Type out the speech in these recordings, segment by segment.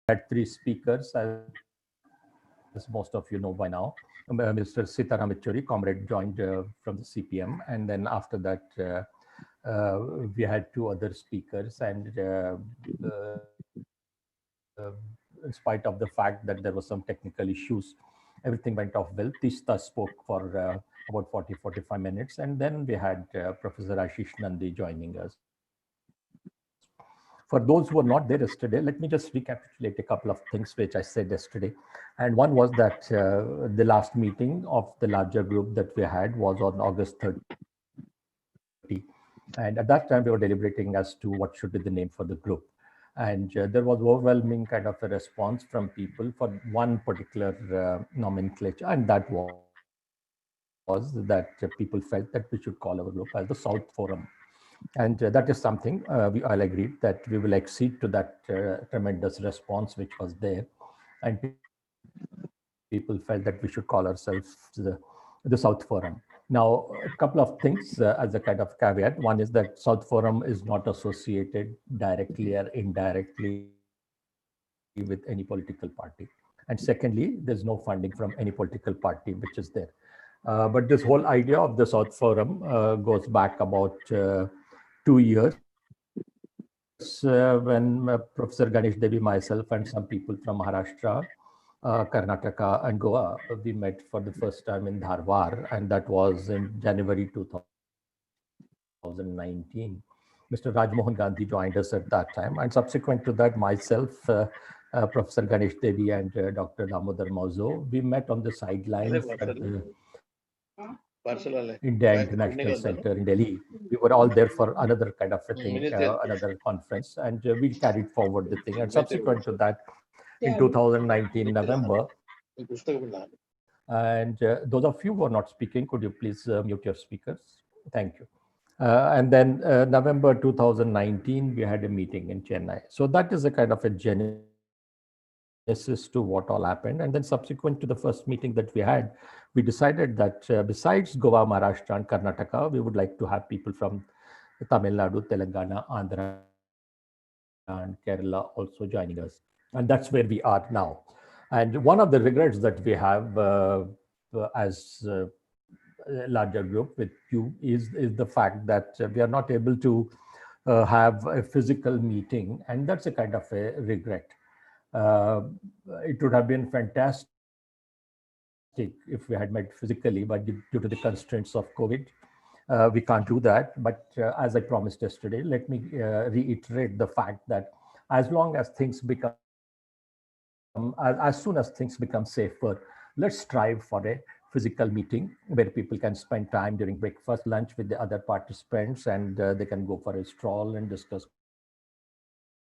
had three speakers, as most of you know by now. Mr. Sitaram Yechuri, comrade, joined from the CPM, and then after that, we had two other speakers, and in spite of the fact that there was some technical issues, everything went off well. Tista spoke for about 40-45 minutes, and then we had Professor Ashish Nandi joining us. For those who were not there yesterday, let me just recapitulate a couple of things which I said yesterday. And one was that the last meeting of the larger group that we had was on August 30. And at that time, we were deliberating as to what should be the name for the group. And there was overwhelming kind of a response from people for one particular nomenclature, and that was that people felt that we should call our group as the South Forum. And that is something we all agreed that we will accede to that tremendous response which was there. And people felt that we should call ourselves the South Forum. Now, a couple of things as a kind of caveat. One is that South Forum is not associated directly or indirectly with any political party. And secondly, there's no funding from any political party which is there. But this whole idea of the South Forum goes back about 2 years when Professor Ganesh Devi, myself, and some people from Maharashtra, Karnataka, and Goa, we met for the first time in Dharwar, and that was in January 2019. Mr. Rajmohan Gandhi joined us at that time, and subsequent to that, myself, Professor Ganesh Devi, and Dr. Damodar Mauzo, we met on the sidelines at the India International Center in Delhi. We were all there for another kind of a thing, another conference, and we carried forward the thing. And subsequent to that, in 2019 November, and those of you who are not speaking, could you please mute your speakers? Thank you. And then November 2019, we had a meeting in Chennai. So that is a kind of a genesis to what all happened. And then subsequent to the first meeting that we had, we decided that besides Goa, Maharashtra, and Karnataka, we would like to have people from Tamil Nadu, Telangana, Andhra, and Kerala also joining us. And that's where we are now. And one of the regrets that we have as a larger group with you is the fact that we are not able to have a physical meeting, and that's a kind of a regret. It would have been fantastic if we had met physically, but due to the constraints of COVID, we can't do that. But as I promised yesterday, let me reiterate the fact that as long as things become, as soon as things become safer, let's strive for a physical meeting where people can spend time during breakfast, lunch with the other participants, and they can go for a stroll and discuss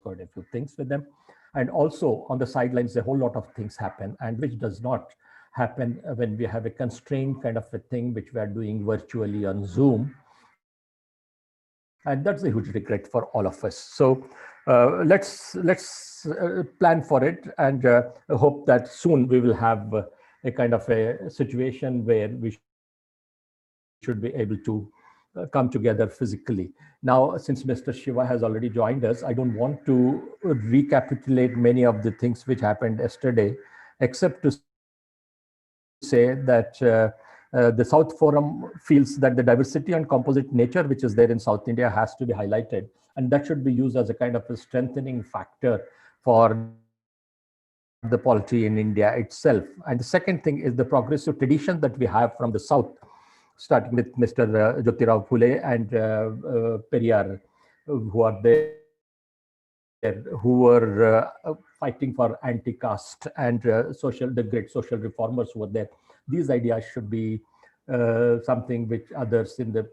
quite a few things with them. And also on the sidelines, a whole lot of things happen, and which does not happen when we have a constrained kind of a thing which we are doing virtually on Zoom. And that's a huge regret for all of us. So let's plan for it, and hope that soon we will have a kind of a situation where we should be able to come together physically. Now, since Mr. Shiva has already joined us, I don't want to recapitulate many of the things which happened yesterday, except to say that the South Forum feels that the diversity and composite nature which is there in South India has to be highlighted, and that should be used as a kind of a strengthening factor for the polity in India itself. And the second thing is the progressive tradition that we have from the South, starting with Mr. Jyotirao Phule and Periyar, who are there, who were fighting for anti-caste and the great social reformers who were there. These ideas should be something which others in the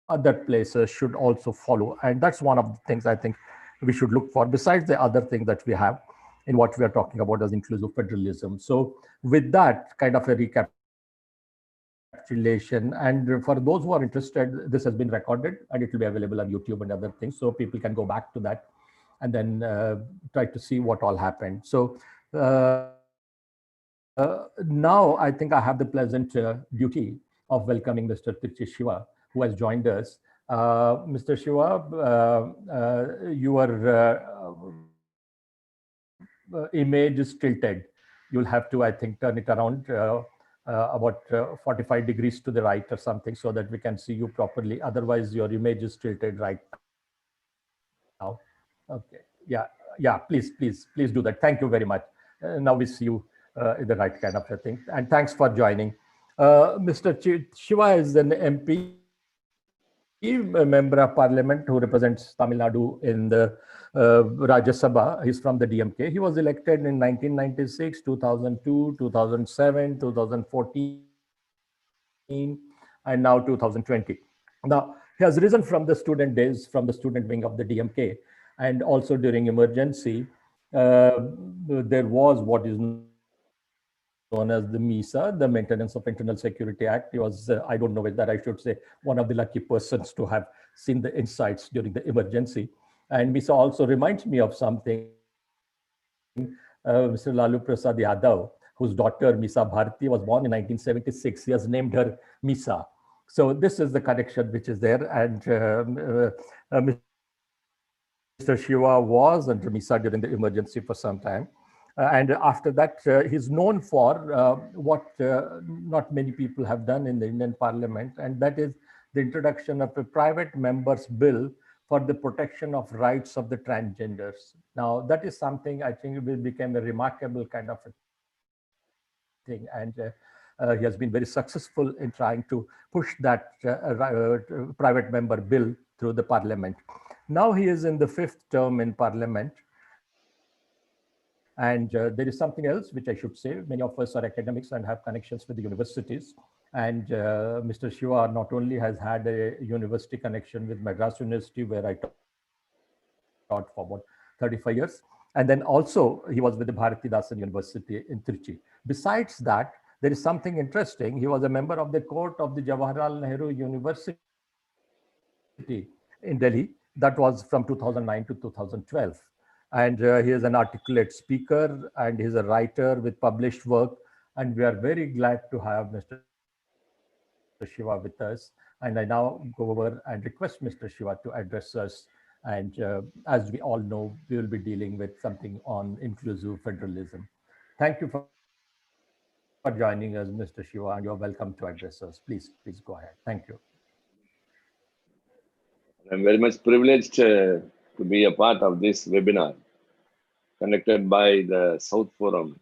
other places should also follow, and that's one of the things I think we should look for. Besides the other thing that we have in what we are talking about as inclusive federalism. So with that kind of a recapitulation, and for those who are interested, this has been recorded and it will be available on YouTube and other things, so people can go back to that and then try to see what all happened. So now I think I have the pleasant duty of welcoming Mr. Tirchi Shiva, who has joined us. Mr. Shiva, you are welcome to image is tilted. You'll have to, I think, turn it around about 45 degrees to the right or something so that we can see you properly. Otherwise, your image is tilted right now. Okay. Yeah. Please, please do that. Thank you very much. Now we see you in the right kind of a thing. And thanks for joining. Mr. Shiva is an MP, a member of parliament who represents Tamil Nadu in the Rajya Sabha. He's from the DMK. He was elected in 1996, 2002, 2007, 2014, and now 2020. Now, he has risen from the student days, from the student wing of the DMK, and also during emergency. There was what is known as the MISA, the Maintenance of Internal Security Act. He was, I don't know whether I should say, one of the lucky persons to have seen the insights during the emergency. And MISA also reminds me of something. Mr. Lalu Prasad Yadav, whose daughter Misa Bharti was born in 1976. He has named her Misa. So this is the connection which is there. And Mr. Shiva was under Misa during the emergency for some time. And after that, he's known for not many people have done in the Indian Parliament, and that is the introduction of a private member's bill for the protection of rights of the transgenders. Now, that is something I think will become a remarkable kind of a thing, and he has been very successful in trying to push that private member bill through the Parliament. Now he is in the fifth term in Parliament. And there is something else which I should say. Many of us are academics and have connections with the universities. And Mr. Shiva not only has had a university connection with Madras University, where I taught for about 35 years, and then also he was with the Bharatidasan University in Trichy. Besides that, there is something interesting. He was a member of the court of the Jawaharlal Nehru University in Delhi. That was from 2009 to 2012. And he is an articulate speaker, and he's a writer with published work. And we are very glad to have Mr. Shiva with us. And I now go over and request Mr. Shiva to address us. And as we all know, we will be dealing with something on inclusive federalism. Thank you for joining us, Mr. Shiva, and you're welcome to address us. Please go ahead. Thank you. I'm very much privileged to be a part of this webinar conducted by the South Forum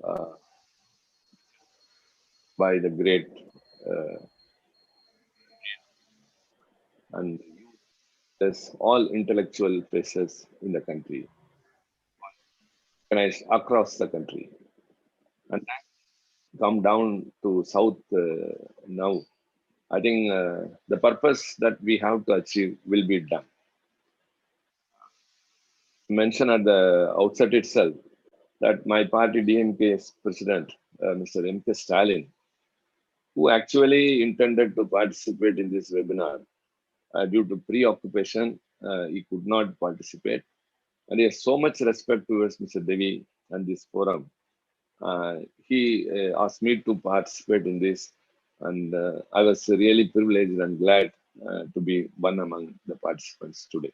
uh, by the great and all intellectual faces in the country, organized across the country. And come down to South now. I think the purpose that we have to achieve will be done. Mention at the outset itself that my party DMK's president, Mr. M.K. Stalin, who actually intended to participate in this webinar, due to preoccupation, he could not participate. And he has so much respect towards Mr. Devi and this forum. He asked me to participate in this, and I was really privileged and glad to be one among the participants today.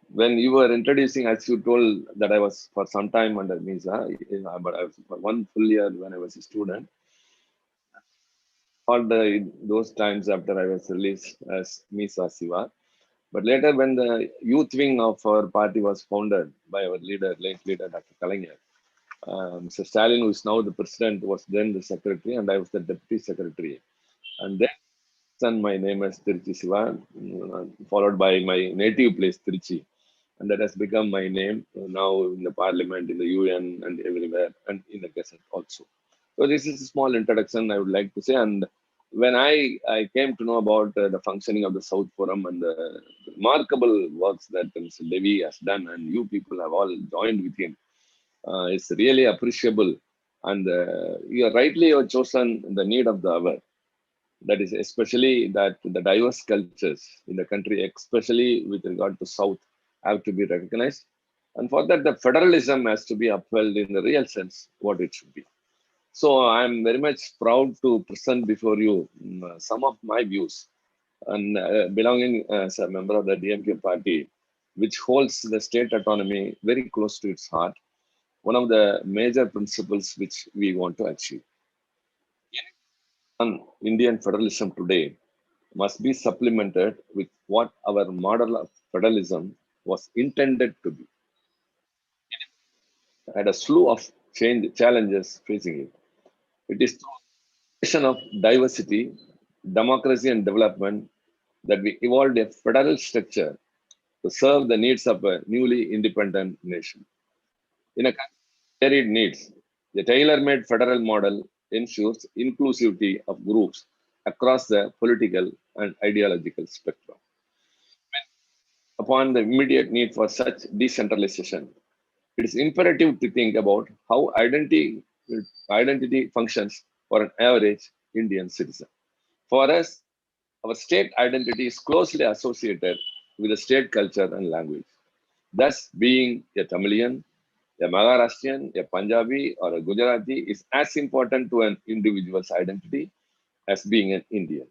When you were introducing, as you told that I was for some time under MISA, but I was for one full year when I was a student. All those times after I was released as MISA Siva. But later, when the youth wing of our party was founded by our leader, late leader, Dr. Kalangya, Mr. Stalin, who is now the president, was then the secretary, and I was the deputy secretary. And then my name is Tiruchi Siva, followed by my native place, Tiruchi. And that has become my name now in the parliament, in the UN, and everywhere, and in the Gazette also. So this is a small introduction I would like to say. And when I came to know about the functioning of the South Forum and the remarkable works that Mr. Devi has done, and you people have all joined with him, it's really appreciable. And you have chosen the need of the hour. That is especially that the diverse cultures in the country, especially with regard to South, have to be recognized. And for that, the federalism has to be upheld in the real sense, what it should be. So I'm very much proud to present before you some of my views. And belonging as a member of the DMK party, which holds the state autonomy very close to its heart, one of the major principles which we want to achieve. On Indian federalism today must be supplemented with what our model of federalism was intended to be. Had a slew of challenges facing it. It is through the creation of diversity, democracy, and development that we evolved a federal structure to serve the needs of a newly independent nation. In a country with varied needs, the tailor-made federal model ensures inclusivity of groups across the political and ideological spectrum. Upon the immediate need for such decentralization, it is imperative to think about how identity functions for an average Indian citizen. For us, our state identity is closely associated with the state culture and language. Thus, being a Tamilian, a Maharashtrian, a Punjabi, or a Gujarati is as important to an individual's identity as being an Indian.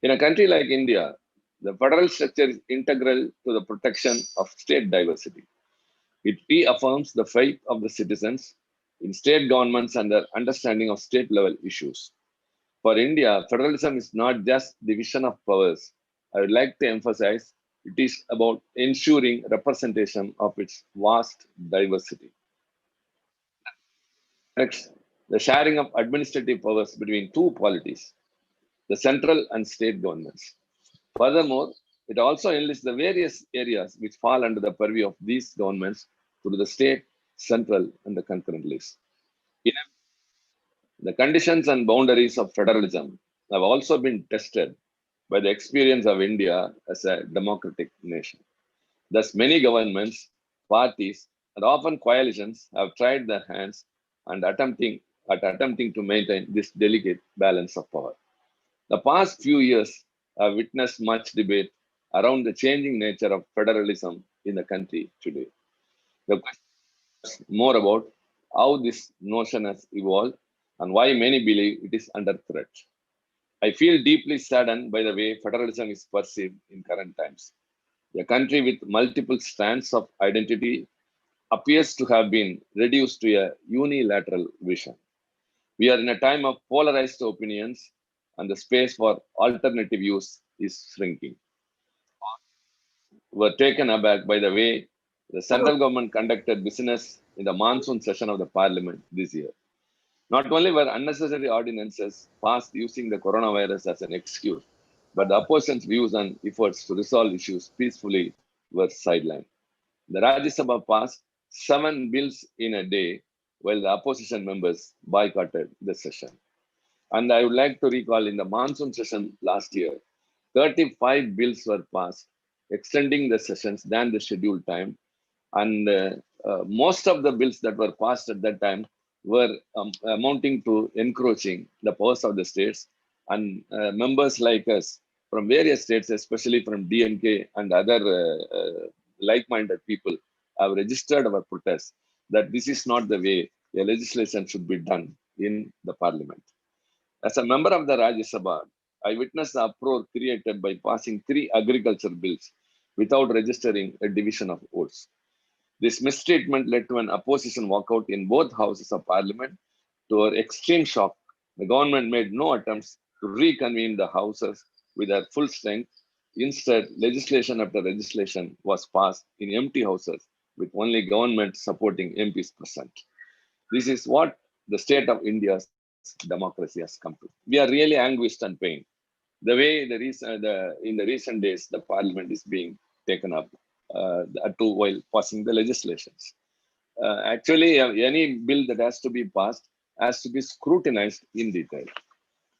In a country like India, the federal structure is integral to the protection of state diversity. It reaffirms the faith of the citizens in state governments and their understanding of state level issues. For India, federalism is not just division of powers. I would like to emphasize it is about ensuring representation of its vast diversity. Next, the sharing of administrative powers between two polities, the central and state governments. Furthermore, it also enlists the various areas which fall under the purview of these governments through the state, central, and the concurrent list. In The conditions and boundaries of federalism have also been tested by the experience of India as a democratic nation. Thus, many governments, parties, and often coalitions have tried their hands and attempting to maintain this delicate balance of power. The past few years have witnessed much debate around the changing nature of federalism in the country today. The question is more about how this notion has evolved and why many believe it is under threat. I feel deeply saddened by the way federalism is perceived in current times. A country with multiple strands of identity appears to have been reduced to a unilateral vision. We are in a time of polarized opinions, and the space for alternative views is shrinking. Were taken aback by the way the central government conducted business in the monsoon session of the parliament this year. Not only were unnecessary ordinances passed using the coronavirus as an excuse, but the opposition's views and efforts to resolve issues peacefully were sidelined. The Rajya Sabha passed 7 bills in a day, while the opposition members boycotted the session. And I would like to recall in the monsoon session last year, 35 bills were passed, extending the sessions than the scheduled time. And most of the bills that were passed at that time were amounting to encroaching the powers of the states. And members like us from various states, especially from DMK and other like-minded people, have registered our protest that this is not the way a legislation should be done in the parliament. As a member of the Rajya Sabha, I witnessed the uproar created by passing 3 agriculture bills without registering a division of votes. This mistreatment led to an opposition walkout in both houses of parliament. To our extreme shock, the government made no attempts to reconvene the houses with their full strength. Instead, legislation after legislation was passed in empty houses with only government supporting MPs present. This is what the state of India's democracy has come to. We are really anguished and pained. The way in the recent days the parliament is being taken up to while passing the legislations. Actually, any bill that has to be passed has to be scrutinized in detail.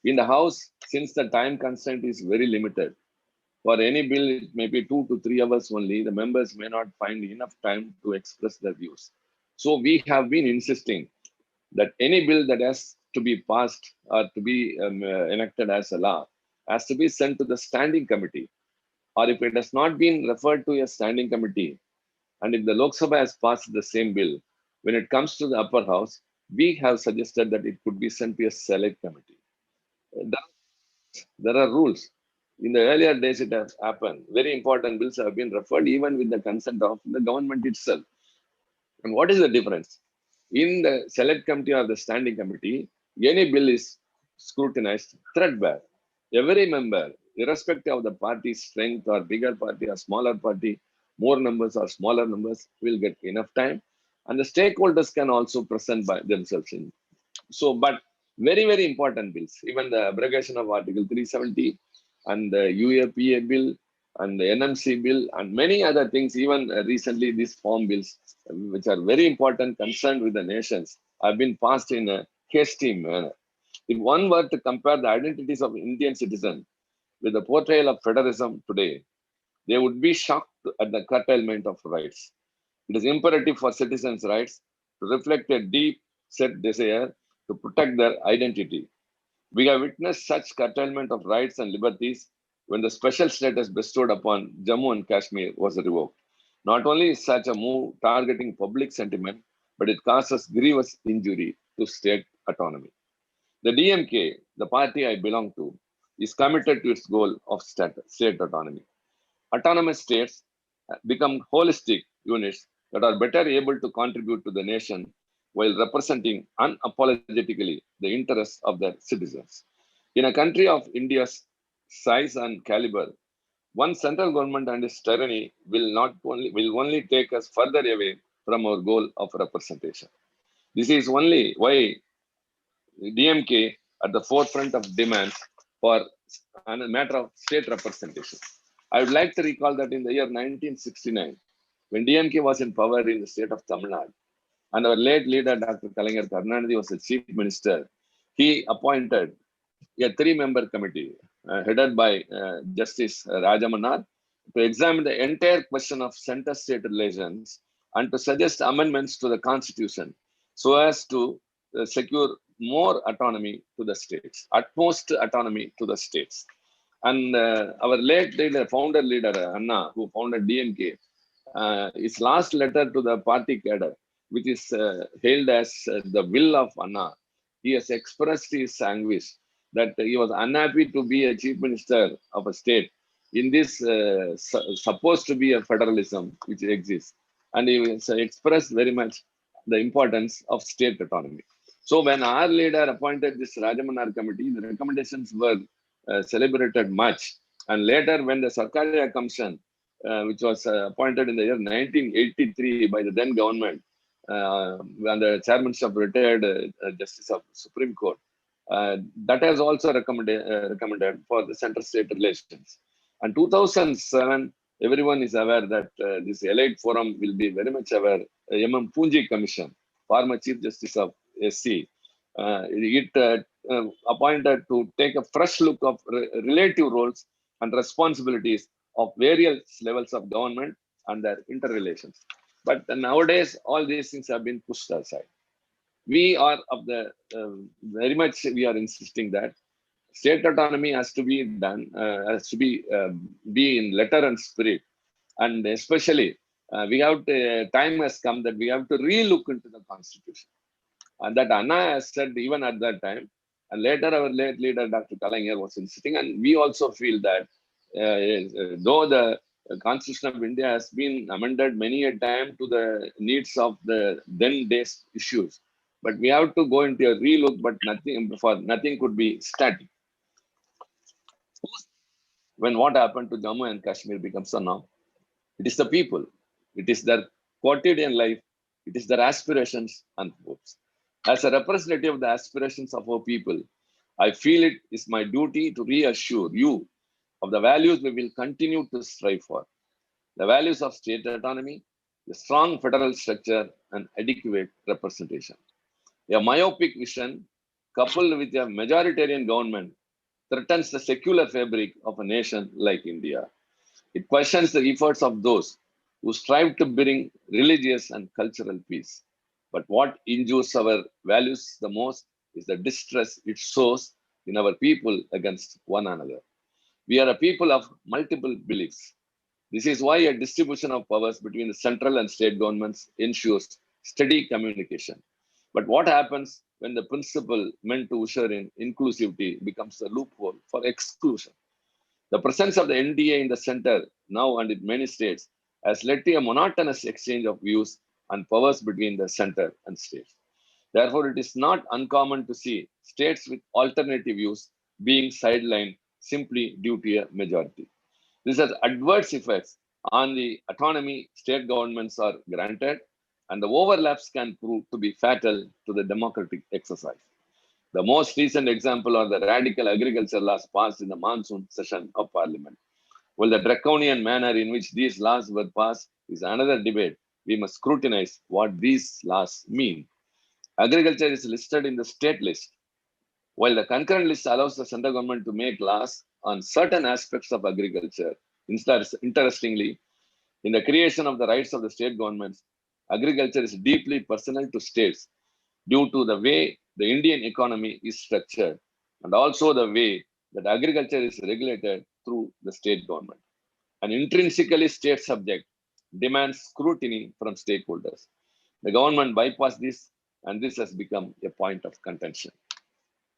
In the House, since the time constraint is very limited, for any bill, it may be 2 to 3 hours only. The members may not find enough time to express their views. So we have been insisting that any bill that has to be passed or to be enacted as a law has to be sent to the standing committee. Or if it has not been referred to a standing committee, and if the Lok Sabha has passed the same bill, when it comes to the upper house, we have suggested that it could be sent to a select committee. There are rules. In the earlier days, it has happened. Very important bills have been referred even with the consent of the government itself. And what is the difference? In the select committee or the standing committee, any bill is scrutinized threadbare. Every member, irrespective of the party's strength or bigger party or smaller party, more numbers or smaller numbers, will get enough time. And the stakeholders can also present by themselves in. So, but very, very important bills, even the abrogation of Article 370 and the UAPA bill and the NMC bill and many other things, even recently these farm bills, which are very important, concerned with the nations, have been passed in a hasty manner. If one were to compare the identities of Indian citizens with the portrayal of federalism today, they would be shocked at the curtailment of rights. It is imperative for citizens' rights to reflect a deep set desire to protect their identity. We have witnessed such curtailment of rights and liberties when the special status bestowed upon Jammu and Kashmir was revoked. Not only is such a move targeting public sentiment, but it causes grievous injury to state autonomy. The DMK, the party I belong to, is committed to its goal of state autonomy. Autonomous states become holistic units that are better able to contribute to the nation while representing unapologetically the interests of their citizens. In a country of India's size and caliber, one central government and its tyranny will only take us further away from our goal of representation. This is only why DMK at the forefront of demands for a matter of state representation. I would like to recall that in the year 1969, when DMK was in power in the state of Tamil Nadu, and our late leader, Dr. Kalaignar Karunanidhi, was the chief minister, he appointed a three-member committee headed by Justice Rajamanar to examine the entire question of center-state relations and to suggest amendments to the constitution so as to secure more autonomy to the states, utmost autonomy to the states. And our late leader, founder leader, Anna, who founded DMK, his last letter to the party cadre, which is hailed as the will of Anna, he has expressed his anguish that he was unhappy to be a chief minister of a state in this supposed to be a federalism which exists. And he has expressed very much the importance of state autonomy. So when our leader appointed this Rajamanar committee, the recommendations were celebrated much. And later when the Sarkaria Commission, which was appointed in the year 1983 by the then government, and the chairmanship of retired Justice of Supreme Court, that has also recommended for the center-state relations. And 2007, everyone is aware that this elite forum will be very much aware. M. Poonji Commission, former Chief Justice of SC, it appointed to take a fresh look of relative roles and responsibilities of various levels of government and their interrelations. But nowadays, all these things have been pushed aside. We are of the very much we are insisting that state autonomy has to be done, has to be in letter and spirit, and especially we have to, time has come that we have to re-look into the constitution, and that Anna has said even at that time, and later our late leader Dr. Kalaignar was insisting, and we also feel that though the Constitution of India has been amended many a time to the needs of the then days issues, but we have to go into a relook, but nothing could be static. When what happened to Jammu and Kashmir becomes a norm, it is the people, it is their quotidian life, it is their aspirations and hopes. As a representative of the aspirations of our people, I feel it is my duty to reassure you of the values we will continue to strive for. The values of state autonomy, a strong federal structure, and adequate representation. A myopic vision coupled with a majoritarian government threatens the secular fabric of a nation like India. It questions the efforts of those who strive to bring religious and cultural peace. But what injures our values the most is the distress it sows in our people against one another. We are a people of multiple beliefs. This is why a distribution of powers between the central and state governments ensures steady communication. But what happens when the principle meant to usher in inclusivity becomes a loophole for exclusion? The The presence of the NDA in the center now and in many states has led to a monotonous exchange of views and powers between the center and states. Therefore, it is not uncommon to see states with alternative views being sidelined simply due to a majority. This has adverse effects on the autonomy state governments are granted, and the overlaps can prove to be fatal to the democratic exercise. The most recent example are the radical agriculture laws passed in the monsoon session of Parliament. While the draconian manner in which these laws were passed is another debate, we must scrutinize what these laws mean. Agriculture is listed in the state list, while the concurrent list allows the central government to make laws on certain aspects of agriculture. Interestingly, in the creation of the rights of the state governments, agriculture is deeply personal to states due to the way the Indian economy is structured and also the way that agriculture is regulated through the state government. An intrinsically state subject demands scrutiny from stakeholders. The government bypassed this, and this has become a point of contention.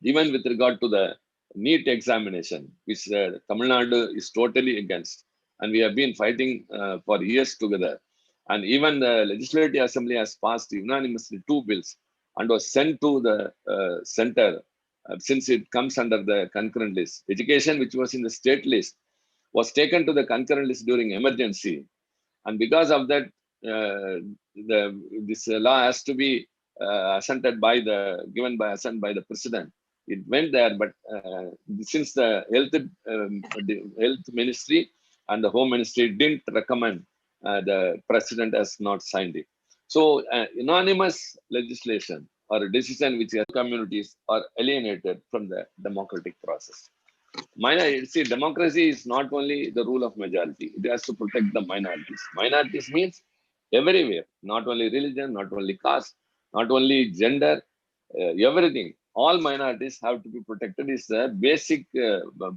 Even with regard to the NEET examination, which Tamil Nadu is totally against, and we have been fighting for years together. And even the Legislative Assembly has passed unanimously two bills and was sent to the center since it comes under the concurrent list. Education, which was in the state list, was taken to the concurrent list during emergency, and because of that, this law has to be assented by the given by assent by the president. It went there, but since the health ministry and the home ministry didn't recommend, the president has not signed it. So unanimous legislation or a decision which communities are alienated from the democratic process. See, democracy is not only the rule of majority, it has to protect the minorities. Minorities means everywhere, not only religion, not only caste, not only gender, everything. All minorities have to be protected is the basic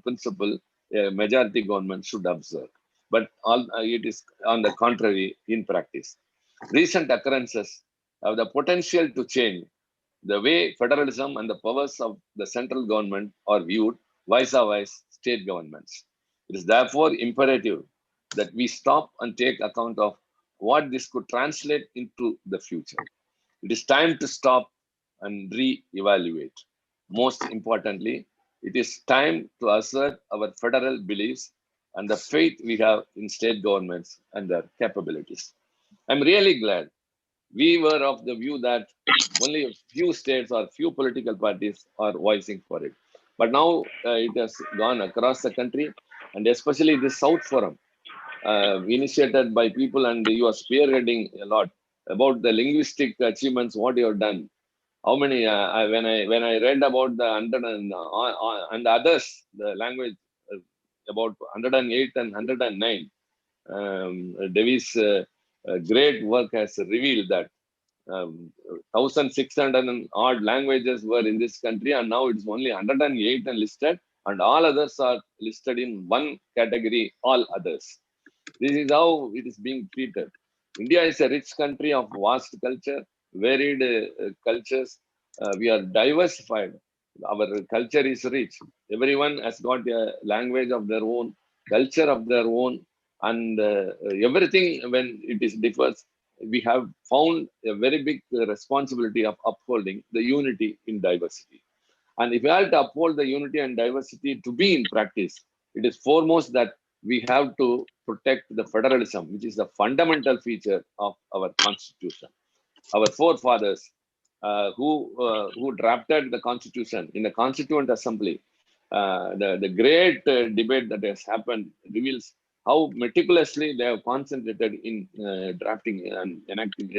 principle majority government should observe. But it is on the contrary in practice. Recent occurrences have the potential to change the way federalism and the powers of the central government are viewed vis-a-vis state governments. It is therefore imperative that we stop and take account of what this could translate into the future. It is time to stop and re-evaluate. Most importantly, it is time to assert our federal beliefs and the faith we have in state governments and their capabilities. I'm really glad we were of the view that only a few states or few political parties are voicing for it. But now it has gone across the country, and especially this South Forum, initiated by people, and you are spearheading a lot about the linguistic achievements, what you have done. How many? When I read about the 100 and others, the language about 108 and 109, Devi's great work has revealed that 1,600 and odd languages were in this country, and now it's only 108 and listed, and all others are listed in one category, all others. This is how it is being treated. India is a rich country of vast culture, varied cultures. We are diversified. Our culture is rich. Everyone has got a language of their own, culture of their own, and everything when it is differs. We have found a very big responsibility of upholding the unity in diversity. And if we have to uphold the unity and diversity to be in practice, it is foremost that we have to protect the federalism, which is the fundamental feature of our constitution. Our forefathers, who drafted the constitution in the Constituent Assembly, the great debate that has happened reveals how meticulously they have concentrated in drafting and enacting,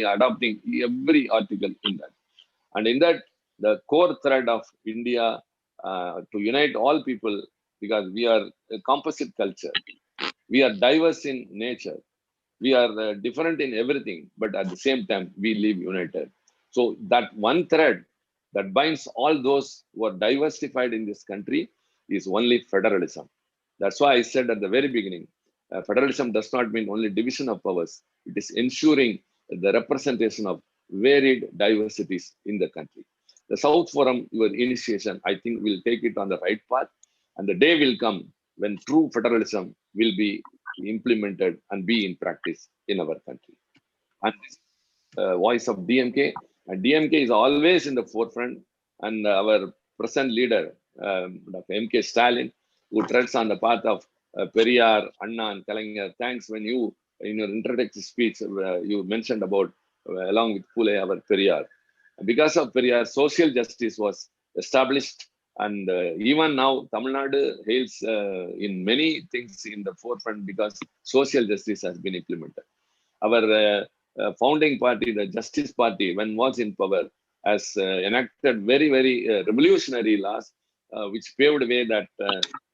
adopting every article in that. And in that, the core thread of India to unite all people, because we are a composite culture, we are diverse in nature, we are different in everything, but at the same time, we live united. So that one thread that binds all those who are diversified in this country is only federalism. That's why I said at the very beginning, federalism does not mean only division of powers. It is ensuring the representation of varied diversities in the country. The South Forum, your initiation, I think will take it on the right path. And the day will come when true federalism will be implemented and be in practice in our country. And this voice of DMK. And DMK is always in the forefront. And our present leader, Dr. MK Stalin, who treads on the path of Periyar, Anna, and Kalaignar. Thanks when you, in your introductory speech, you mentioned about, along with Pule, our Periyar. Because of Periyar, social justice was established. And even now, Tamil Nadu hails in many things in the forefront because social justice has been implemented. Our founding party, the Justice Party, when was in power, has enacted very, very revolutionary laws, which paved the way that,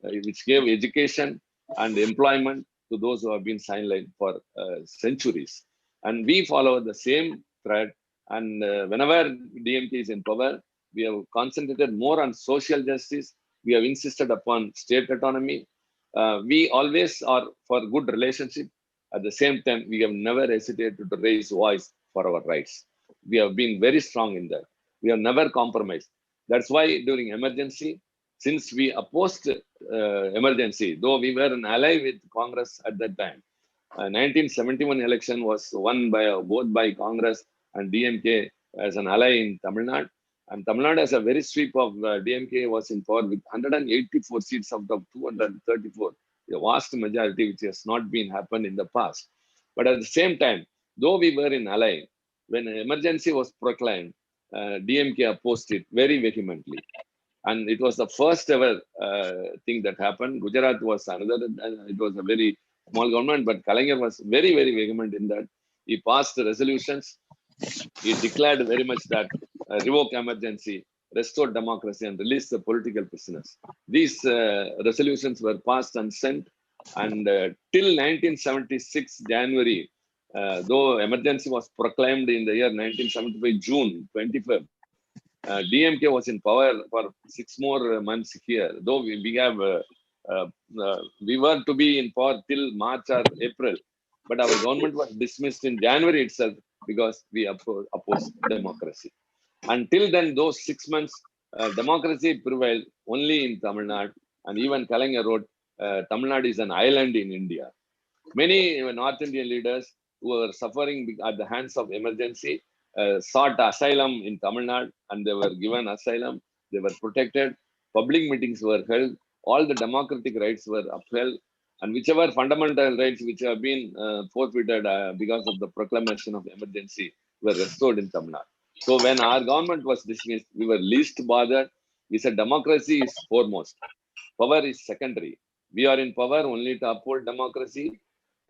which gave education and employment to those who have been sidelined for centuries. And we follow the same thread. And whenever DMK is in power, we have concentrated more on social justice. We have insisted upon state autonomy. We always are for good relationship. At the same time, we have never hesitated to raise voice for our rights. We have been very strong in that. We have never compromised. That's why during emergency, since we opposed emergency, though we were an ally with Congress at that time, 1971 election was won by both by Congress and DMK as an ally in Tamil Nadu. And Tamil Nadu has a very sweep of DMK was in power with 184 seats out of 234, a vast majority which has not been happened in the past. But at the same time, though we were in ally, when emergency was proclaimed, DMK opposed it very vehemently. And it was the first ever thing that happened. Gujarat was another, it was a very small government, but Kalaignar was very, very vehement in that. He passed resolutions. He declared very much that revoke emergency, restore democracy, and release the political prisoners. These resolutions were passed and sent. And till 1976 January, though emergency was proclaimed in the year 1975 June 25th, DMK was in power for 6 more months here. Though uh, we were to be in power till March or April, but our government was dismissed in January itself because we opposed democracy. Until then, those 6 months, democracy prevailed only in Tamil Nadu. And even Kalaignar wrote, Tamil Nadu is an island in India. Many North Indian leaders who were suffering at the hands of emergency sought asylum in Tamil Nadu and they were given asylum. They were protected. Public meetings were held. All the democratic rights were upheld. And whichever fundamental rights which have been forfeited because of the proclamation of emergency were restored in Tamil Nadu. So when our government was dismissed, we were least bothered. We said democracy is foremost. Power is secondary. We are in power only to uphold democracy,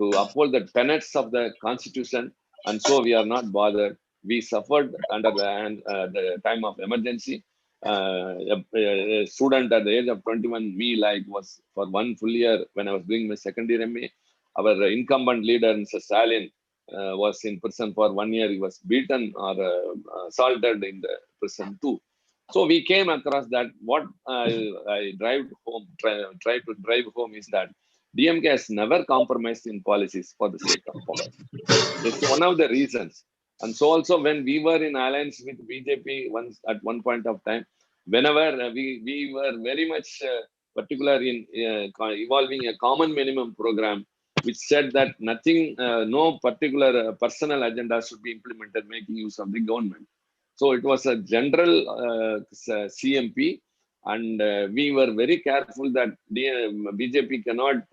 to uphold the tenets of the constitution, and so we are not bothered. We suffered under the time of emergency. A student at the age of 21, me like was for 1 full year when I was doing my second year MA. Our incumbent leader, Mr. Stalin, was in prison for 1 year. He was beaten or assaulted in the prison too. So we came across that. What I try to drive home is that DMK has never compromised in policies for the sake of power. It's one of the reasons. And so also when we were in alliance with BJP once at one point of time, whenever we were very much particular in evolving a common minimum program, which said that nothing, no particular personal agenda should be implemented making use of the government. So it was a general CMP, and we were very careful that BJP cannot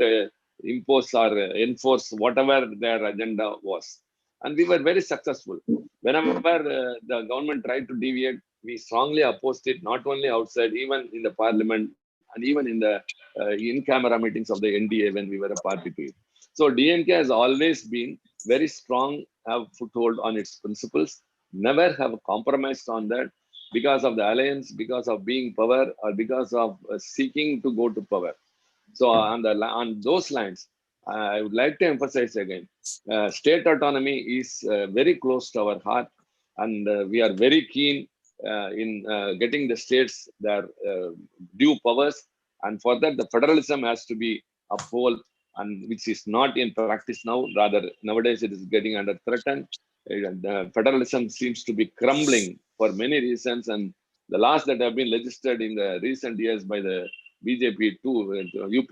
impose or enforce whatever their agenda was. And we were very successful. Whenever the government tried to deviate, we strongly opposed it, not only outside, even in the parliament and even in the in-camera meetings of the NDA when we were a party to it. So DMK has always been very strong, have foothold on its principles, never have compromised on that because of the alliance, because of being power, or because of seeking to go to power. So on those lines, I would like to emphasize again, state autonomy is very close to our heart, and we are very keen in getting the states their due powers. And for that, the federalism has to be upheld, and which is not in practice now. Rather, nowadays it is getting under threat. Federalism seems to be crumbling for many reasons, and the laws that have been legislated in the recent years by the BJP two, UP,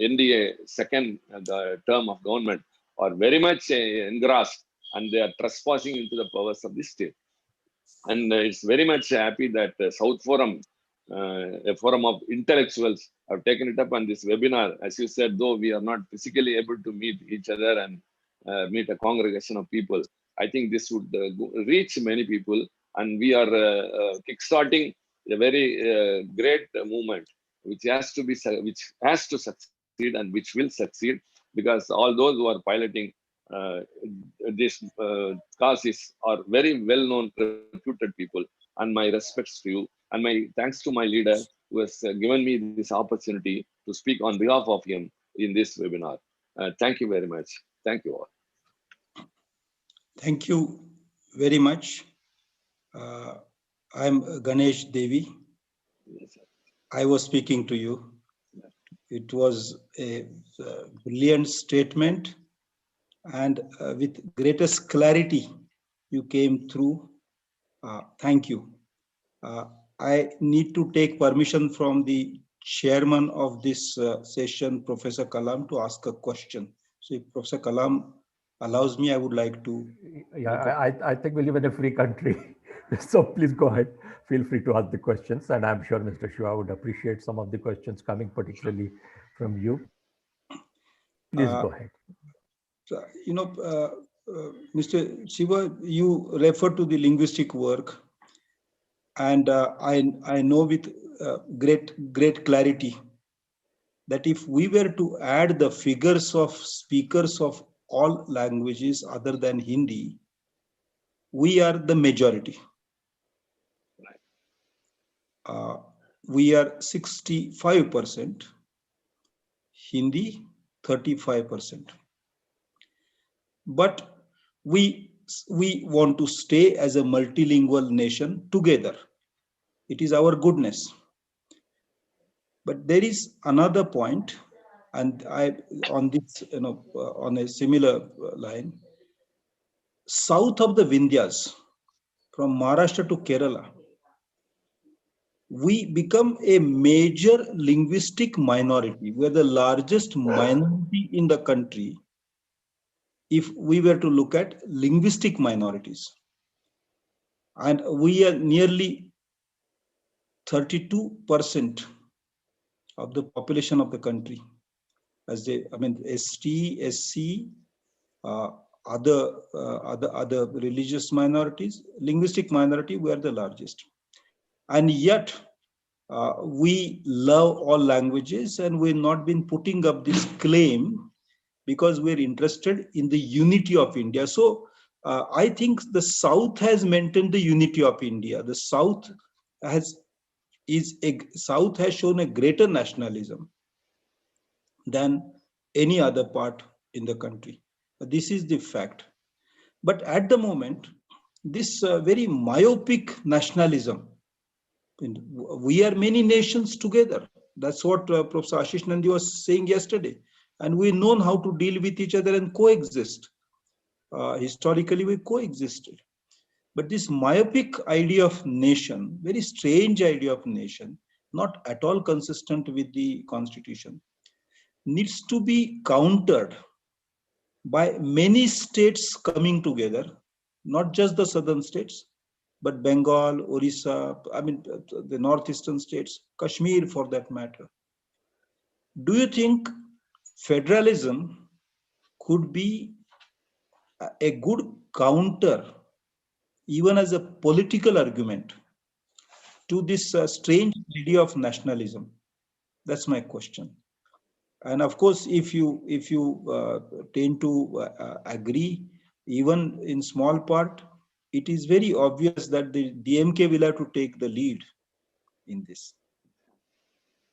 NDA second the term of government are very much engrossed, and they are trespassing into the powers of the state. And it's very much happy that South Forum, a forum of intellectuals, have taken it up on this webinar. As you said, though we are not physically able to meet each other and meet a congregation of people, I think this would reach many people, and we are kickstarting a very great movement, which has to succeed and which will succeed, because all those who are piloting uh, this causes are very well-known, reputed people, and my respects to you, and my thanks to my leader who has given me this opportunity to speak on behalf of him in this webinar. Thank you very much. Thank you all. Thank you very much. Uh, I'm Ganesh Devi. Yes, sir. I was speaking to you. It was a brilliant statement, and with greatest clarity you came through. Thank you. Uh, I need to take permission from the chairman of this session, Professor Kalam, to ask a question. So if Professor Kalam allows me, I would like to Yeah, make a... I think we live in a free country. So please go ahead. Feel free to ask the questions. And I'm sure Mr. Shiva would appreciate some of the questions coming particularly from you. Please Uh, go ahead. you know, Mr. Shiva, you refer to the linguistic work, and I know with great clarity that if we were to add the figures of speakers of all languages other than Hindi, we are the majority. Uh, we are 65% Hindi, 35%. But we want to stay as a multilingual nation together. It is our goodness. But there is another point, and I on this, on a similar line, south of the Vindhyas, from Maharashtra to Kerala, we become a major linguistic minority. We are the largest minority in the country if we were to look at linguistic minorities. And we are nearly 32% of the population of the country. ST, SC, uh, other religious minorities, linguistic minority, we are the largest. And yet, we love all languages, and we've not been putting up this claim because we're interested in the unity of India. So I think the South has maintained the unity of India. The South has shown a greater nationalism than any other part in the country. This is the fact. But at the moment, this very myopic nationalism, we are many nations together. That's what Professor Ashish Nandi was saying yesterday. And we've known how to deal with each other and coexist. Historically, we coexisted. But this myopic idea of nation, very strange idea of nation, not at all consistent with the constitution, needs to be countered by many states coming together, not just the southern states, but Bengal, Orissa, the northeastern states, Kashmir for that matter. Do you think federalism could be a good counter, even as a political argument, to this strange idea of nationalism? That's my question. And of course, if you tend to agree, even in small part, it is very obvious that the DMK will have to take the lead in this.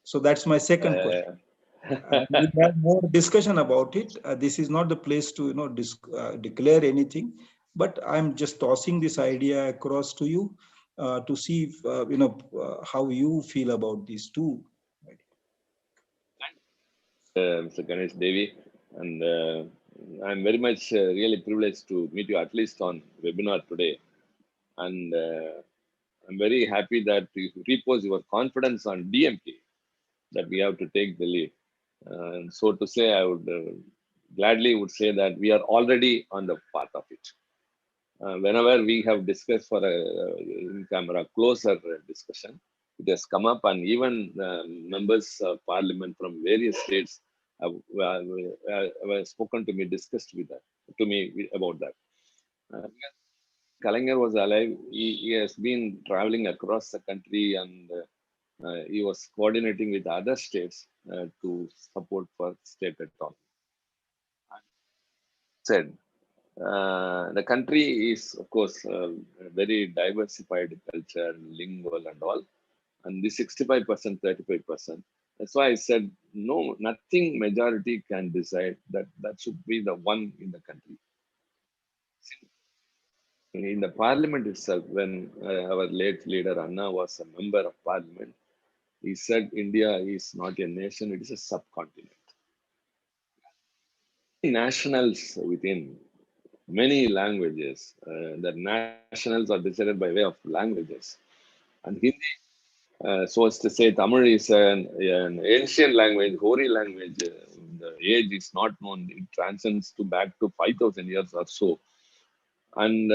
So that's my second question. Uh, And we'll have more discussion about it. This is not the place to declare anything, but I'm just tossing this idea across to you to see if, how you feel about these two. Mr. Ganesh Devi, and I'm very much really privileged to meet you at least on webinar today. And I'm very happy that you repose your confidence on DMK. that we have to take the lead. And so to say, I would gladly would say that we are already on the path of it. Whenever we have discussed for a in-camera closer discussion, it has come up, and even members of parliament from various states have spoken to me, discussed with that, to me about that. Kalaignar was alive. He has been traveling across the country, and he was coordinating with other states to support for state autonomy. Said the country is, of course, a very diversified culture, lingual, and all. And the 65%, 35%. That's why I said no, nothing majority can decide that should be the one in the country. In the parliament itself, when our late leader Anna was a member of parliament, he said India is not a nation, it is a subcontinent. Nationals within many languages, the nationals are decided by way of languages. And Hindi, so as to say, Tamil is an ancient language, hoary language. The age is not known, it transcends to back to 5,000 years or so. And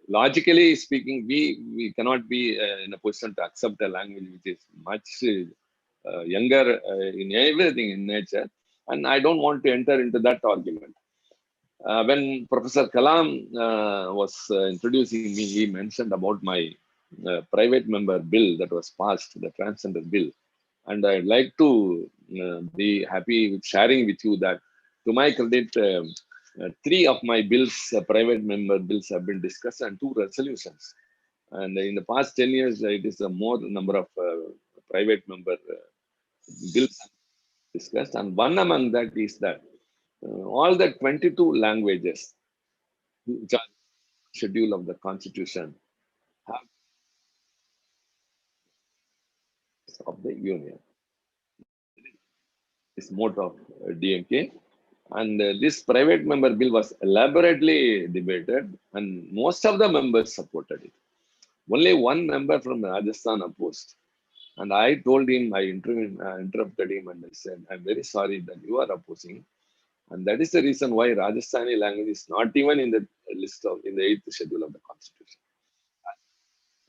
logically speaking, we cannot be in a position to accept a language which is much younger in everything in nature. And I don't want to enter into that argument. When Professor Kalam was introducing me, he mentioned about my private member bill that was passed, the transgender bill. And I'd like to be happy with sharing with you that, to my credit, three of my bills, private member bills, have been discussed, and two resolutions. And in the past 10 years, it is a more number of private member bills discussed. And one among that is that all the 22 languages which are schedule of the constitution have of the union. This mode of DMK. And this private member bill was elaborately debated, and most of the members supported it. Only one member from Rajasthan opposed. And I told him, interrupted him, and I said, I'm very sorry that you are opposing. And that is the reason why Rajasthani language is not even in the list of, in the 8th schedule of the constitution.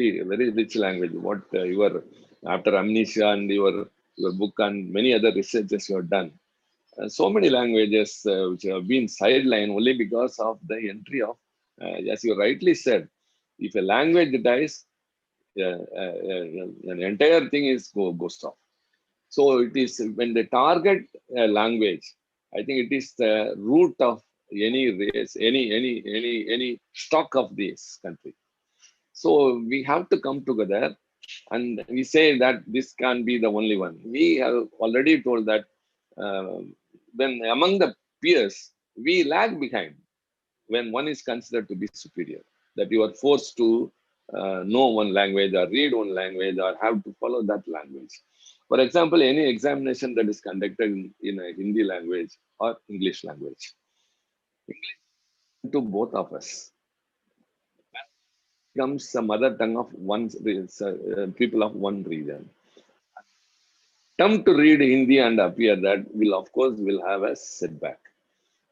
A very rich language. What your, after amnesia and your book and many other researches you have done, so many languages which have been sidelined only because of the entry of, as you rightly said, if a language dies, an entire thing is goes off. So it is when they target a language, I think it is the root of any race, any stock of this country. So we have to come together, and we say that this can be the only one. We have already told that when among the peers, we lag behind when one is considered to be superior, that you are forced to know one language or read one language or have to follow that language. For example, any examination that is conducted in a Hindi language or English language, to both of us, becomes the mother tongue of one people of one region. Attempt to read Hindi and appear that will, of course, will have a setback.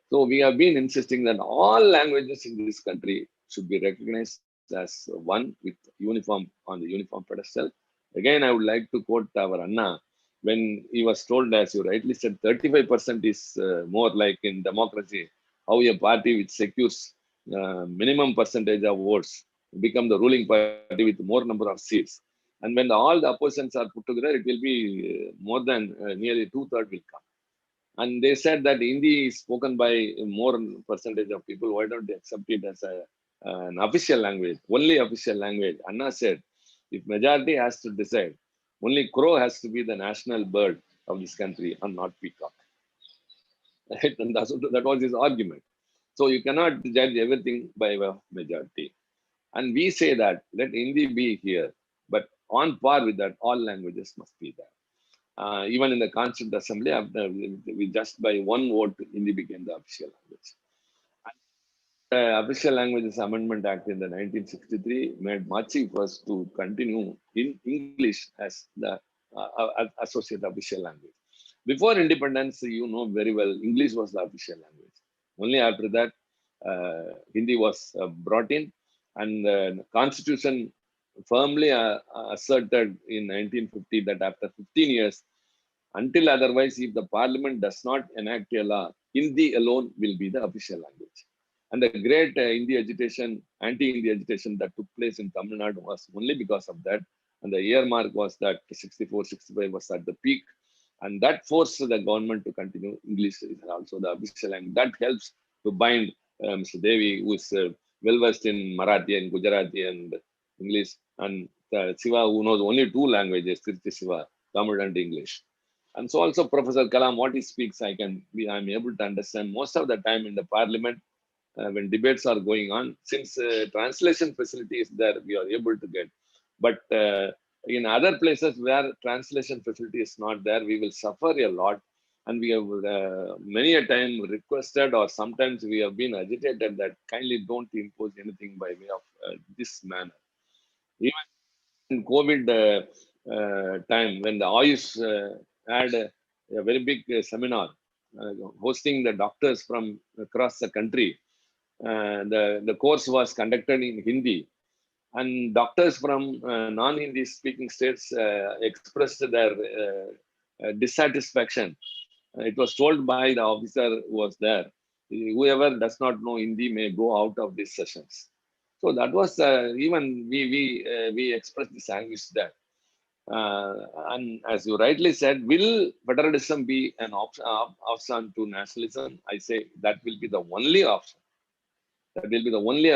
So we have been insisting that all languages in this country should be recognized as one with uniform on the uniform pedestal. Again, I would like to quote our Anna when he was told, as you rightly said, 35% is more like in democracy, how a party which secures minimum percentage of votes become the ruling party with more number of seats. And when all the oppositions are put together, it will be more than nearly two-thirds will come. And they said that Hindi is spoken by more percentage of people. Why don't they accept it as an official language, only official language? Anna said, if majority has to decide, only crow has to be the national bird of this country and not peacock. Right? And that was his argument. So you cannot judge everything by a majority. And we say that let Hindi be here, but on par with that, all languages must be there. Even in the Constituent Assembly, after we just by one vote, Hindi became the official language. The Official Languages Amendment Act in the 1963 made much efforts to continue in English as the associate official language. Before independence, you know very well, English was the official language. Only after that, Hindi was brought in, and the Constitution firmly asserted in 1950 that after 15 years, until otherwise, if the Parliament does not enact a law, Hindi alone will be the official language. And the great Hindi agitation, anti-Hindi agitation that took place in Tamil Nadu was only because of that. And the year mark was that 64, 65 was at the peak. And that forced the government to continue. English is also the official language. That helps to bind Mr. Devi, who is well versed in Marathi and Gujarati and English, and Siva, who knows only two languages, Tirthi Siva, Tamil and English. And so also Professor Kalam, what he speaks, I'm able to understand most of the time in the parliament when debates are going on. Since translation facility is there, we are able to get. But in other places where translation facility is not there, we will suffer a lot. And we have many a time requested, or sometimes we have been agitated that kindly don't impose anything by way of this manner. Even in COVID time, when the Ayush had a very big seminar hosting the doctors from across the country, the course was conducted in Hindi, and doctors from non-Hindi speaking states expressed their dissatisfaction. It was told by the officer who was there, whoever does not know Hindi may go out of these sessions. So that was even we expressed this anguish there. And as you rightly said, will federalism be an option to nationalism? I say that will be the only option. That will be the only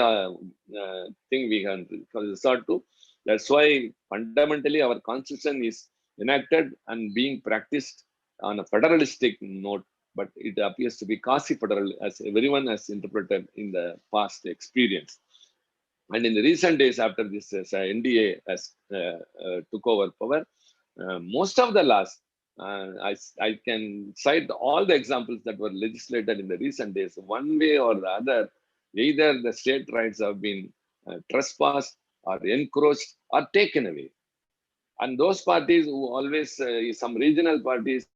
thing we can resort to. That's why fundamentally our constitution is enacted and being practiced on a federalistic note, but it appears to be quasi-federal as everyone has interpreted in the past experience. And in the recent days, after this NDA has took over power, most of the laws, I can cite all the examples that were legislated in the recent days. One way or the other, either the state rights have been trespassed or encroached or taken away. And those parties who always, some regional parties,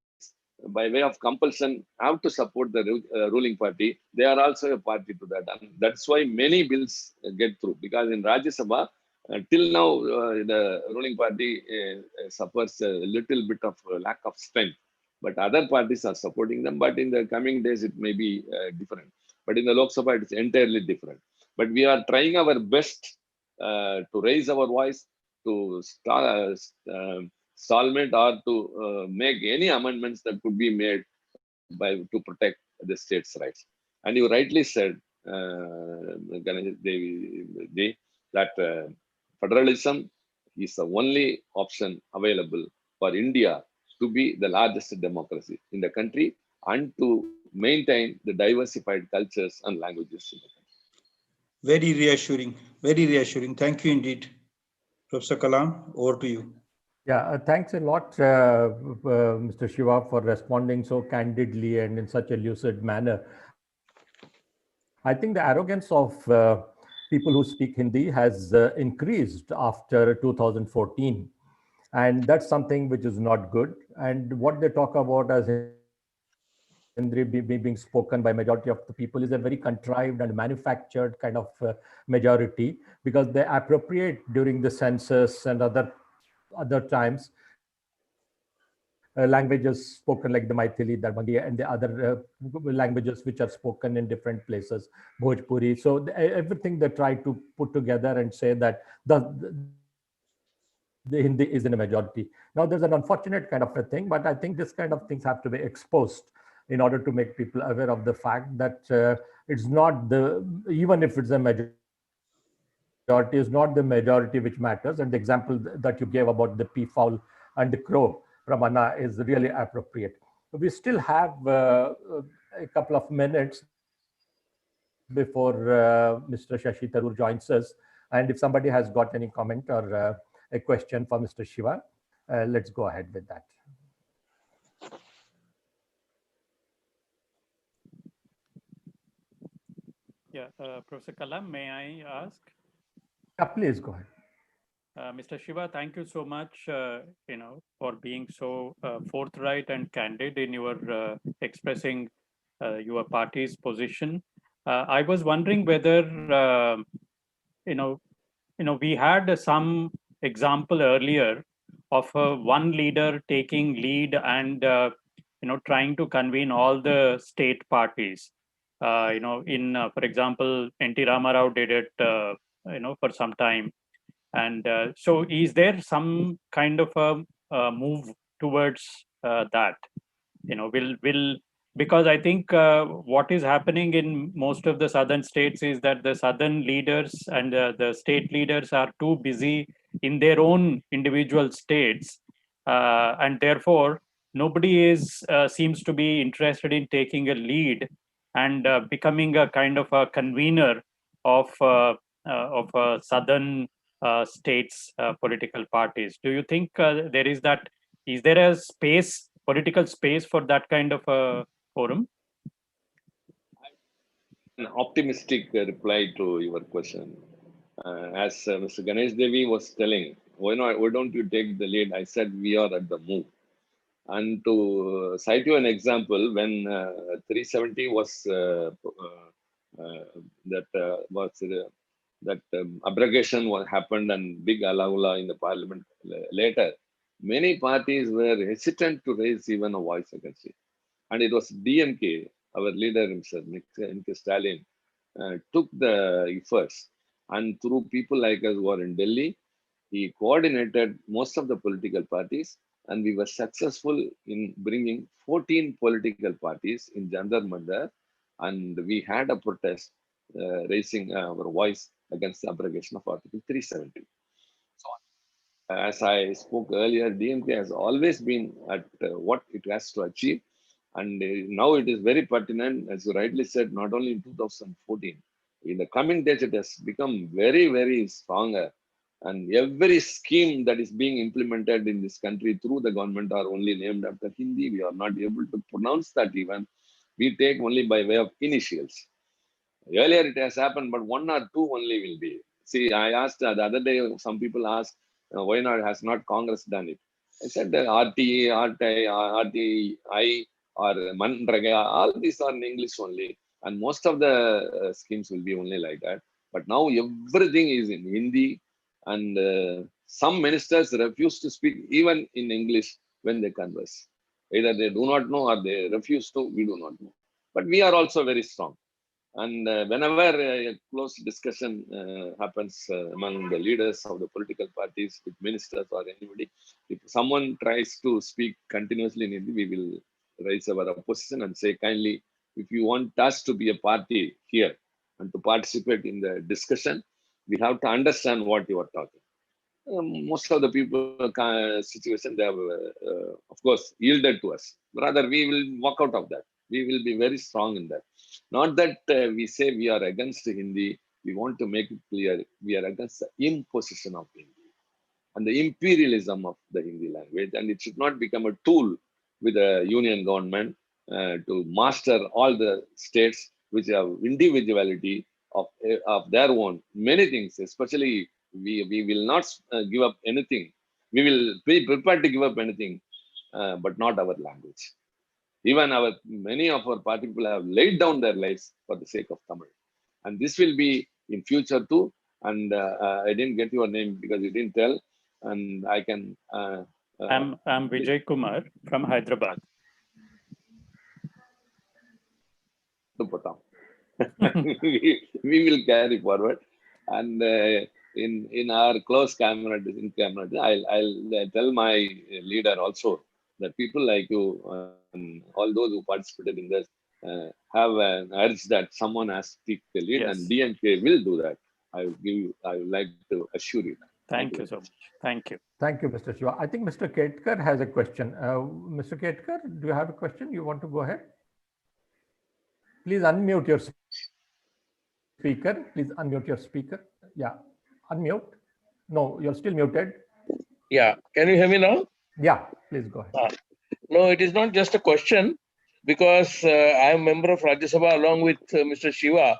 by way of compulsion, have to support the ruling party. They are also a party to that. And that's why many bills get through. Because in Rajya Sabha, till now, the ruling party suffers a little bit of lack of strength. But other parties are supporting them. But in the coming days, it may be different. But in the Lok Sabha, it's entirely different. But we are trying our best to raise our voice, to solvent or to make any amendments that could be made by to protect the state's rights. And you rightly said, Ganesh Devi, that federalism is the only option available for India to be the largest democracy in the country and to maintain the diversified cultures and languages in the country. Very reassuring. Very reassuring. Thank you indeed. Professor Kalam, over to you. Yeah, thanks a lot, Mr. Shiva, for responding so candidly and in such a lucid manner. I think the arrogance of people who speak Hindi has increased after 2014. And that's something which is not good. And what they talk about as Hindi being spoken by majority of the people is a very contrived and manufactured kind of majority, because they appropriate during the census and other times languages spoken like the Maithili, Darbangi, and the other languages which are spoken in different places, Bhojpuri. So everything they try to put together and say that the Hindi is in a majority. Now there's an unfortunate kind of a thing, but I think this kind of things have to be exposed in order to make people aware of the fact that it's not even if it's a majority, is not the majority which matters. And the example that you gave about the peafowl and the crow from Anna is really appropriate. We still have a couple of minutes before Mr. Shashi Tharoor joins us. And if somebody has got any comment or a question for Mr. Shiva, let's go ahead with that. Yeah, Professor Kalam, may I ask? Yeah, please go ahead. Mr. Shiva, thank you so much, for being so forthright and candid in your expressing your party's position. I was wondering whether, you know, we had some example earlier of one leader taking lead and, trying to convene all the state parties. For example, N.T. Ramarao did it, for some time, and so, is there some kind of a move towards that? Will Because I think what is happening in most of the southern states is that the southern leaders and the state leaders are too busy in their own individual states, and therefore nobody is seems to be interested in taking a lead and becoming a kind of a convener of southern states political parties. Do you think there is that? Is there a space, political space, for that kind of a forum? An optimistic reply to your question. As Mr. Ganesh Devi was telling, why don't you take the lead? I said we are at the move. And to cite you an example, when 370 was that abrogation happened and big alagula in the parliament later, many parties were hesitant to raise even a voice against it. And it was DMK, our leader himself, Mr. Stalin, took the efforts. And through people like us who are in Delhi, he coordinated most of the political parties, and we were successful in bringing 14 political parties in Jantar Mandar, and we had a protest raising our voice against the abrogation of Article 370. So, as I spoke earlier, DMK has always been at what it has to achieve, and now it is very pertinent, as you rightly said, not only in 2014. In the coming days, it has become very, very stronger. And every scheme that is being implemented in this country through the government are only named after Hindi. We are not able to pronounce that even. We take only by way of initials. Earlier it has happened, but one or two only will be. See, I asked the other day, some people asked, why not has not Congress done it? I said that RTE, RTI, or Manraga, all these are in English only. And most of the schemes will be only like that. But now everything is in Hindi, and some ministers refuse to speak even in English when they converse. Either they do not know or they refuse to, we do not know. But we are also very strong. And whenever a close discussion happens among the leaders of the political parties with ministers or anybody, if someone tries to speak continuously in Hindi, we will raise our opposition and say kindly, if you want us to be a party here and to participate in the discussion, we have to understand what you are talking. Most of the people situation, they have of course yielded to us. Rather, we will walk out of that. We will be very strong in that. Not that we say we are against Hindi. We want to make it clear we are against the imposition of Hindi and the imperialism of the Hindi language, and it should not become a tool with the union government to master all the states which have individuality of their own. Many things, especially we will not give up anything. We will be prepared to give up anything, but not our language. Even many of our party people have laid down their lives for the sake of Tamil, and this will be in future too. And I didn't get your name because you didn't tell, and I can. I'm Vijay Kumar from Hyderabad. we will carry forward, and in our close camaraderie, I'll tell my leader also that people like you and all those who participated in this have an urge that someone has to take the lead, and Yes. DMK will do that. I would like to assure you that. Thank you so much. Thank you. Thank you, Mr. Shiva. I think Mr. Ketkar has a question. Mr. Ketkar, do you have a question? You want to go ahead? Please unmute your speaker. Please unmute your speaker. Yeah, unmute. No, you're still muted. Yeah, can you hear me now? Yeah, please go ahead. No, it is not just a question, because I am a member of Rajya Sabha along with Mr. Shiva,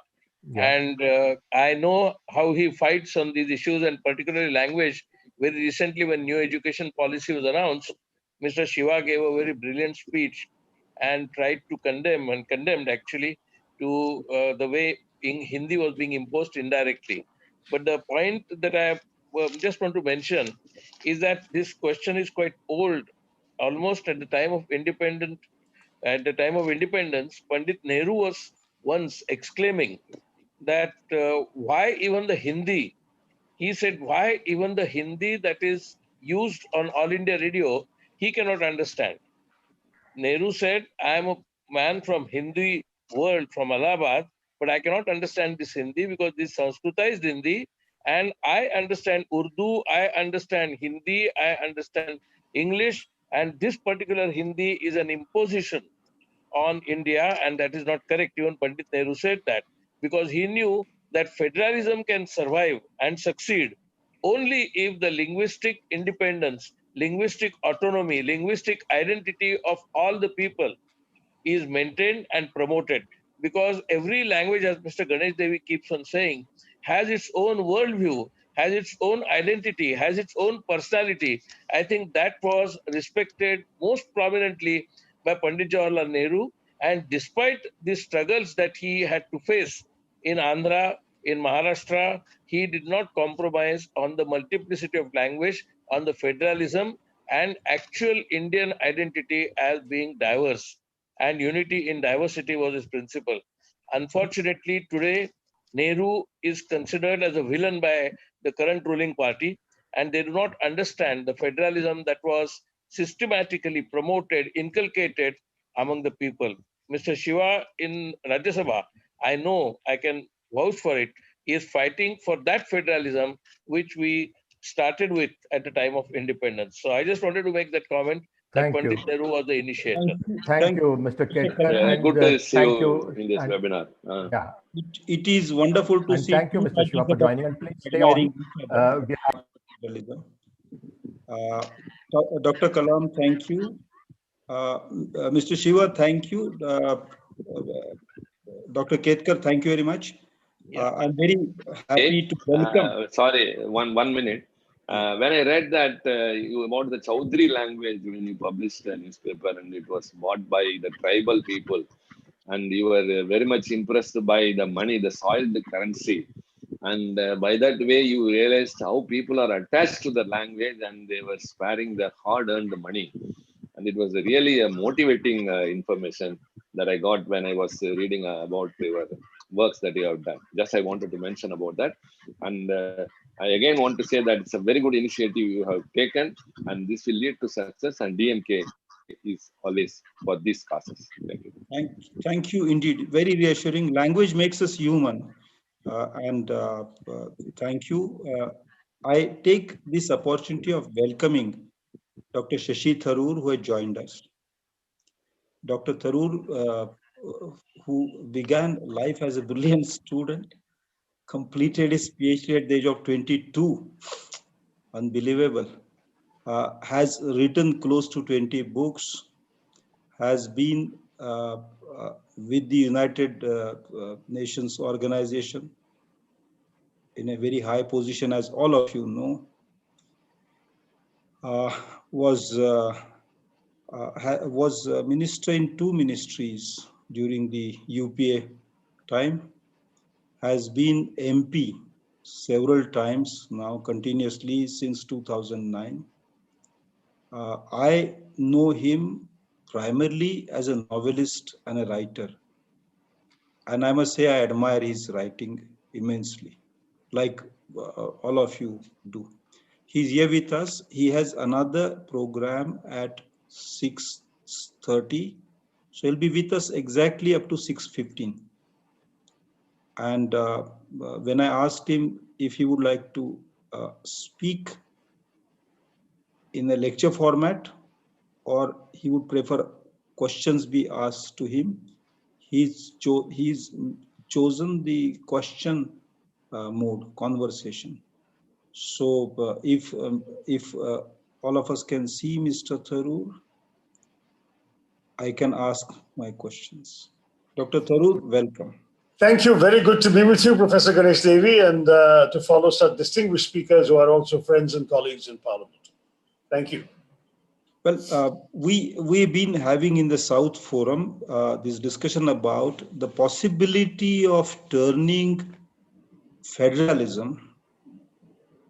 Yeah. and I know how he fights on these issues, and particularly language very recently when new education policy was announced, Mr. Shiva gave a very brilliant speech and tried to condemn and condemned actually to the way in Hindi was being imposed indirectly. But the point that I just want to mention is that this question is quite old. Almost at the time of independence, Pandit Nehru was once exclaiming that why even the Hindi? He said, why even the Hindi that is used on All India Radio, he cannot understand. Nehru said, I am a man from Hindi world, from Allahabad, but I cannot understand this Hindi because this Sanskritized Hindi, and I understand Urdu, I understand Hindi, I understand English, and this particular Hindi is an imposition on India, and that is not correct. Even Pandit Nehru said that because he knew that federalism can survive and succeed only if the linguistic independence, linguistic autonomy, linguistic identity of all the people is maintained and promoted. Because every language, as Mr. Ganesh Devi keeps on saying, has its own worldview, has its own identity, has its own personality. I think that was respected most prominently by Pandit Jawaharlal Nehru. And despite the struggles that he had to face in Andhra, in Maharashtra, he did not compromise on the multiplicity of language, on the federalism, and actual Indian identity as being diverse, and unity in diversity was his principle. Unfortunately, today, Nehru is considered as a villain by the current ruling party, and they do not understand the federalism that was systematically promoted, inculcated among the people. Mr. Shiva in Rajya Sabha, I know, I can vouch for it, he is fighting for that federalism which we started with at the time of independence. So I just wanted to make that comment that Thank you. Pandit Nehru was the initiator. Thank you, Mr. Ketkar. Yeah, And good to see thank you in this and, webinar. yeah, It is wonderful to and see thank you, two Mr. parties Shiva, for that are joining. And please stay on. admiring each other. We have Federalism. Dr. Kalam, thank you. Mr. Shiva, thank you. Dr. Ketkar, thank you very much. I'm very happy to welcome. Sorry, one minute. When I read that about the Chaudhary language when you published a newspaper and it was bought by the tribal people, and you were very much impressed by the money, the soiled currency, and by that way you realized how people are attached to the language and they were sparing the hard-earned money, and it was really a motivating information that I got when I was reading about your works that you have done. Just I wanted to mention about that, and I again want to say that it's a very good initiative you have taken, and this will lead to success. And DMK is always for these causes. Thank you. Thank you indeed. Very reassuring. Language makes us human. And thank you. I take this opportunity of welcoming Dr. Shashi Tharoor, who has joined us. Dr. Tharoor, who began life as a brilliant student, completed his PhD at the age of 22, unbelievable, has written close to 20 books, has been with the United Nations organization in a very high position, as all of you know, was minister in 2 ministries during the UPA time, has been MP several times now continuously since 2009. I know him primarily as a novelist and a writer. And I must say I admire his writing immensely, like all of you do. He's here with us. He has another program at 6:30. So he'll be with us exactly up to 6:15. And when I asked him if he would like to speak in a lecture format or he would prefer questions be asked to him, he's chosen the question mode, conversation. So if all of us can see Mr. Tharoor, I can ask my questions. Dr. Tharoor, welcome. Thank you. Very good to be with you, Professor Ganesh Devi, and to follow such distinguished speakers who are also friends and colleagues in Parliament. Thank you. Well, we've been having in the South Forum this discussion about the possibility of turning federalism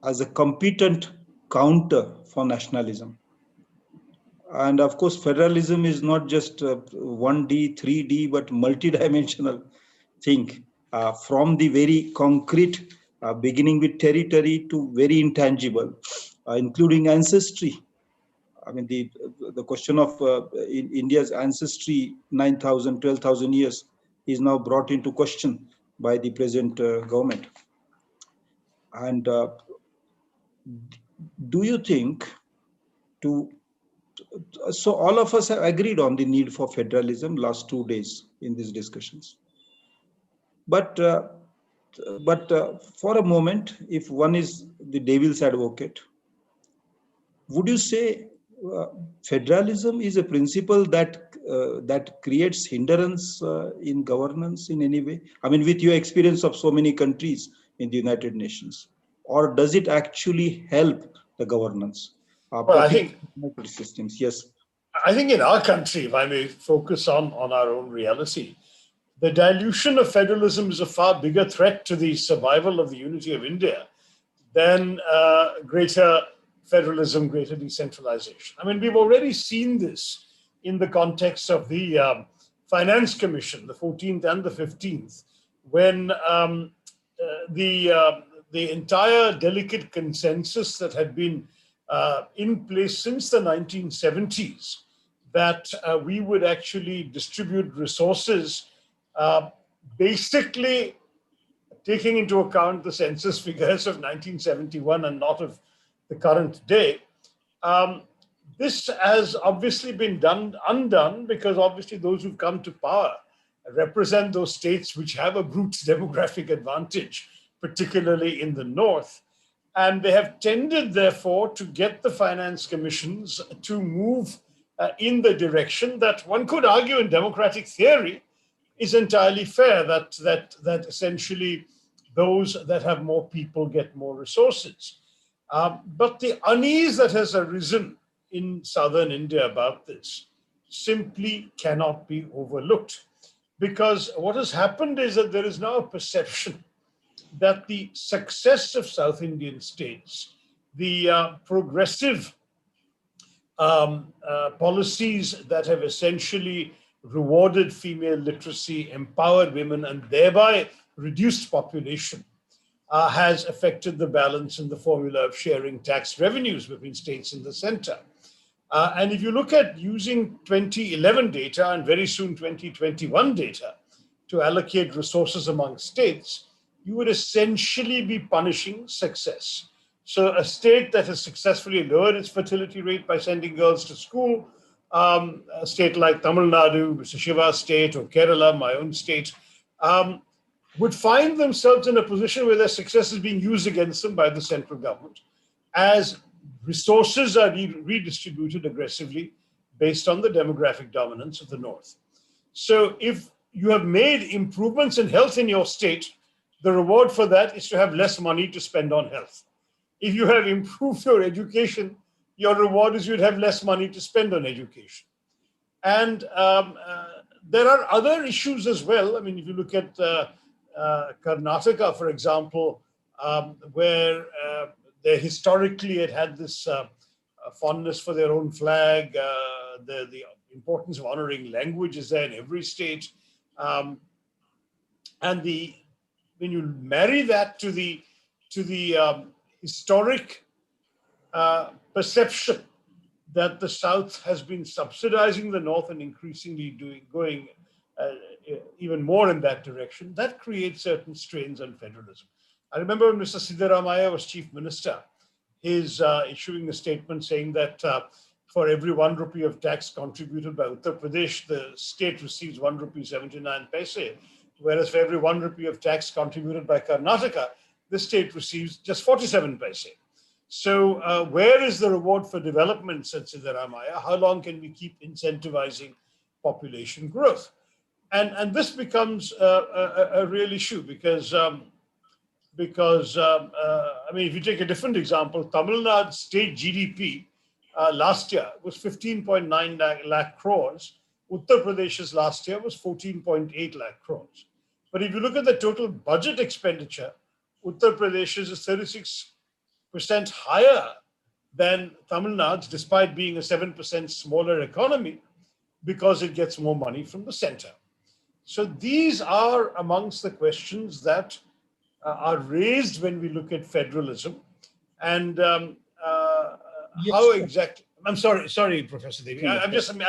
as a competent counter for nationalism. And of course, federalism is not just 1D, 3D, but multidimensional thing, from the very concrete, beginning with territory, to very intangible, including ancestry. I mean, the question of in India's ancestry, 9,000, 12,000 years, is now brought into question by the present government. And do you think so all of us have agreed on the need for federalism last 2 days in these discussions. But for a moment, if one is the devil's advocate, would you say federalism is a principle that creates hindrance in governance in any way? I mean, with your experience of so many countries in the United Nations, or does it actually help the governance? Well, I think systems. Yes. I think in our country, if I may focus on our own reality, the dilution of federalism is a far bigger threat to the survival of the unity of India than greater federalism, greater decentralization. I mean, we've already seen this in the context of the Finance Commission, the 14th and the 15th, when the entire delicate consensus that had been in place since the 1970s, that we would actually distribute resources basically taking into account the census figures of 1971 and not of the current day. This has obviously been undone because obviously those who've come to power represent those states which have a brute demographic advantage, particularly in the north. And they have tended, therefore, to get the finance commissions to move in the direction that one could argue in democratic theory is entirely fair, that essentially those that have more people get more resources. But the unease that has arisen in southern India about this simply cannot be overlooked, because what has happened is that there is now a perception that the success of South Indian states, the progressive policies that have essentially rewarded female literacy, empowered women, and thereby reduced population, has affected the balance in the formula of sharing tax revenues between states in the center. And if you look at using 2011 data and very soon 2021 data to allocate resources among states, you would essentially be punishing success. So a state that has successfully lowered its fertility rate by sending girls to school, a state like Tamil Nadu, Mr. Shiva's state, or Kerala, my own state, would find themselves in a position where their success is being used against them by the central government as resources are redistributed aggressively based on the demographic dominance of the north. So if you have made improvements in health in your state, the reward for that is to have less money to spend on health. If you have improved your education, your reward is you'd have less money to spend on education. And there are other issues as well. I mean, if you look at Karnataka, for example, where they historically had this fondness for their own flag, the importance of honoring language is there in every state. And when you marry that to the historic perception that the South has been subsidizing the North and increasingly going even more in that direction, that creates certain strains on federalism. I remember when Mr. Siddaramaiah was chief minister, his issuing a statement saying that for every 1 rupee of tax contributed by Uttar Pradesh, the state receives 1 rupee 79 paise, whereas for every 1 rupee of tax contributed by Karnataka, the state receives just 47 paise. So where is the reward for development, said Siddaramaiah? How long can we keep incentivizing population growth? And this becomes a real issue because I mean, if you take a different example, Tamil Nadu state GDP last year was 15.9 lakh crores. Uttar Pradesh's last year was 14.8 lakh crores. But if you look at the total budget expenditure, Uttar Pradesh's is 36% higher than Tamil Nadu's, despite being a 7% smaller economy, because it gets more money from the center. So these are amongst the questions that are raised when we look at federalism. And how Yes. exactly, I'm sorry, Professor Devi. I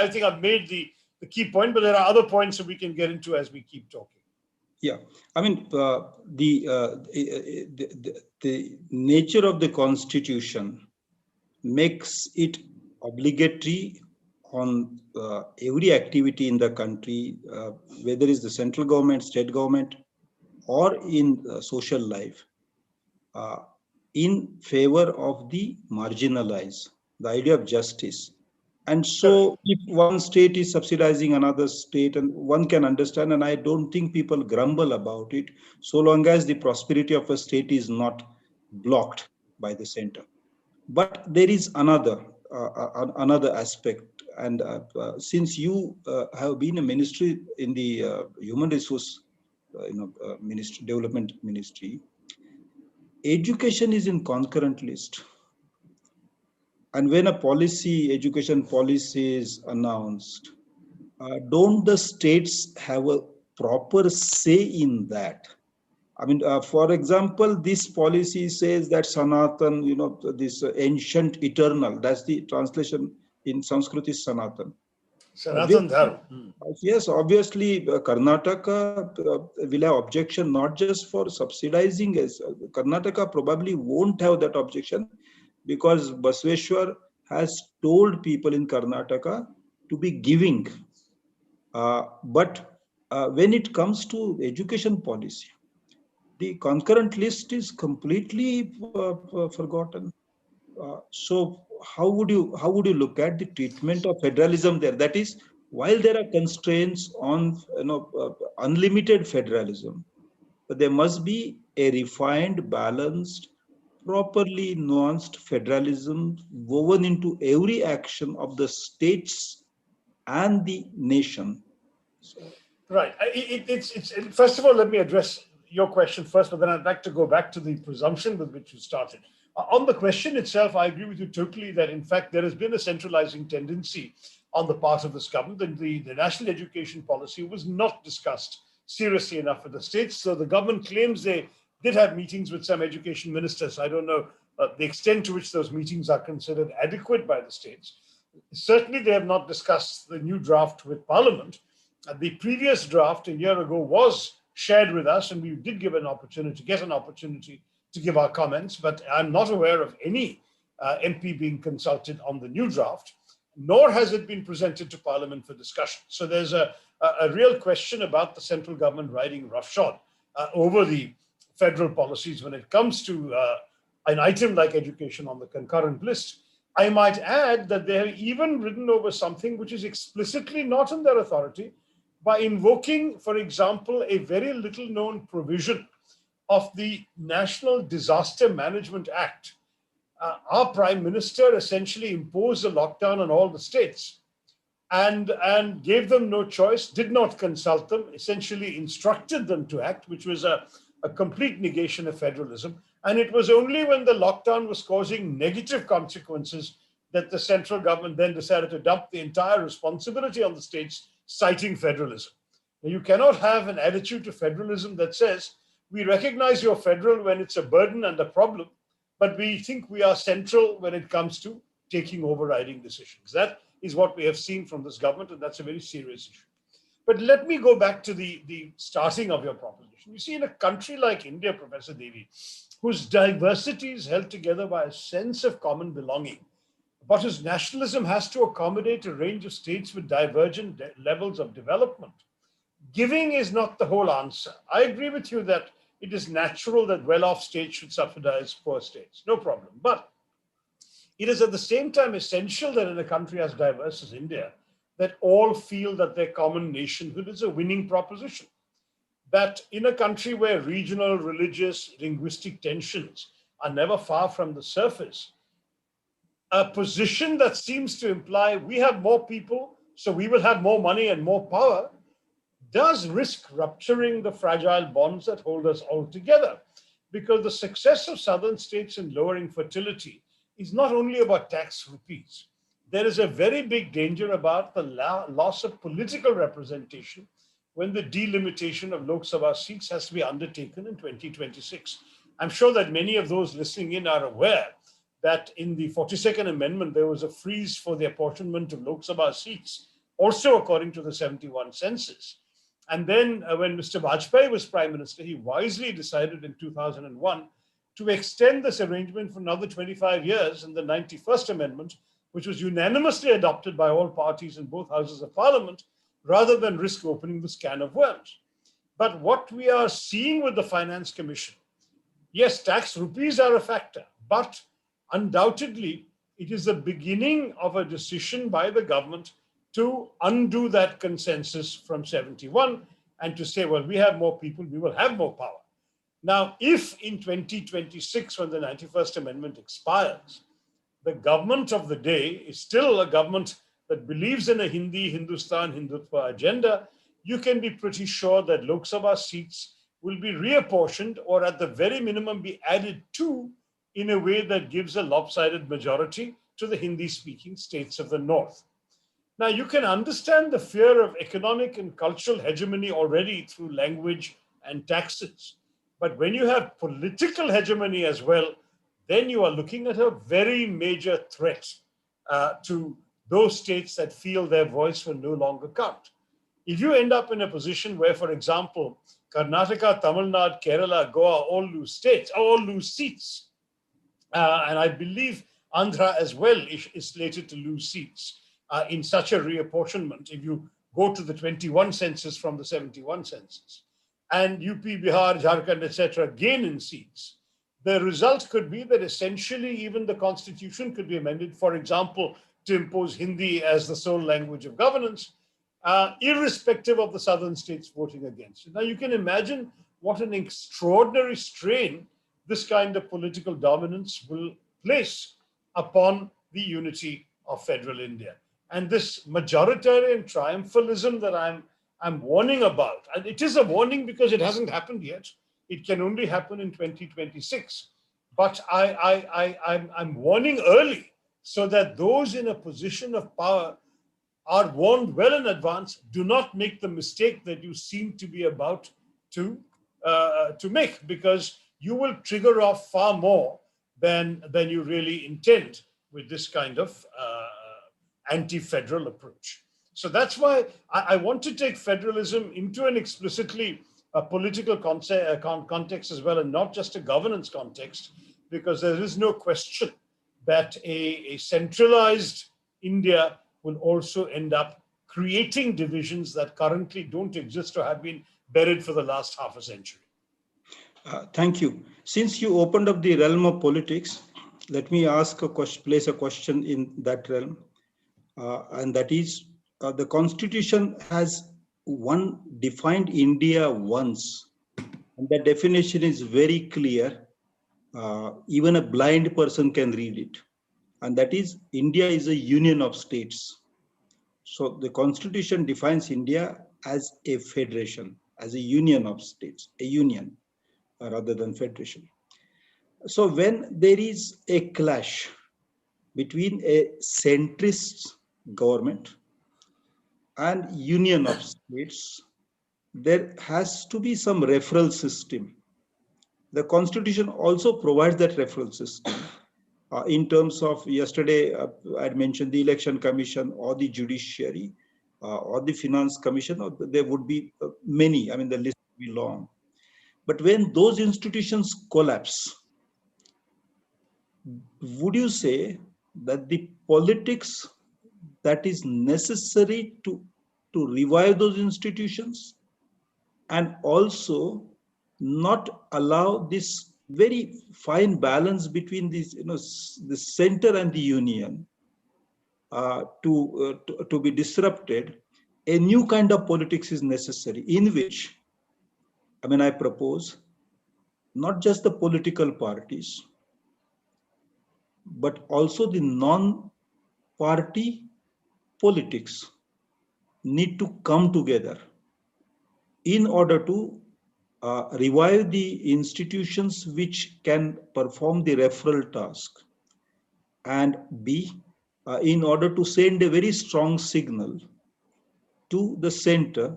think I've made the key point, but there are other points that we can get into as we keep talking. Yeah, I mean, the nature of the Constitution makes it obligatory on every activity in the country, whether it's the central government, state government, or in social life, in favor of the marginalized, the idea of justice. And so, if one state is subsidizing another state, and one can understand, and I don't think people grumble about it, so long as the prosperity of a state is not blocked by the center. But there is another aspect, and since you have been a ministry in the human resource, ministry, development ministry, education is in concurrent list. And when a education policy is announced, don't the states have a proper say in that? I mean, for example, this policy says that Sanatan, this ancient eternal, that's the translation in Sanskrit is Sanatan. Sanatan Dharma. Yes, obviously, Karnataka will have objection not just for subsidizing. Karnataka probably won't have that objection because Basveshwar has told people in Karnataka to be giving. But when it comes to education policy, the concurrent list is completely forgotten. So how would you look at the treatment of federalism there? That is, while there are constraints on unlimited federalism, but there must be a refined, balanced, properly nuanced federalism woven into every action of the states and the nation. So, right. It's first of all, let me address your question first, but then I'd like to go back to the presumption with which you started. On the question itself, I agree with you totally that, in fact, there has been a centralizing tendency on the part of this government. The national education policy was not discussed seriously enough with the states. So the government claims they did have meetings with some education ministers. I don't know the extent to which those meetings are considered adequate by the states. Certainly, they have not discussed the new draft with Parliament. The previous draft a year ago was shared with us, and we did get an opportunity to give our comments, but I'm not aware of any MP being consulted on the new draft, nor has it been presented to Parliament for discussion. So there's a real question about the central government riding roughshod over the federal policies when it comes to an item like education on the concurrent list. I might add that they have even ridden over something which is explicitly not in their authority by invoking, for example, a very little known provision of the National Disaster Management Act. Our Prime Minister essentially imposed a lockdown on all the states and gave them no choice, did not consult them, essentially instructed them to act, which was a complete negation of federalism. And it was only when the lockdown was causing negative consequences that the central government then decided to dump the entire responsibility on the states, citing federalism. Now, you cannot have an attitude to federalism that says, we recognize you're federal when it's a burden and a problem, but we think we are central when it comes to taking overriding decisions. That is what we have seen from this government, and that's a very serious issue. But let me go back to the starting of your proposition. You see, in a country like India, Professor Devi, whose diversity is held together by a sense of common belonging, but whose nationalism has to accommodate a range of states with divergent levels of development, giving is not the whole answer. I agree with you that it is natural that well-off states should subsidize poor states, no problem. But it is at the same time essential that in a country as diverse as India, that all feel that their common nationhood is a winning proposition. That in a country where regional, religious, linguistic tensions are never far from the surface, a position that seems to imply we have more people, so we will have more money and more power, does risk rupturing the fragile bonds that hold us all together. Because the success of southern states in lowering fertility is not only about tax rupees. There is a very big danger about the loss of political representation when the delimitation of Lok Sabha seats has to be undertaken in 2026. I'm sure that many of those listening in are aware that in the 42nd Amendment, there was a freeze for the apportionment of Lok Sabha seats, also according to the 71 census. And then when Mr. Vajpayee was Prime Minister, he wisely decided in 2001 to extend this arrangement for another 25 years in the 91st Amendment, which was unanimously adopted by all parties in both houses of Parliament, rather than risk opening this can of worms. But what we are seeing with the Finance Commission, yes, tax rupees are a factor, but undoubtedly it is the beginning of a decision by the government to undo that consensus from 71 and to say, well, we have more people, we will have more power. Now, if in 2026, when the 91st Amendment expires, the government of the day is still a government that believes in a Hindi, Hindustan, Hindutva agenda, you can be pretty sure that Lok Sabha seats will be reapportioned or at the very minimum be added to in a way that gives a lopsided majority to the Hindi-speaking states of the north. Now, you can understand the fear of economic and cultural hegemony already through language and taxes. But when you have political hegemony as well, then you are looking at a very major threat to those states that feel their voice will no longer count. If you end up in a position where, for example, Karnataka, Tamil Nadu, Kerala, Goa all lose seats, and I believe Andhra as well is slated to lose seats in such a reapportionment, if you go to the 21 census from the 71 census, and UP, Bihar, Jharkhand, etc., gain in seats, the result could be that essentially even the constitution could be amended, for example, to impose Hindi as the sole language of governance, irrespective of the southern states voting against it. Now, you can imagine what an extraordinary strain this kind of political dominance will place upon the unity of federal India. And this majoritarian triumphalism that I'm warning about, and it is a warning because it hasn't happened yet. It can only happen in 2026. But I'm warning early so that those in a position of power are warned well in advance. Do not make the mistake that you seem to be about to make, because you will trigger off far more than you really intend with this kind of anti-federal approach. So that's why I want to take federalism into an explicitly political context as well, and not just a governance context, because there is no question that a centralized India will also end up creating divisions that currently don't exist or have been buried for the last half a century. Thank you. Since you opened up the realm of politics, let me ask a question, place a question in that realm. And that is, the Constitution has defined India once, and the definition is very clear. Even a blind person can read it. And that is, India is a union of states. So the Constitution defines India as a federation, as a union of states, a union rather than federation. So when there is a clash between a centrist government and union of states, there has to be some referral system. The Constitution also provides that referral system. In terms of yesterday, I had mentioned the Election Commission or the Judiciary or the Finance Commission, or there would be many, I mean, the list would be long. But when those institutions collapse, would you say that the politics that is necessary to revive those institutions and also not allow this very fine balance between these, the center and the union, to be disrupted, a new kind of politics is necessary, in which, I propose not just the political parties, but also the non-party politics need to come together in order to revive the institutions which can perform the referral task, and B, in order to send a very strong signal to the center,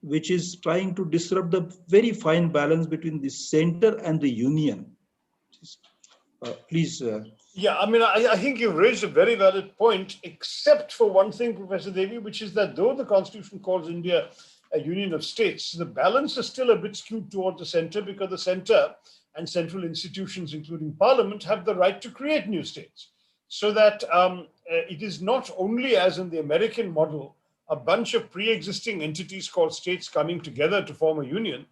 which is trying to disrupt the very fine balance between the center and the union. Please. Yeah, I think you've raised a very valid point, except for one thing, Professor Devi, which is that though the Constitution calls India a union of states, the balance is still a bit skewed towards the center, because the center and central institutions, including Parliament, have the right to create new states. So that it is not only, as in the American model, a bunch of pre-existing entities called states coming together to form a union,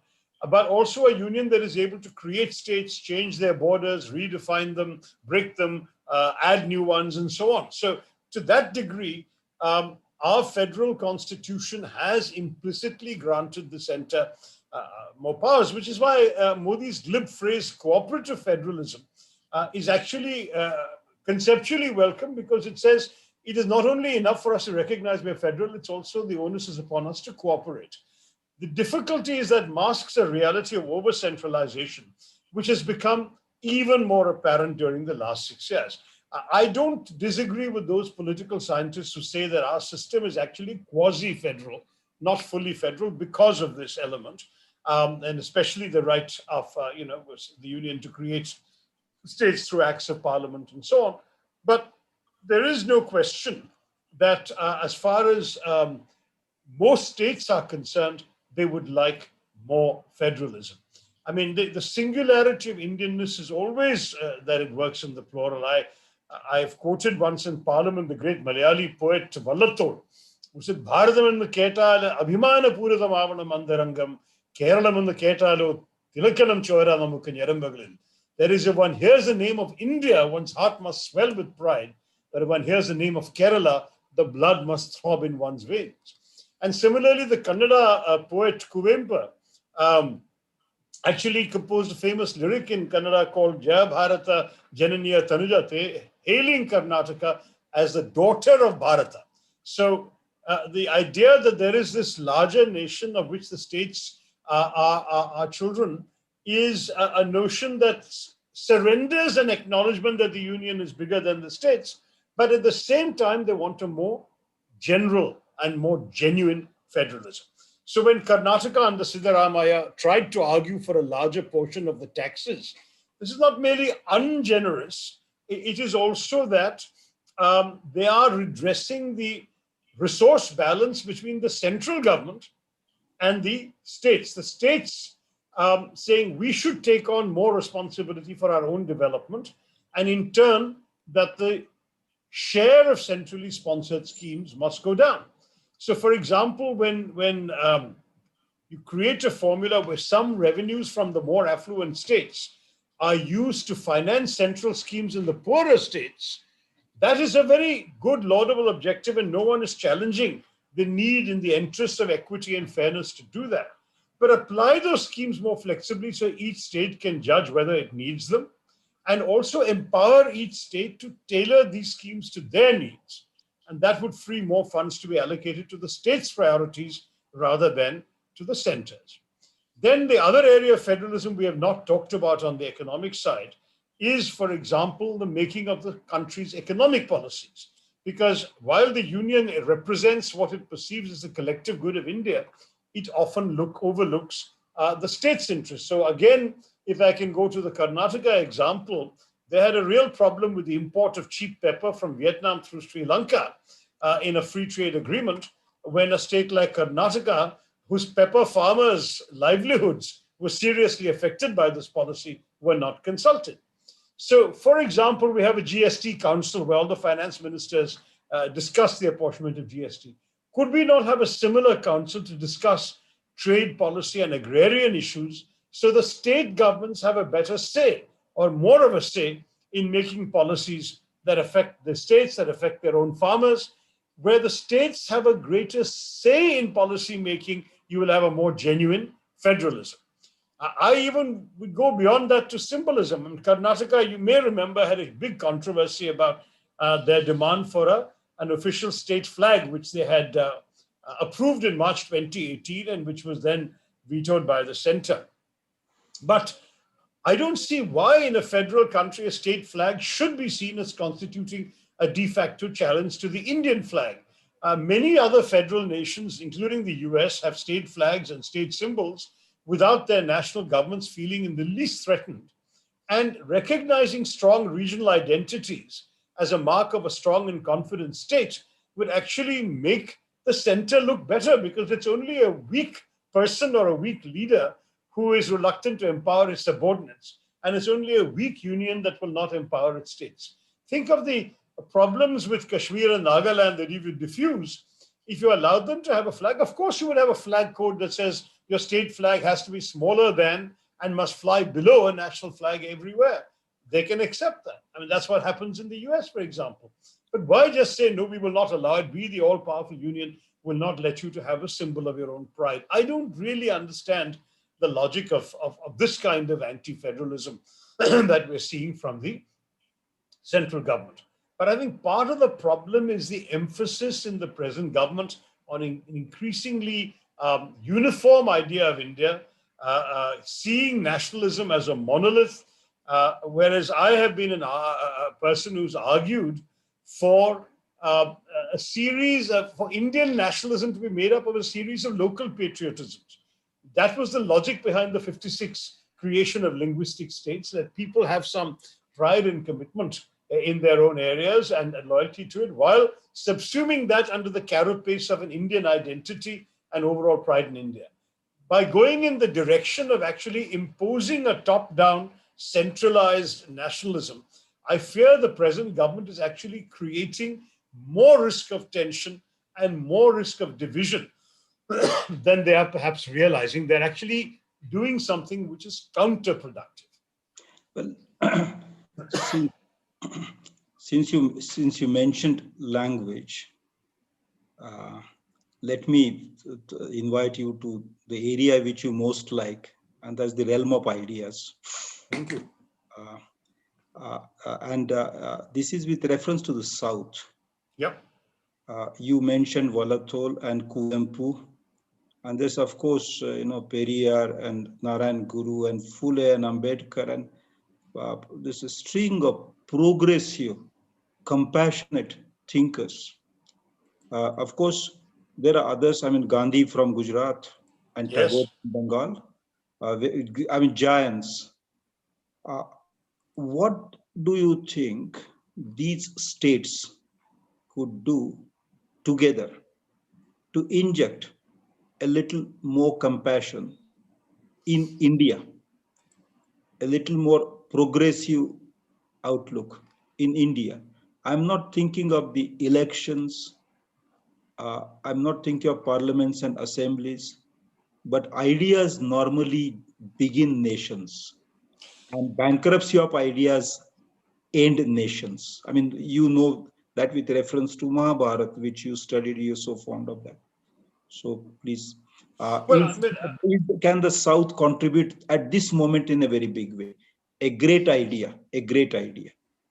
but also a union that is able to create states, change their borders, redefine them, break them, add new ones, and so on. So to that degree, our federal constitution has implicitly granted the center more powers, which is why Modi's glib phrase cooperative federalism is actually conceptually welcome, because it says it is not only enough for us to recognize we're federal, it's also the onus is upon us to cooperate. The difficulty is that masks a reality of over-centralization, which has become even more apparent during the last 6 years. I don't disagree with those political scientists who say that our system is actually quasi-federal, not fully federal, because of this element, and especially the right of the union to create states through acts of parliament and so on. But there is no question that as far as most states are concerned, they would like more federalism. The singularity of Indianness is always that it works in the plural. I've quoted once in Parliament the great Malayali poet Vallathol, who said, Bharatam ennu ketale abhimana pooridam avanam andarangam, Keralam ennu ketalo tilakkanam choira namukku nyerambagilil. There is, if one hears the name of India, one's heart must swell with pride. But if one hears the name of Kerala, the blood must throb in one's veins. And similarly, the Kannada poet Kuvempu actually composed a famous lyric in Kannada called Jaya Bharata Jananiya Tanujate, hailing Karnataka as the daughter of Bharata. So the idea that there is this larger nation of which the states are children is a notion that surrenders an acknowledgement that the union is bigger than the states, but at the same time, they want a more general and more genuine federalism. So when Karnataka under Siddaramaiah tried to argue for a larger portion of the taxes, this is not merely ungenerous, it is also that they are redressing the resource balance between the central government and the states. The states saying we should take on more responsibility for our own development, and in turn that the share of centrally sponsored schemes must go down. So for example, when you create a formula where some revenues from the more affluent states are used to finance central schemes in the poorer states, that is a very good, laudable objective, and no one is challenging the need in the interest of equity and fairness to do that. But apply those schemes more flexibly so each state can judge whether it needs them, and also empower each state to tailor these schemes to their needs. And that would free more funds to be allocated to the state's priorities rather than to the centers. Then the other area of federalism we have not talked about on the economic side is, for example, the making of the country's economic policies. Because while the union represents what it perceives as the collective good of India, it often overlooks the state's interests. So again, if I can go to the Karnataka example, they had a real problem with the import of cheap pepper from Vietnam through Sri Lanka in a free trade agreement, when a state like Karnataka, whose pepper farmers' livelihoods were seriously affected by this policy, were not consulted. So, for example, we have a GST council where all the finance ministers discuss the apportionment of GST. Could we not have a similar council to discuss trade policy and agrarian issues so the state governments have a better say or more of a say in making policies that affect the states, that affect their own farmers. Where the states have a greater say in policy making, you will have a more genuine federalism. I even would go beyond that to symbolism. In Karnataka, you may remember, had a big controversy about their demand for an official state flag, which they had approved in March 2018 and which was then vetoed by the center. But I don't see why in a federal country a state flag should be seen as constituting a de facto challenge to the Indian flag. Many other federal nations, including the US, have state flags and state symbols without their national governments feeling in the least threatened. And recognizing strong regional identities as a mark of a strong and confident state would actually make the center look better, because it's only a weak person or a weak leader who is reluctant to empower its subordinates. And it's only a weak union that will not empower its states. Think of the problems with Kashmir and Nagaland that you would diffuse if you allowed them to have a flag. Of course, you would have a flag code that says your state flag has to be smaller than and must fly below a national flag everywhere. They can accept that. I mean, that's what happens in the US, for example. But why just say, no, we will not allow it? We, the all-powerful union, will not let you to have a symbol of your own pride. I don't really understand the logic of this kind of anti-federalism that we're seeing from the central government. But I think part of the problem is the emphasis in the present government on an increasingly uniform idea of India, seeing nationalism as a monolith, whereas I have been a person who's argued for a series of, for Indian nationalism to be made up of a series of local patriotisms. That was the logic behind the 56 creation of linguistic states, that people have some pride and commitment in their own areas and loyalty to it, while subsuming that under the carapace of an Indian identity and overall pride in India. By going in the direction of actually imposing a top-down centralized nationalism, I fear the present government is actually creating more risk of tension and more risk of division than they are perhaps realizing. They're actually doing something which is counterproductive. Well, since you mentioned language, let me invite you to the area which you most like, and that's the realm of ideas. Thank you. This is with reference to the South. Yep. You mentioned Vallathol and Kuvempu, and there's of course Periyar and Narayan Guru and Phule and Ambedkar, and there's a string of progressive, compassionate thinkers. Of course, there are others. I mean, Gandhi from Gujarat and Tagore from Bengal. Giants. What do you think these states could do together to inject a little more compassion in India, a little more progressive outlook in India? I'm not thinking of the elections. I'm not thinking of parliaments and assemblies, but ideas normally begin nations, and bankruptcy of ideas end nations. I mean, you know that with reference to Mahabharata, which you studied, you're so fond of that. So please, can the South contribute at this moment in a very big way? A great idea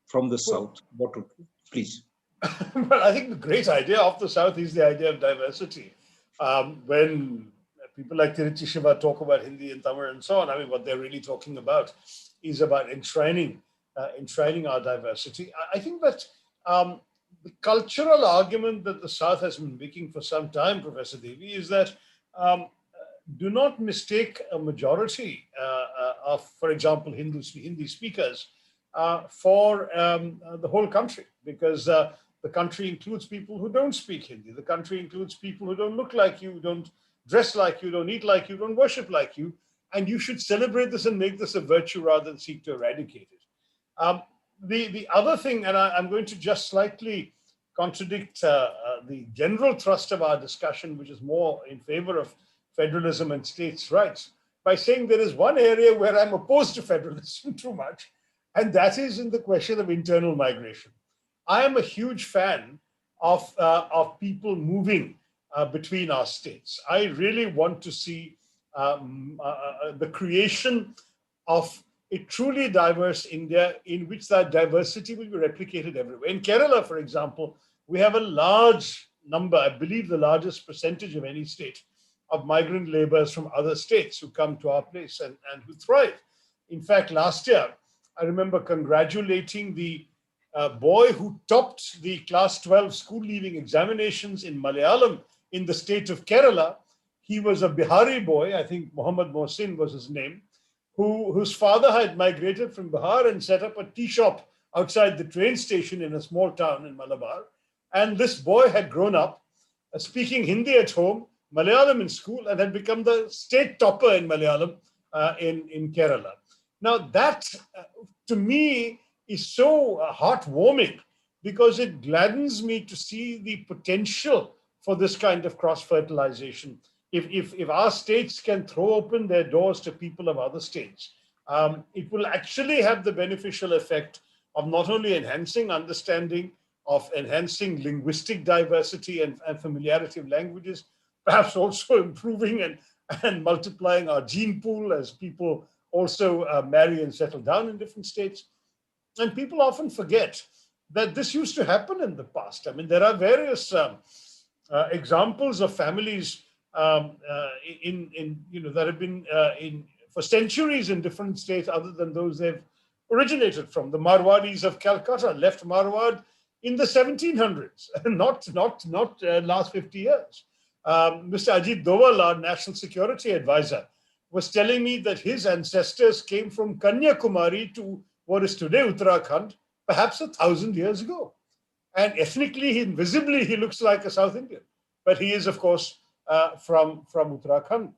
from the South. What would, please? Well, I think the great idea of the South is the idea of diversity. When people like Tiruchi Shiva talk about Hindi and Tamil and so on, I mean, what they're really talking about is about enshrining our diversity. I think that the cultural argument that the South has been making for some time, Professor Devi, is that do not mistake a majority of, for example, Hindi speakers for the whole country, because the country includes people who don't speak Hindi. The country includes people who don't look like you, don't dress like you, don't eat like you, don't worship like you. And you should celebrate this and make this a virtue rather than seek to eradicate it. The other thing, and I'm going to just slightly contradict the general thrust of our discussion, which is more in favor of federalism and states' rights, by saying there is one area where I'm opposed to federalism too much, and that is in the question of internal migration. I am a huge fan of people moving between our states. I really want to see the creation of a truly diverse India in which that diversity will be replicated everywhere. In Kerala, for example, we have a large number, I believe the largest percentage of any state, of migrant laborers from other states who come to our place and who thrive. In fact, last year, I remember congratulating the boy who topped the class 12 school leaving examinations in Malayalam in the state of Kerala. He was a Bihari boy, I think Muhammad Mohsin was his name, whose father had migrated from Bihar and set up a tea shop outside the train station in a small town in Malabar. And this boy had grown up speaking Hindi at home, Malayalam in school, and had become the state topper in Malayalam in Kerala. Now, that to me is so heartwarming because it gladdens me to see the potential for this kind of cross fertilization. If our states can throw open their doors to people of other states, it will actually have the beneficial effect of not only enhancing understanding, of enhancing linguistic diversity and familiarity of languages, perhaps also improving and multiplying our gene pool as people also marry and settle down in different states. And people often forget that this used to happen in the past. I mean, there are various examples of families that have been in for centuries in different states other than those they've originated from. The Marwadis of Calcutta left Marwad in the 1700s, not last 50 years. Mr. Ajit Doval, our national security advisor, was telling me that his ancestors came from Kanyakumari to what is today Uttarakhand, perhaps 1,000 years ago. And ethnically, visibly, he looks like a South Indian. But he is, of course, from Uttarakhand.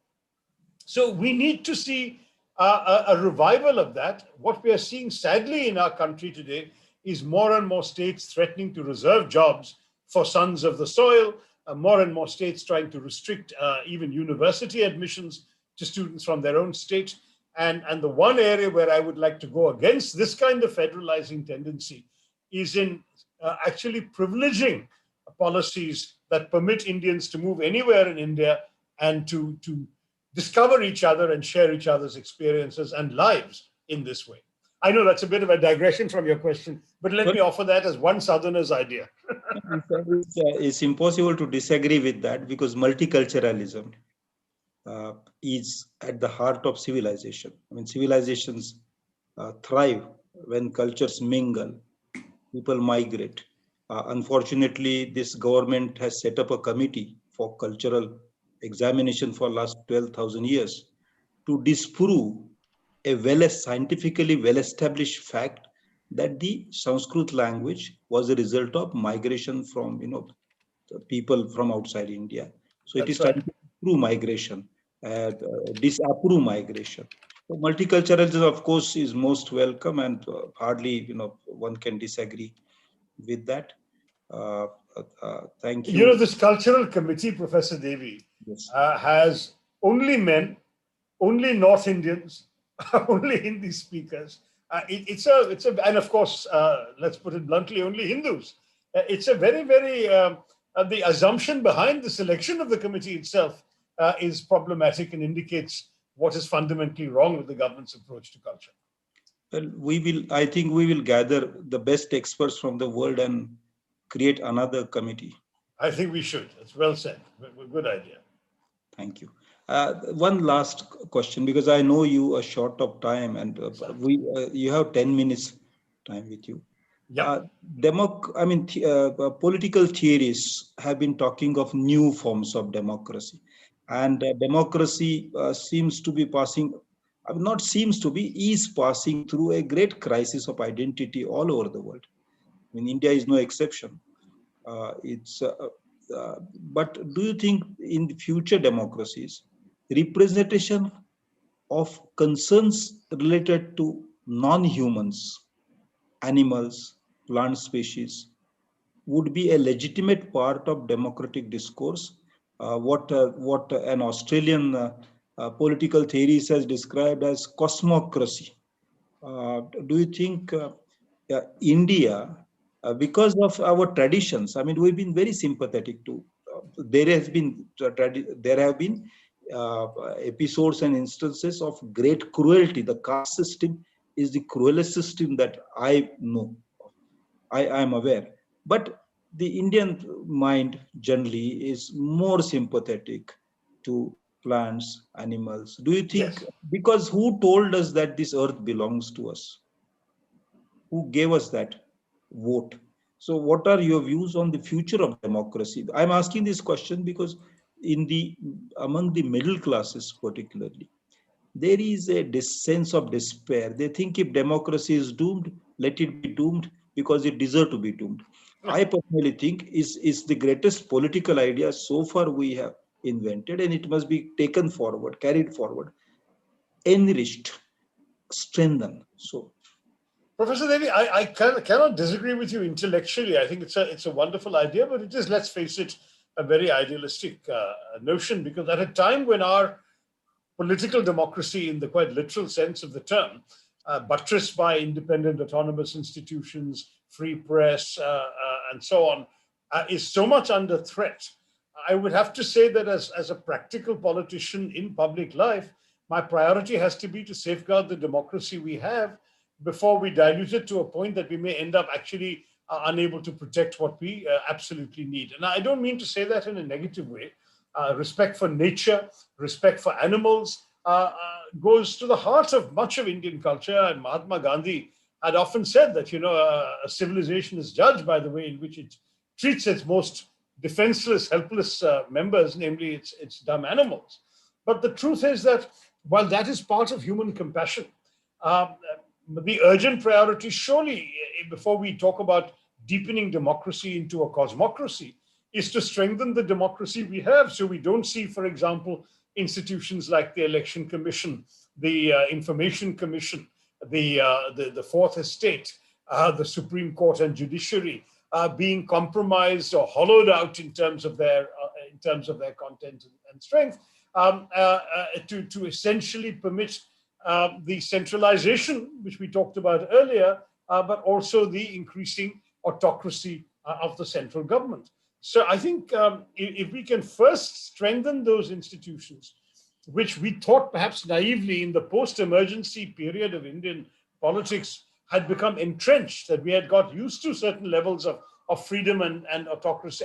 So we need to see a revival of that. What we are seeing, sadly, in our country today is more and more states threatening to reserve jobs for sons of the soil, more and more states trying to restrict even university admissions to students from their own state. And the one area where I would like to go against this kind of federalizing tendency is in actually privileging policies that permit Indians to move anywhere in India and to discover each other and share each other's experiences and lives in this way. I know that's a bit of a digression from your question, but let me offer that as one Southerner's idea. It's impossible to disagree with that because multiculturalism is at the heart of civilization. I mean, civilizations thrive when cultures mingle, people migrate. Unfortunately, this government has set up a committee for cultural examination for last 12,000 years to disprove a scientifically well-established fact that the Sanskrit language was a result of migration from, people from outside India. So it is trying to prove migration, disapprove migration. So multiculturalism, of course, is most welcome, and hardly, one can disagree with that. Thank you. This cultural committee, Professor Devi, Yes. Has only men, only North Indians, only Hindi speakers. It's a, and of course, let's put it bluntly, only Hindus. It's a very, very, the assumption behind the selection of the committee itself is problematic and indicates what is fundamentally wrong with the government's approach to culture. Well, I think we will gather the best experts from the world and create another committee. I think we should. It's well said. Good idea. Thank you. One last question, because I know you are short of time, and you have 10 minutes time with you. Yeah. Political theories have been talking of new forms of democracy, and democracy seems to be passing. Not seems to be, is passing through a great crisis of identity all over the world. I mean, India is no exception. But do you think in the future democracies, representation of concerns related to non-humans, animals, plant species, would be a legitimate part of democratic discourse? What an Australian political theorist has described as cosmocracy. Do you think India because of our traditions. I mean, we've been very sympathetic to. There have been episodes and instances of great cruelty. The caste system is the cruelest system that I know. I am aware, but the Indian mind generally is more sympathetic to plants, animals. Do you think, Yes. because who told us that this earth belongs to us? Who gave us that vote? So, what are your views on the future of democracy? I'm asking this question because in the among the middle classes, particularly, there is a sense of despair. They think if democracy is doomed, let it be doomed because it deserves to be doomed. I personally think is the greatest political idea so far we have invented, and it must be taken forward, carried forward, enriched, strengthened. So Professor Devi, I cannot disagree with you intellectually. I think it's a wonderful idea, but it is, let's face it, a very idealistic notion, because at a time when our political democracy, in the quite literal sense of the term, buttressed by independent autonomous institutions, free press, and so on, is so much under threat, I would have to say that as a practical politician in public life, my priority has to be to safeguard the democracy we have before we dilute it to a point that we may end up actually unable to protect what we absolutely need. And I don't mean to say that in a negative way. Respect for nature, respect for animals goes to the heart of much of Indian culture. And Mahatma Gandhi had often said that, a civilization is judged by the way in which it treats its most defenseless, helpless members, namely its dumb animals. But the truth is that while that is part of human compassion, uh, the urgent priority, surely, before we talk about deepening democracy into a cosmocracy, is to strengthen the democracy we have, so we don't see, for example, institutions like the Election Commission, the Information Commission, the Fourth Estate, the Supreme Court and judiciary being compromised or hollowed out in terms of their content and strength, to essentially permit the centralization, which we talked about earlier, but also the increasing autocracy of the central government. So I think if we can first strengthen those institutions, which we thought perhaps naively in the post-emergency period of Indian politics had become entrenched, that we had got used to certain levels of freedom and autocracy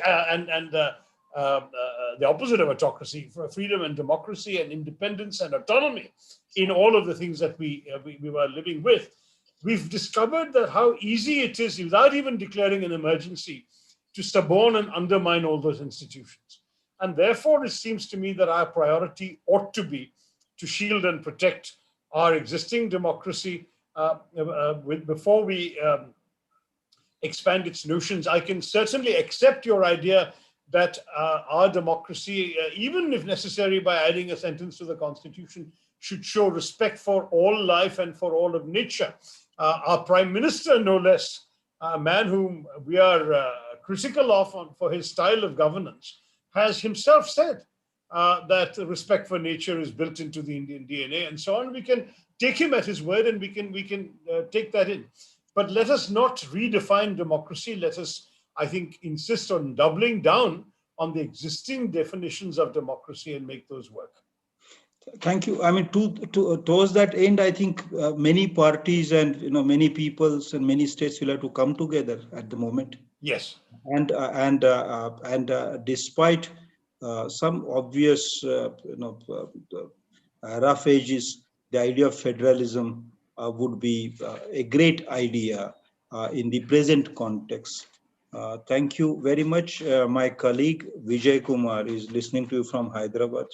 the opposite of autocracy, for freedom and democracy and independence and autonomy in all of the things that we were living with. We've discovered that how easy it is, without even declaring an emergency, to suborn and undermine all those institutions. And therefore, it seems to me that our priority ought to be to shield and protect our existing democracy before we expand its notions. I can certainly accept your idea that our democracy, even if necessary by adding a sentence to the Constitution, should show respect for all life and for all of nature. Our Prime Minister, no less, a man whom we are critical of for his style of governance, has himself said that respect for nature is built into the Indian DNA and so on. We can take him at his word, and we can take that in. But let us not redefine democracy. Let us, I think, insist on doubling down on the existing definitions of democracy and make those work. thank you. I mean, towards that end, I think many parties and many peoples and many states will have to come together at the moment. Yes. And despite some obvious rough edges, the idea of federalism would be a great idea in the present context. Thank you very much. My colleague Vijay Kumar is listening to you from Hyderabad.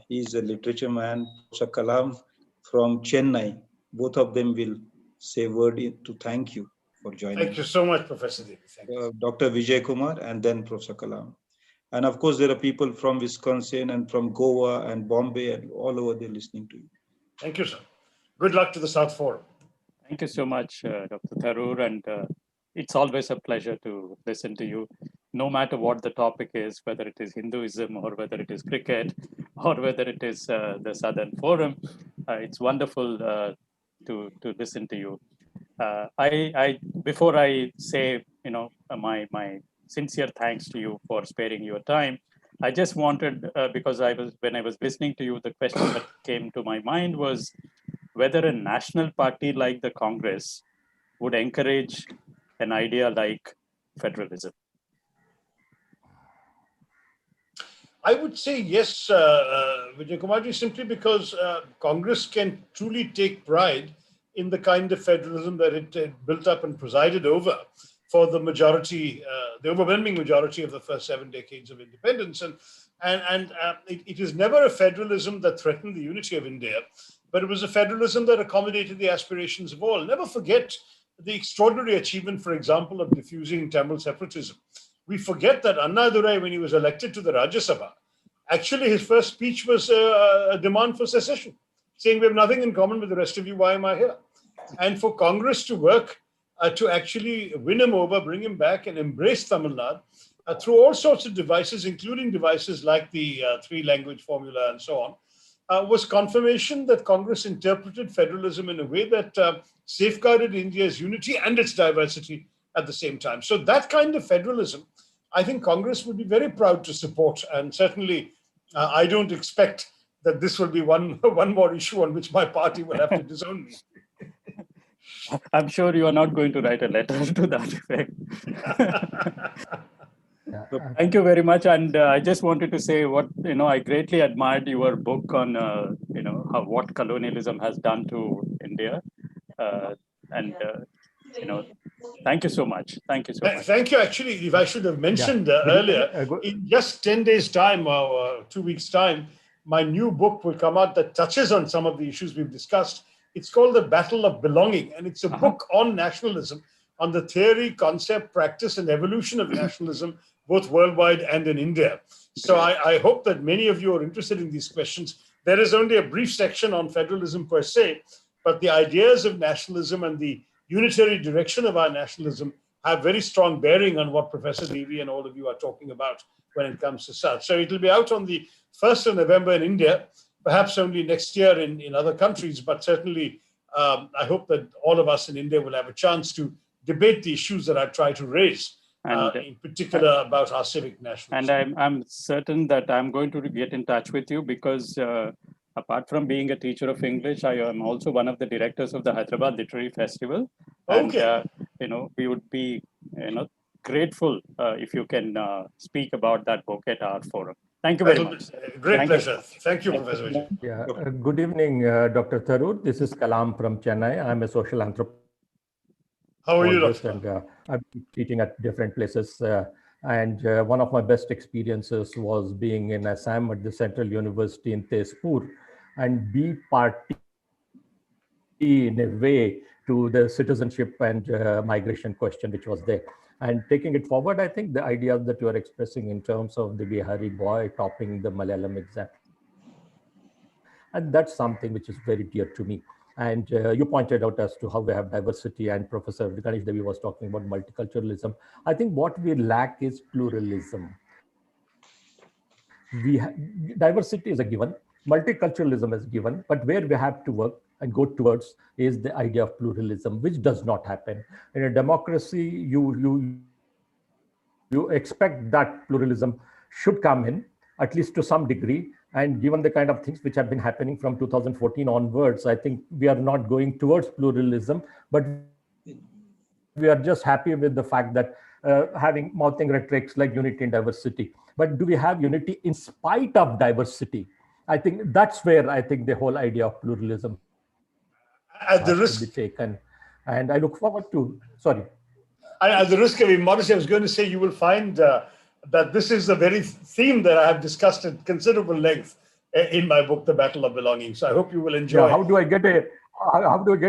He's a literature man. Professor Kalam from Chennai. Both of them will say a word to thank you for joining. Thank you so much, Professor Devi. Thank you. Dr. Vijay Kumar and then Professor Kalam. And of course, there are people from Wisconsin and from Goa and Bombay and all over there listening to you. Thank you, sir. Good luck to the South Forum. Thank you so much, Dr. Tharoor. And it's always a pleasure to listen to you, no matter what the topic is, whether it is Hinduism or whether it is cricket or whether it is the Southern Forum. It's wonderful to listen to you. Before I say, my sincere thanks to you for sparing your time, I just wanted, because when I was listening to you, the question that came to my mind was whether a national party like the Congress would encourage an idea like federalism. I would say yes, Vijay Kumarji, simply because Congress can truly take pride in the kind of federalism that it built up and presided over for the majority, the overwhelming majority of the first 7 decades of independence. It is never a federalism that threatened the unity of India, but it was a federalism that accommodated the aspirations of all. Never forget the extraordinary achievement, for example, of diffusing Tamil separatism. We forget that Anna Durai, when he was elected to the Rajya Sabha, actually his first speech was a demand for secession, saying we have nothing in common with the rest of you, why am I here? And for Congress to work to actually win him over, bring him back and embrace Tamil Nadu through all sorts of devices, including devices like the three-language formula and so on, was confirmation that Congress interpreted federalism in a way that safeguarded India's unity and its diversity at the same time. So that kind of federalism, I think Congress would be very proud to support. And certainly, I don't expect that this will be one more issue on which my party will have to disown me. I'm sure you are not going to write a letter to that effect. Thank you very much. And I just wanted to say I greatly admired your book on, what colonialism has done to India. Thank you so much. Thank you so much. Thank you. Actually, if I should have mentioned earlier, in just 10 days' time or 2 weeks' time, my new book will come out that touches on some of the issues we've discussed. It's called The Battle of Belonging, and it's a book on nationalism, on the theory, concept, practice, and evolution of nationalism, both worldwide and in India. So I hope that many of you are interested in these questions. There is only a brief section on federalism per se, but the ideas of nationalism and the unitary direction of our nationalism have very strong bearing on what Professor Devi and all of you are talking about when it comes to such. So it will be out on the 1st of November in India, perhaps only next year in other countries, but certainly I hope that all of us in India will have a chance to debate the issues that I try to raise, in particular about our civic nationalism. And I'm certain that I'm going to get in touch with you because apart from being a teacher of English, I am also one of the directors of the Hyderabad Literary Festival. Okay. And, we would be, grateful if you can speak about that book at our forum. Thank you very much. Great pleasure. Thank you, Professor Vijay. Yeah. Good evening, Dr. Tharoor. This is Kalam from Chennai. I'm a social anthropologist. How are you, Dr. And I've been teaching at different places. And one of my best experiences was being in Assam at the Central University in Tezpur and be party in a way to the citizenship and migration question which was there. And taking it forward, I think the idea that you are expressing in terms of the Bihari boy topping the Malayalam exam, and that's something which is very dear to me. And you pointed out as to how we have diversity, and Professor Ganesh Devi was talking about multiculturalism. I think what we lack is pluralism. Diversity is a given, multiculturalism is given, but where we have to work and go towards is the idea of pluralism, which does not happen. In a democracy, you expect that pluralism should come in, at least to some degree. And given the kind of things which have been happening from 2014 onwards, I think we are not going towards pluralism, but we are just happy with the fact that mouthing rhetorics like unity and diversity. But do we have unity in spite of diversity? I think that's where I think the whole idea of pluralism has to be taken. And I look forward to, sorry. At the risk of immodesty, I was going to say you will find that this is the very theme that I have discussed at considerable length in my book, The Battle of Belonging. So I hope you will enjoy. Yeah, how do I get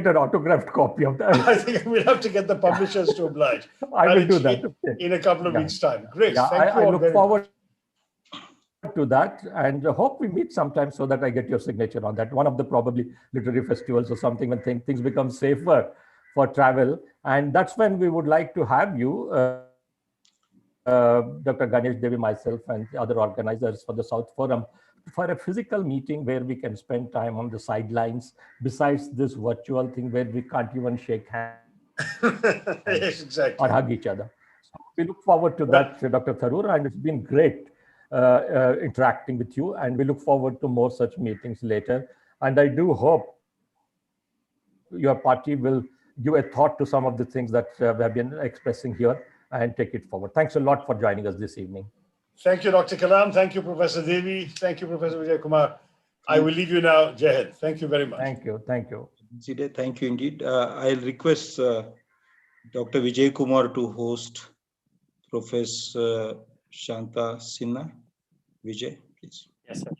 an autographed copy of that? I think we'll have to get the publishers to oblige. I will do that. In a couple of weeks' time. Great. Yeah, Thank you I all look very forward much to that, and hope we meet sometime so that I get your signature on that. One of the probably literary festivals or something when things become safer for travel. And that's when we would like to have you, Dr. Ganesh Devi, myself, and the other organizers for the South Forum, for a physical meeting where we can spend time on the sidelines, besides this virtual thing where we can't even shake hands Yes, exactly. or hug each other. So we look forward to that, Dr. Tharoor, and it's been great interacting with you, and we look forward to more such meetings later. And I do hope your party will give a thought to some of the things that we have been expressing here and take it forward. Thanks a lot for joining us this evening. Thank you, Dr. Kalam. Thank you, Professor Devi. Thank you, Professor Vijay Kumar. I will leave you now, Jai. Thank you very much. Thank you. Thank you. Thank you indeed. I'll request Dr. Vijay Kumar to host Professor Shanta Sina. Vijay, please. Yes, sir.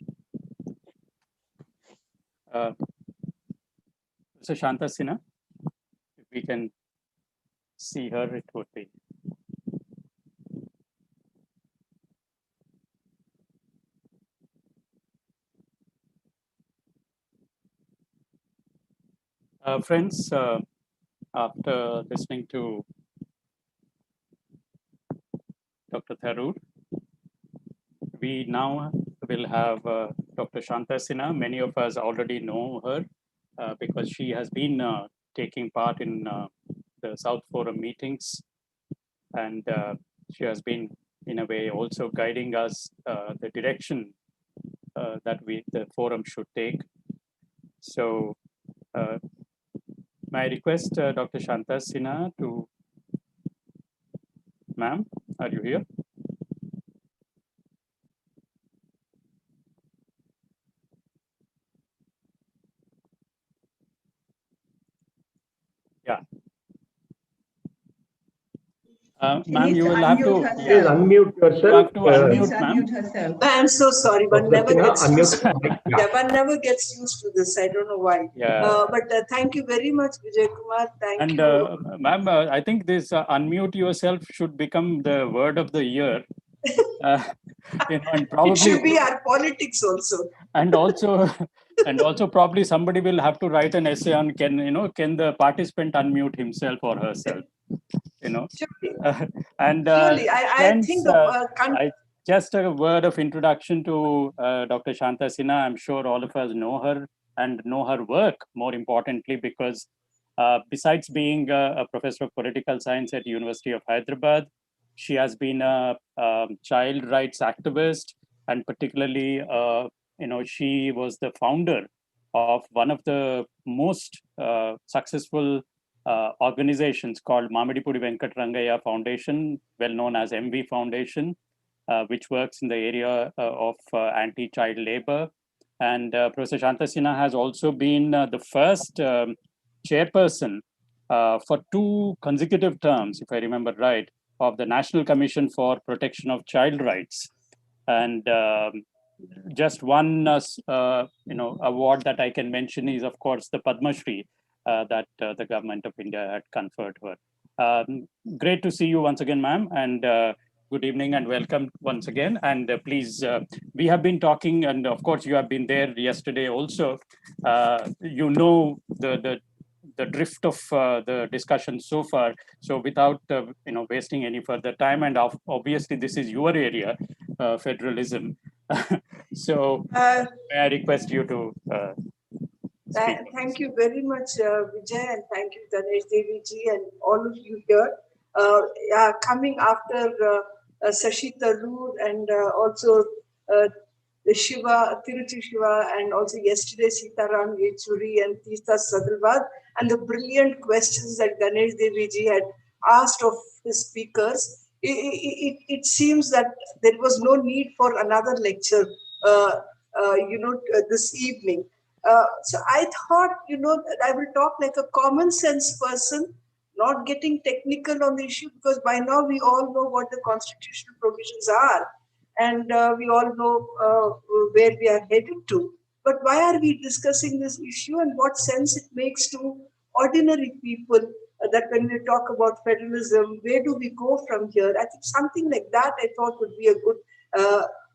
So Shanta Sina, if we can see her, it would be. Friends, after listening to Dr. Tharoor, we now will have Dr. Shanta Sina. Many of us already know her because she has been taking part in the South Forum meetings, and she has been, in a way, also guiding us the direction that the forum should take. So, may I request Dr. Shanta Sina to, ma'am, are you here? Yeah. Ma'am, you will have to unmute yourself. You have to unmute, ma'am. I'm so sorry. One never Sina, gets used to unmute. yeah, one never gets used to this. I don't know why. Yeah. But thank you very much, Vijay Kumar. Thank you. And ma'am, I think this unmute yourself should become the word of the year. And probably it should be our politics also. And also probably somebody will have to write an essay on can the participant unmute himself or herself, Surely. And Surely. I friends, think just a word of introduction to Dr. Shanta Sina. I'm sure all of us know her and know her work, more importantly, because besides being a professor of political science at University of Hyderabad, she has been a child rights activist, and particularly, she was the founder of one of the most successful organizations called Mamidipudi Venkatrangaya Foundation, well known as MV Foundation, which works in the area of anti-child labor. And Professor Shanta Sina has also been the first chairperson for 2 consecutive terms, if I remember right, of the National Commission for Protection of Child Rights. And just one award that I can mention is, of course, the Padma Shri that the government of India had conferred her. Great to see you once again, ma'am, and good evening and welcome once again. And please, we have been talking, and of course you have been there yesterday also. The drift of the discussion so far. So without wasting any further time, and obviously this is your area, federalism. So may I request you to thank you very much, Vijay, and thank you, Ganesh Devi ji, and all of you here. Coming after Shashi Tharoor and also Shiva, Tiruchi Shiva, and also yesterday Sitaram Yechuri and Tista Sadalbad, and the brilliant questions that Ganesh Devi ji had asked of his speakers. It seems that there was no need for another lecture, this evening. So I thought, that I will talk like a common sense person, not getting technical on the issue, because by now we all know what the constitutional provisions are, and we all know where we are headed to. But why are we discussing this issue, and what sense it makes to ordinary people that when we talk about federalism, where do we go from here? I think something like that I thought would be a good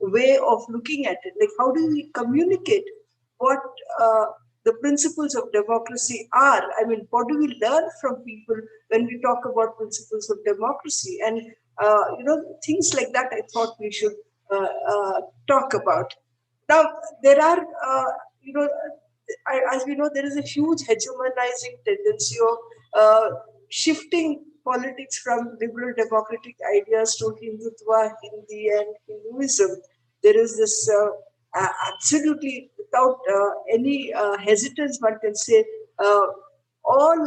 way of looking at it. Like, how do we communicate what the principles of democracy are? I mean, what do we learn from people when we talk about principles of democracy? And, things like that I thought we should talk about. Now, there are, as we know, there is a huge hegemonizing tendency of shifting politics from liberal democratic ideas to Hindutva, Hindi, and Hinduism. There is this absolutely, without any hesitance, one can say, all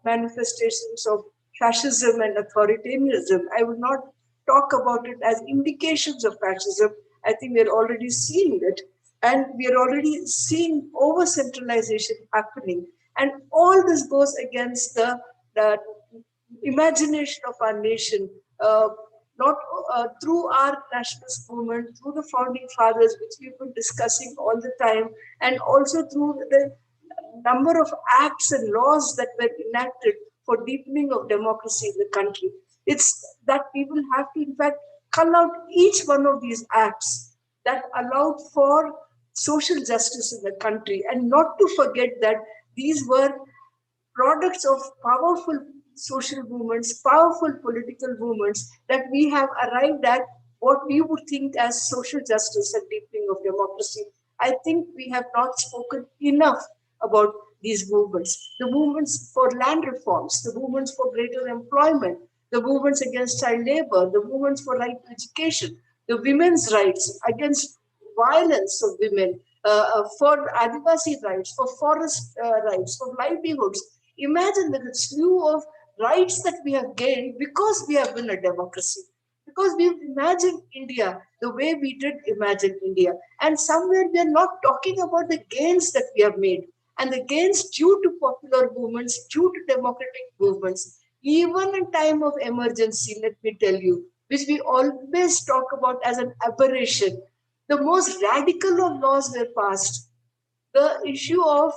manifestations of fascism and authoritarianism. I would not talk about it as indications of fascism. I think we're already seeing it. And we're already seeing over centralization happening. And all this goes against the imagination of our nation, not through our nationalist movement, through the founding fathers, which we've been discussing all the time, and also through the number of acts and laws that were enacted for deepening of democracy in the country. It's that people have to, in fact, cull out each one of these acts that allowed for social justice in the country, and not to forget that these were products of powerful social movements, powerful political movements, that we have arrived at what we would think as social justice and deepening of democracy. I think we have not spoken enough about these movements. The movements for land reforms, the movements for greater employment, the movements against child labor, the movements for right to education, the women's rights, against violence of women, for Adivasi rights, for forest rights, for livelihoods. Imagine the slew of rights that we have gained because we have been a democracy, because we've imagined India the way we did imagine India. And somewhere we are not talking about the gains that we have made, and the gains due to popular movements, due to democratic movements, even in time of emergency, let me tell you, which we always talk about as an aberration. The most radical of laws were passed. The issue of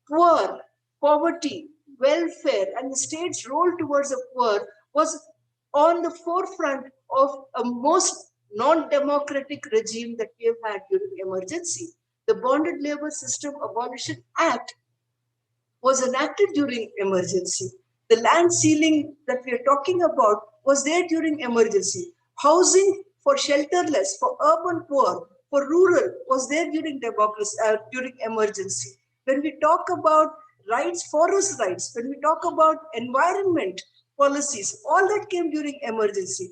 poor, poverty, welfare, and the state's role towards the poor was on the forefront of a most non-democratic regime that we have had during emergency. The Bonded Labor System Abolition Act was enacted during emergency. The land ceiling that we are talking about was there during emergency. Housing for shelterless, for urban poor, for rural was there during democracy, during emergency. When we talk about rights, forest rights, when we talk about environment policies, all that came during emergency.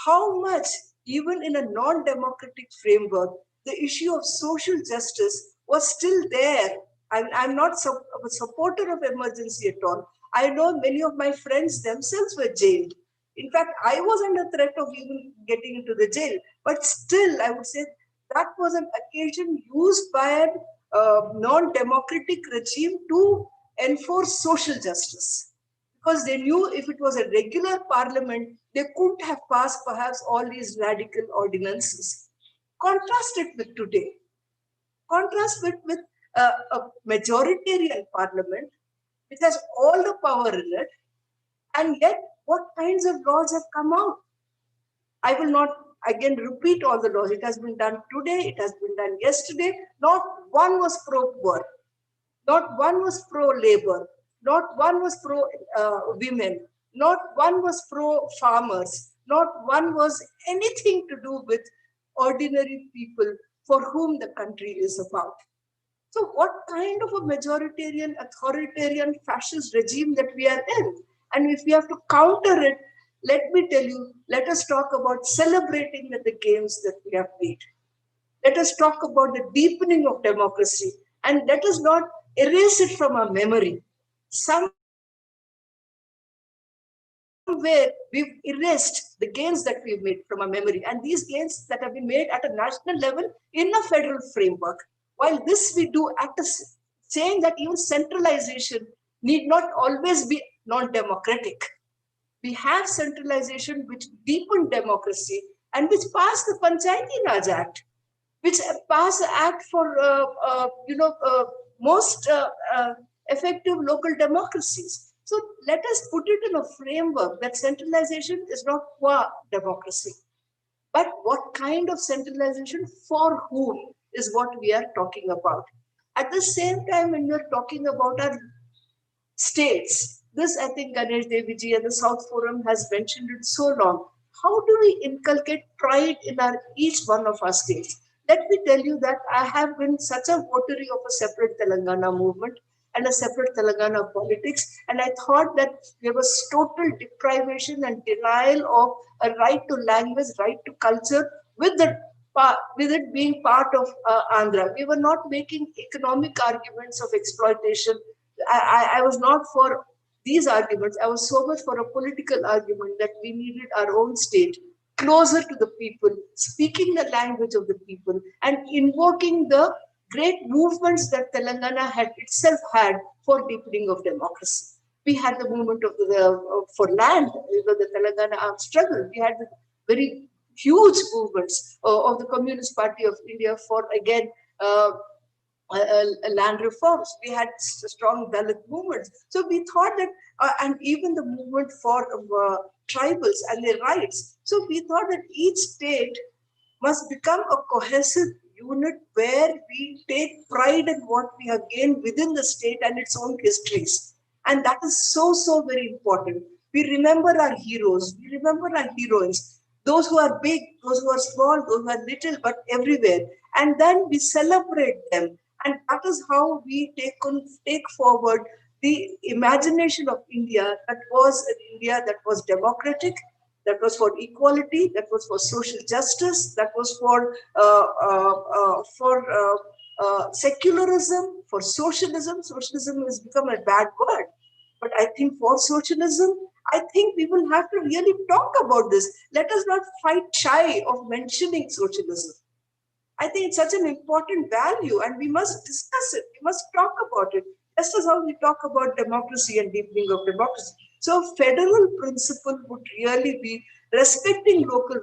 How much, even in a non-democratic framework, the issue of social justice was still there. I'm not a supporter of emergency at all. I know many of my friends themselves were jailed. In fact, I was under threat of even getting into the jail. But still, I would say that was an occasion used by a non-democratic regime to enforce social justice. Because they knew if it was a regular parliament, they couldn't have passed perhaps all these radical ordinances. Contrast it with today. Contrast it with a majoritarian parliament, which has all the power in it, and yet what kinds of laws have come out? I will not again repeat all the laws. It has been done today, it has been done yesterday. Not one was pro-poor, not one was pro-labor, not one was pro-women, not one was pro-farmers, not one was anything to do with ordinary people for whom the country is about. So what kind of a majoritarian, authoritarian, fascist regime that we are in? And if we have to counter it, let me tell you, let us talk about celebrating the gains that we have made. Let us talk about the deepening of democracy, and let us not erase it from our memory. Somewhere we've erased the gains that we've made from our memory, and these gains that have been made at a national level in a federal framework. While this we do at a, saying that even centralization need not always be non-democratic. We have centralization which deepened democracy and which passed the Panchayati Raj Act, which passed the act for most effective local democracies. So let us put it in a framework that centralization is not qua democracy, but what kind of centralization for whom is what we are talking about. At the same time, when we are talking about our states, this I think Ganesh Deviji and the South Forum has mentioned it so long. How do we inculcate pride in our each one of our states? Let me tell you that I have been such a votary of a separate Telangana movement. and a separate Telangana politics. And I thought that there was total deprivation and denial of a right to language, right to culture, with it being part of Andhra. We were not making economic arguments of exploitation. I was not for these arguments. I was so much for a political argument that we needed our own state, closer to the people, speaking the language of the people, and invoking the great movements that Telangana had itself had for deepening of democracy. We had the movement of for land, the Telangana armed struggle. We had the very huge movements of the Communist Party of India for, again, land reforms. We had strong Dalit movements. So we thought that, and even the movement for tribals and their rights. So we thought that each state must become a cohesive unit where we take pride in what we have gained within the state and its own histories. And that is so, so very important. We remember our heroes, we remember our heroines, those who are big, those who are small, those who are little, but everywhere. And then we celebrate them. And that is how we take forward the imagination of India, that was an India that was democratic, that was for equality, that was for social justice, that was for secularism, for socialism. Socialism has become a bad word. But I think for socialism, I think we will have to really talk about this. Let us not fight shy of mentioning socialism. I think it's such an important value and we must discuss it. We must talk about it. Just as how we talk about democracy and deepening of democracy. So federal principle would really be respecting local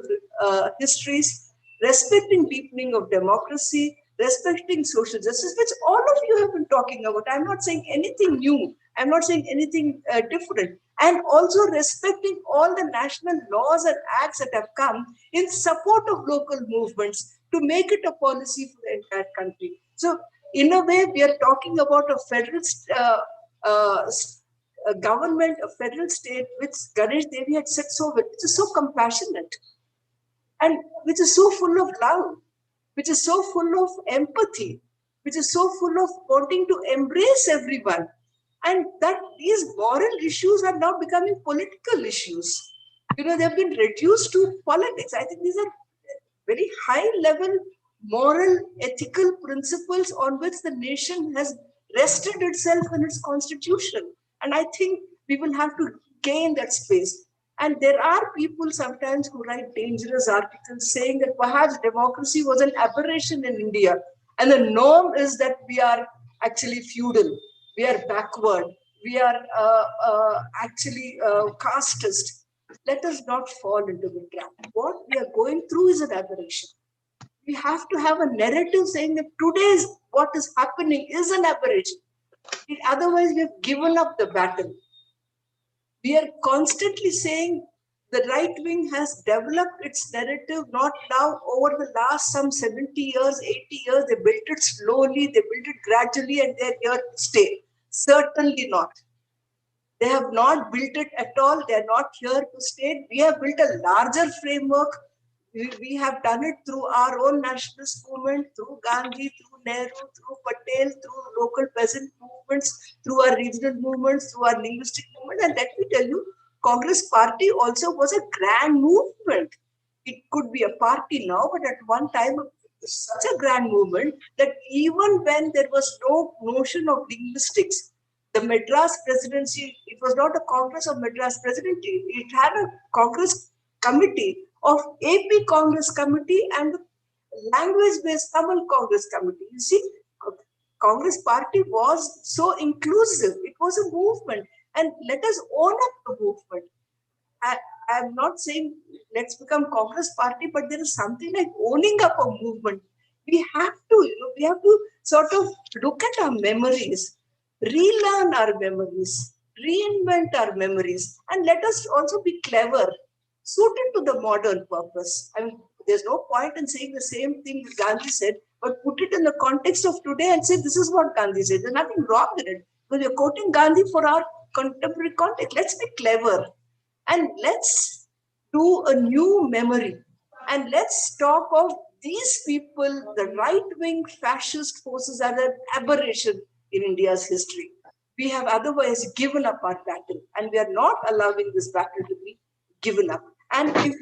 histories, respecting deepening of democracy, respecting social justice, which all of you have been talking about. I'm not saying anything new. I'm not saying anything different. And also respecting all the national laws and acts that have come in support of local movements to make it a policy for the entire country. So in a way, we are talking about a federal government, a federal state, which Ganesh Devi had said so well, which is so compassionate and which is so full of love, which is so full of empathy, which is so full of wanting to embrace everyone. And that these moral issues are now becoming political issues. You know, they've been reduced to politics. I think these are very high level moral, ethical principles on which the nation has rested itself in its constitution. And I think we will have to gain that space. And there are people sometimes who write dangerous articles saying that perhaps democracy was an aberration in India. And the norm is that we are actually feudal, we are backward, we are actually casteist. Let us not fall into the trap. What we are going through is an aberration. We have to have a narrative saying that today's what is happening is an aberration. Otherwise, we have given up the battle. We are constantly saying the right wing has developed its narrative not now over the last some 70 years, 80 years. They built it slowly, they built it gradually, and they're here to stay. Certainly not. They have not built it at all. They're not here to stay. We have built a larger framework. We have done it through our own nationalist movement, through Gandhi, through Nehru, through Patel, through local peasant movements, through our regional movements, through our linguistic movement. And let me tell you, Congress party also was a grand movement. It could be a party now, but at one time, such a grand movement that even when there was no notion of linguistics, the Madras presidency, it was not a Congress of Madras presidency. It had a Congress committee of AP Congress committee and the language-based Tamil Congress committee. You see, Congress party was so inclusive. It was a movement. And let us own up the movement. I'm not saying let's become Congress party, but there is something like owning up a movement. We have to sort of look at our memories, relearn our memories, reinvent our memories, and let us also be clever, suited to the modern purpose. I mean, there's no point in saying the same thing that Gandhi said, but put it in the context of today and say, this is what Gandhi said. There's nothing wrong in it. Because you're quoting Gandhi for our contemporary context. Let's be clever and let's do a new memory. And let's talk of these people, the right-wing fascist forces, are an aberration in India's history. we have otherwise given up our battle, and we are not allowing this battle to be given up. And if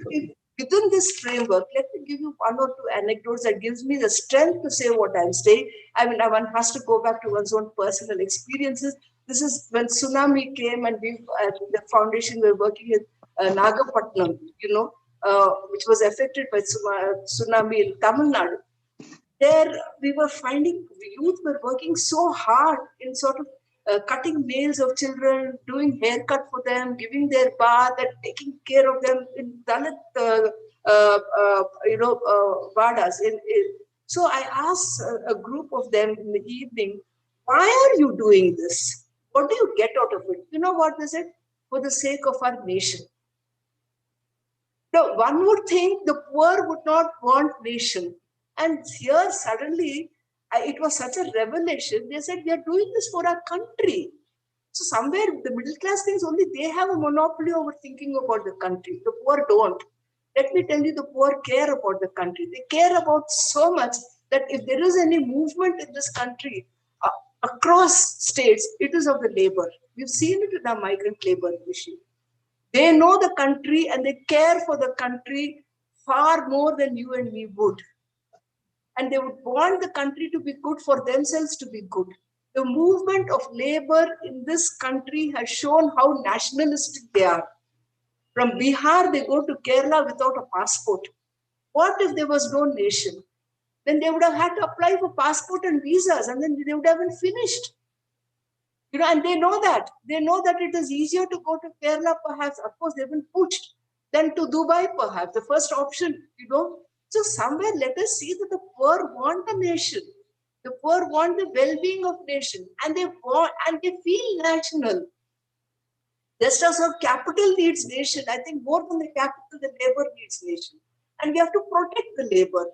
within this framework, let me give you one or two anecdotes that gives me the strength to say what I'm saying. I mean, one has to go back to one's own personal experiences. This is when tsunami came, and we, the foundation, we're working in Nagapatnam, which was affected by tsunami in Tamil Nadu. There we were finding youth were working so hard in sort of cutting nails of children, doing haircut for them, giving their bath, and taking care of them in Dalit, vadas. So I asked a group of them in the evening, why are you doing this? What do you get out of it? You know what they said? For the sake of our nation. Now, one would think the poor would not want nation. And here suddenly, it was such a revelation. They said, we are doing this for our country. So somewhere the middle class thinks only they have a monopoly over thinking about the country. The poor don't. Let me tell you, the poor care about the country. They care about so much that if there is any movement in this country, across states, it is of the labor. We've seen it in our migrant labor issue. They know the country and they care for the country far more than you and me would. And they would want the country to be good for themselves to be good. The movement of labor in this country has shown how nationalistic they are. From Bihar, they go to Kerala without a passport. What if there was no nation? Then they would have had to apply for passport and visas, and then they would have been finished. And they know that. They know that it is easier to go to Kerala, perhaps. Of course, they've been pushed. Than to Dubai, perhaps. The first option, So somewhere, let us see that the poor want the nation. The poor want the well-being of nation. And they feel national. Just as our capital needs nation, I think more than the capital, the labor needs nation. And we have to protect the labor.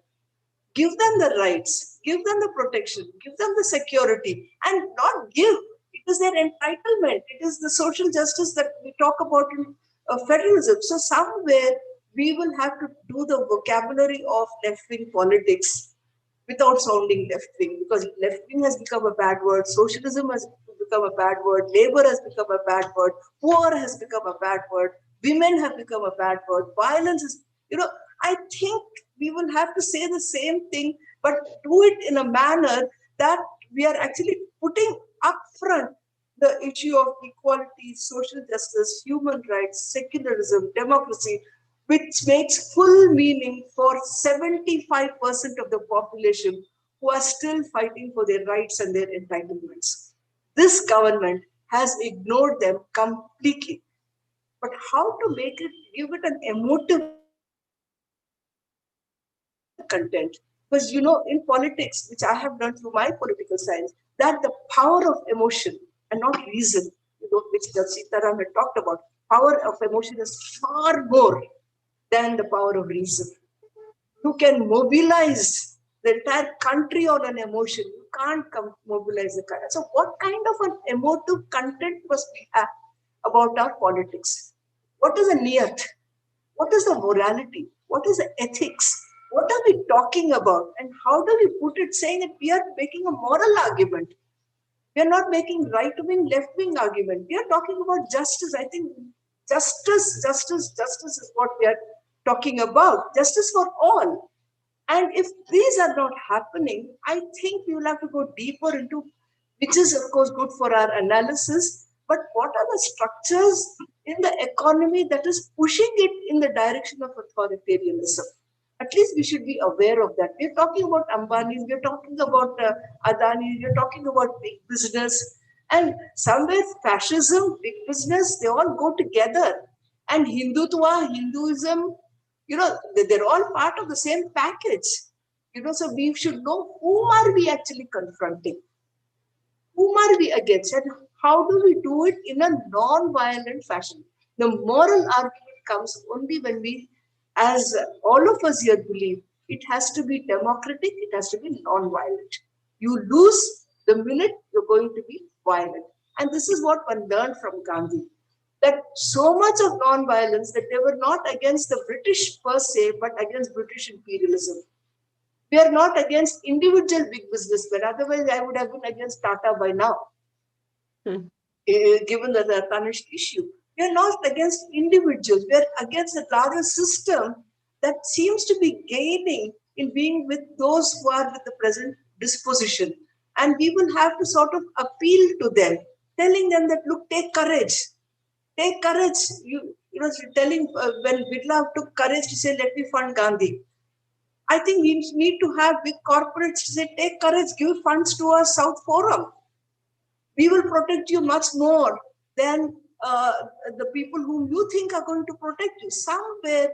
Give them the rights. Give them the protection. Give them the security. And not give. It is their entitlement. It is the social justice that we talk about in federalism. So somewhere we will have to do the vocabulary of left-wing politics without sounding left-wing, because left-wing has become a bad word, socialism has become a bad word, labor has become a bad word, poor has become a bad word, women have become a bad word, violence is, I think we will have to say the same thing, but do it in a manner that we are actually putting up front the issue of equality, social justice, human rights, secularism, democracy, which makes full meaning for 75% of the population who are still fighting for their rights and their entitlements. This government has ignored them completely. But how to make it, give it an emotive content? Because, in politics, which I have learned through my political science, that the power of emotion and not reason, which Sitaram had talked about, power of emotion is far more than the power of reason. You can mobilize the entire country on an emotion. You can't mobilize the country. So what kind of an emotive content must we have about our politics? What is the niyat? What is the morality? What is the ethics? What are we talking about? And how do we put it, saying that we are making a moral argument? We are not making right-wing, left-wing argument. We are talking about justice. I think justice is what we are talking about. Justice for all. And if these are not happening, I think we will have to go deeper into, which is, of course, good for our analysis, but what are the structures in the economy that is pushing it in the direction of authoritarianism? At least we should be aware of that. We're talking about Ambani's, we're talking about Adani, we're talking about big business. And somewhere fascism, big business, they all go together. And Hindutva, Hinduism, they're all part of the same package. So we should know whom are we actually confronting? Whom are we against? And how do we do it in a non-violent fashion? The moral argument comes only when we, as all of us here believe, it has to be democratic, it has to be non-violent. You lose the minute you're going to be violent. And this is what one learned from Gandhi, that so much of non-violence that they were not against the British per se, but against British imperialism. We are not against individual big businessmen. Otherwise, I would have been against Tata by now. given that the tarnished issue. We are not against individuals. We are against a larger system that seems to be gaining in being with those who are with the present disposition. And we will have to sort of appeal to them, telling them that, look, take courage. Take courage. You know, telling when Birla took courage to say, let me fund Gandhi. I think we need to have big corporates to say, take courage, give funds to our South Forum. We will protect you much more than the people whom you think are going to protect you. Somewhere,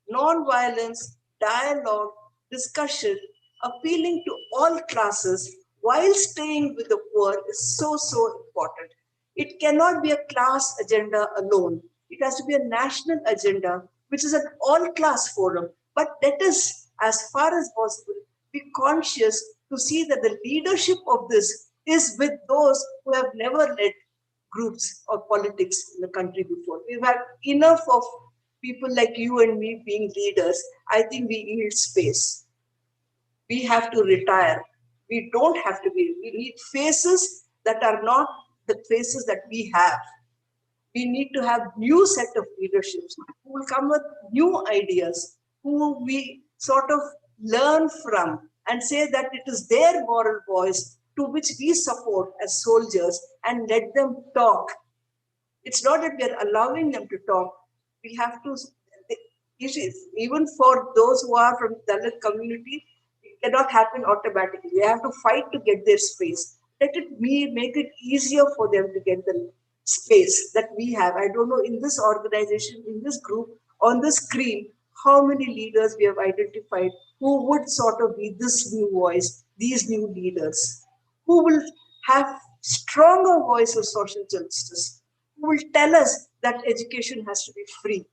non-violence, dialogue, discussion, appealing to all classes while staying with the poor is so, so important. It cannot be a class agenda alone. It has to be a national agenda, which is an all-class forum. But let us, as far as possible, be conscious to see that the leadership of this is with those who have never led groups or politics in the country before. We've had enough of people like you and me being leaders. I think we need space. We have to retire. We don't have to be. We need faces that are not the faces that we have. We need to have new set of leaderships who will come with new ideas, who we sort of learn from and say that it is their moral voice to which we support as soldiers and let them talk. It's not that we're allowing them to talk. We have to, even for those who are from the Dalit community, it cannot happen automatically. They have to fight to get their space. Let it make it easier for them to get the space that we have. I don't know, in this organization, in this group, on the screen, how many leaders we have identified who would sort of be this new voice, these new leaders, who will have stronger voice of social justice, who will tell us that education has to be free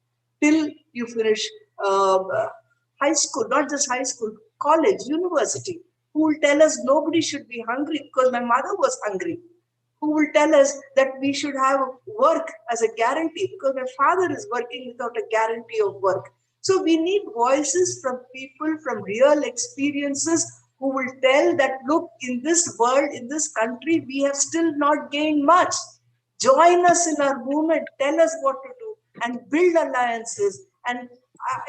till you finish high school, not just high school, college, university, who will tell us nobody should be hungry because my mother was hungry, who will tell us that we should have work as a guarantee because my father is working without a guarantee of work. So we need voices from people from real experiences who will tell that, look, in this world, in this country, we have still not gained much. Join us in our movement, tell us what to do, and build alliances, and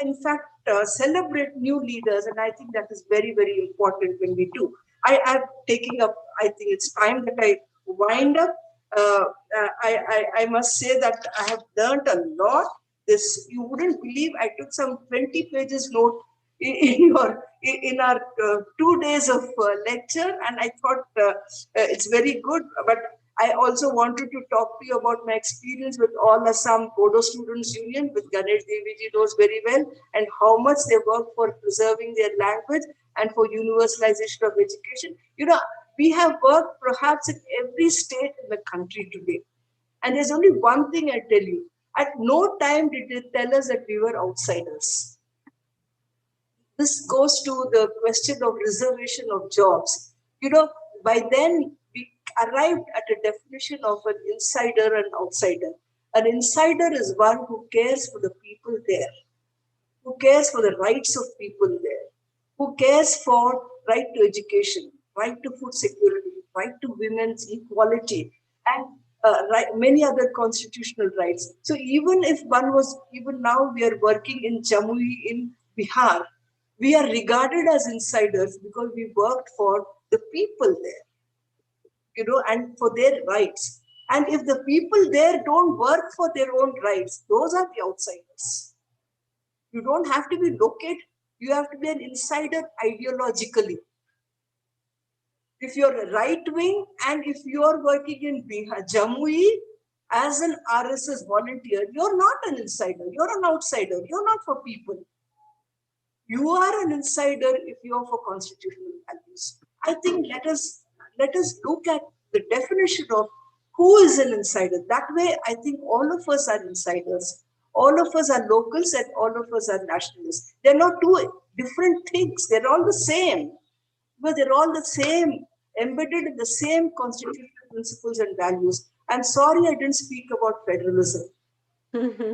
in fact, celebrate new leaders. And I think that is very, very important when we do. I'm taking up, I think it's time that I wind up. I must say that I have learned a lot. This, you wouldn't believe, I took some 20 pages note in our 2 days of lecture, and I thought it's very good. But I also wanted to talk to you about my experience with All Assam Bodo Students Union, with Ganesh Deviji knows very well, and how much they work for preserving their language and for universalization of education. You know, we have worked perhaps in every state in the country today. And there's only one thing I tell you. At no time did they tell us that we were outsiders. This goes to the question of reservation of jobs. You know, by then we arrived at a definition of an insider and outsider. An insider is one who cares for the people there, who cares for the rights of people there, who cares for right to education, right to food security, right to women's equality, and many other constitutional rights. So even if one was, even now we are working in Jamui in Bihar, we are regarded as insiders because we worked for the people there, you know, and for their rights. And if the people there don't work for their own rights, those are the outsiders. You don't have to be located, you have to be an insider ideologically. If you're right wing and if you're working in Bihar, Jamui as an RSS volunteer, you're not an insider, you're an outsider, you're not for people. You are an insider if you're for constitutional values. I think let us look at the definition of who is an insider. That way, I think all of us are insiders. All of us are locals and all of us are nationalists. They're not two different things. They're all the same. But they're all the same, embedded in the same constitutional principles and values. I'm sorry I didn't speak about federalism,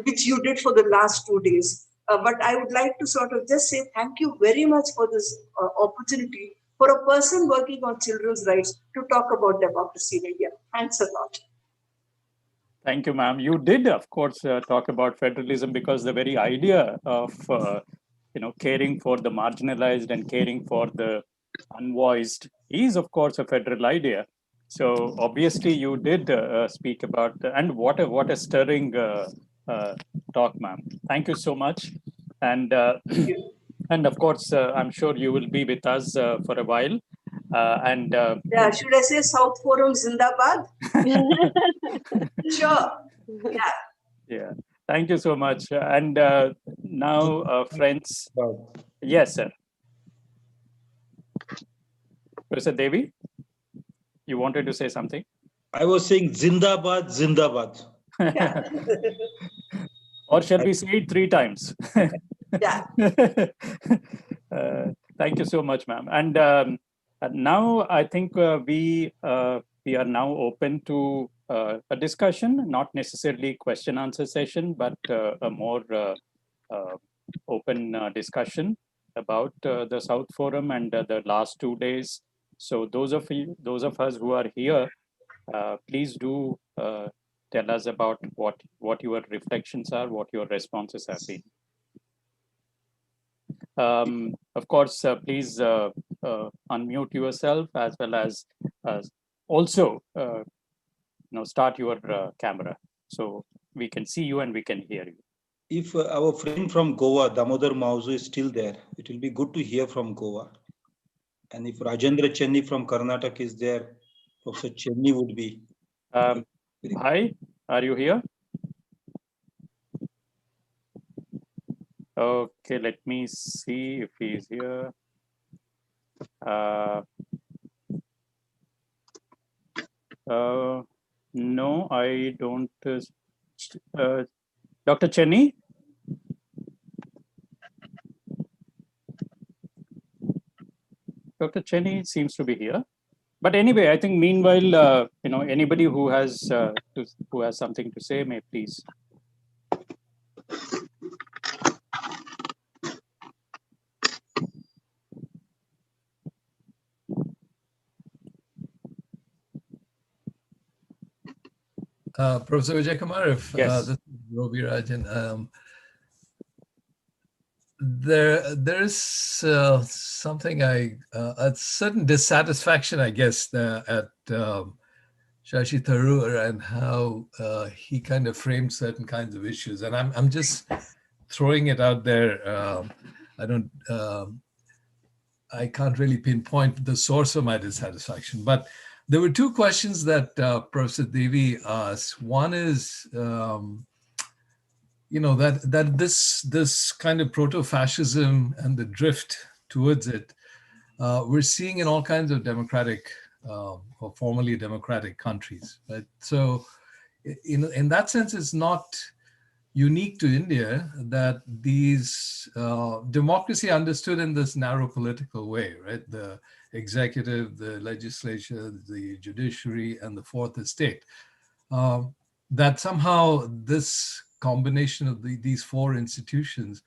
which you did for the last 2 days. But I would like to sort of just say thank you very much for this opportunity for a person working on children's rights to talk about democracy in India. Thanks a lot. Thank you, ma'am. You did, of course, talk about federalism because the very idea of caring for the marginalized and caring for the unvoiced is, of course, a federal idea. So obviously, you did speak about and what a stirring uh, talk, ma'am. Thank you so much, and Thank you. and of course, I'm sure you will be with us for a while, and Yeah, should I say South Forum Zindabad? Sure. Yeah. yeah. Thank you so much. And now, friends, yes, sir. Professor Devi, you wanted to say something? I was saying Zindabad, Zindabad. Yeah. Or shall we say it 3 times? Yeah. Thank you so much, ma'am. And now I think we are now open to a discussion, not necessarily question answer session, but a more open discussion about the South Forum and the last 2 days. So those of us who are here, please do tell us about what your reflections are, what your responses have been. Of course, please unmute yourself as well as also start your camera so we can see you and we can hear you. If our friend from Goa, Damodar Mauzo, is still there, it will be good to hear from Goa. And if Rajendra Chenni from Karnataka is there, Professor Chenni would be. Hi, are you here? Okay, let me see if he's here. No, I don't. Dr. Chenni? Dr. Chenni seems to be here. But anyway, I think meanwhile, anybody who has something to say may please. Professor Vijay Kumar, if yes. This is Robi Rajan, there is something a certain dissatisfaction, I guess, at Shashi Tharoor and how he kind of framed certain kinds of issues, and I'm just throwing it out there. I can't really pinpoint the source of my dissatisfaction, but there were 2 questions that Professor Devi asked. One is, that this kind of proto-fascism and the drift towards it, we're seeing in all kinds of democratic or formerly democratic countries, right? So, in that sense, it's not unique to India that these democracy understood in this narrow political way, right? The executive, the legislature, the judiciary, and the fourth estate. That somehow this combination of these 4 institutions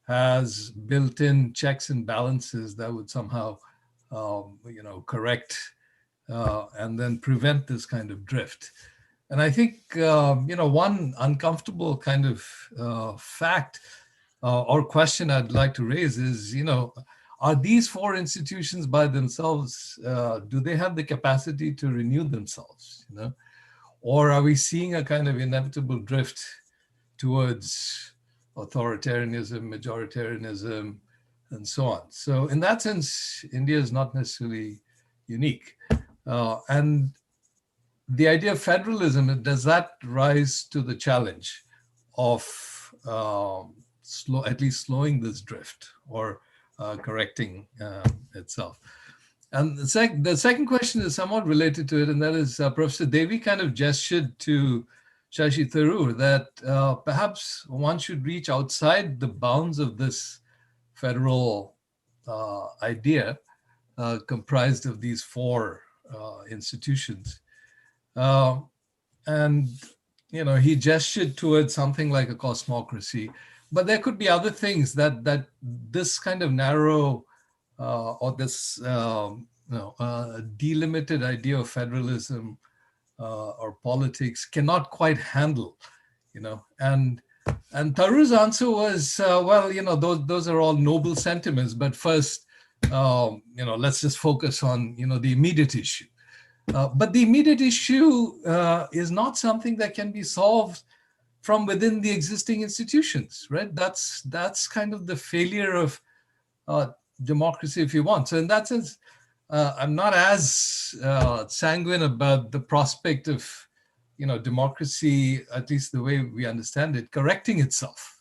has built-in checks and balances that would somehow, correct and then prevent this kind of drift. And I think, one uncomfortable kind of fact or question I'd like to raise is, are these 4 institutions by themselves, do they have the capacity to renew themselves, Or are we seeing a kind of inevitable drift towards authoritarianism, majoritarianism, and so on? So in that sense, India is not necessarily unique. And the idea of federalism, does that rise to the challenge of at least slowing this drift or correcting itself? And the second question is somewhat related to it, and that is Professor Devi kind of gestured to Shashi Tharoor that perhaps one should reach outside the bounds of this federal idea comprised of these 4 institutions. And, he gestured towards something like a cosmocracy, but there could be other things that this kind of narrow or this delimited idea of federalism or politics cannot quite handle, and Tarun's answer was, well, those are all noble sentiments, but first, let's just focus on, the immediate issue. But the immediate issue is not something that can be solved from within the existing institutions, right? That's kind of the failure of democracy, if you want. So in that sense, I'm not as sanguine about the prospect of, democracy, at least the way we understand it, correcting itself.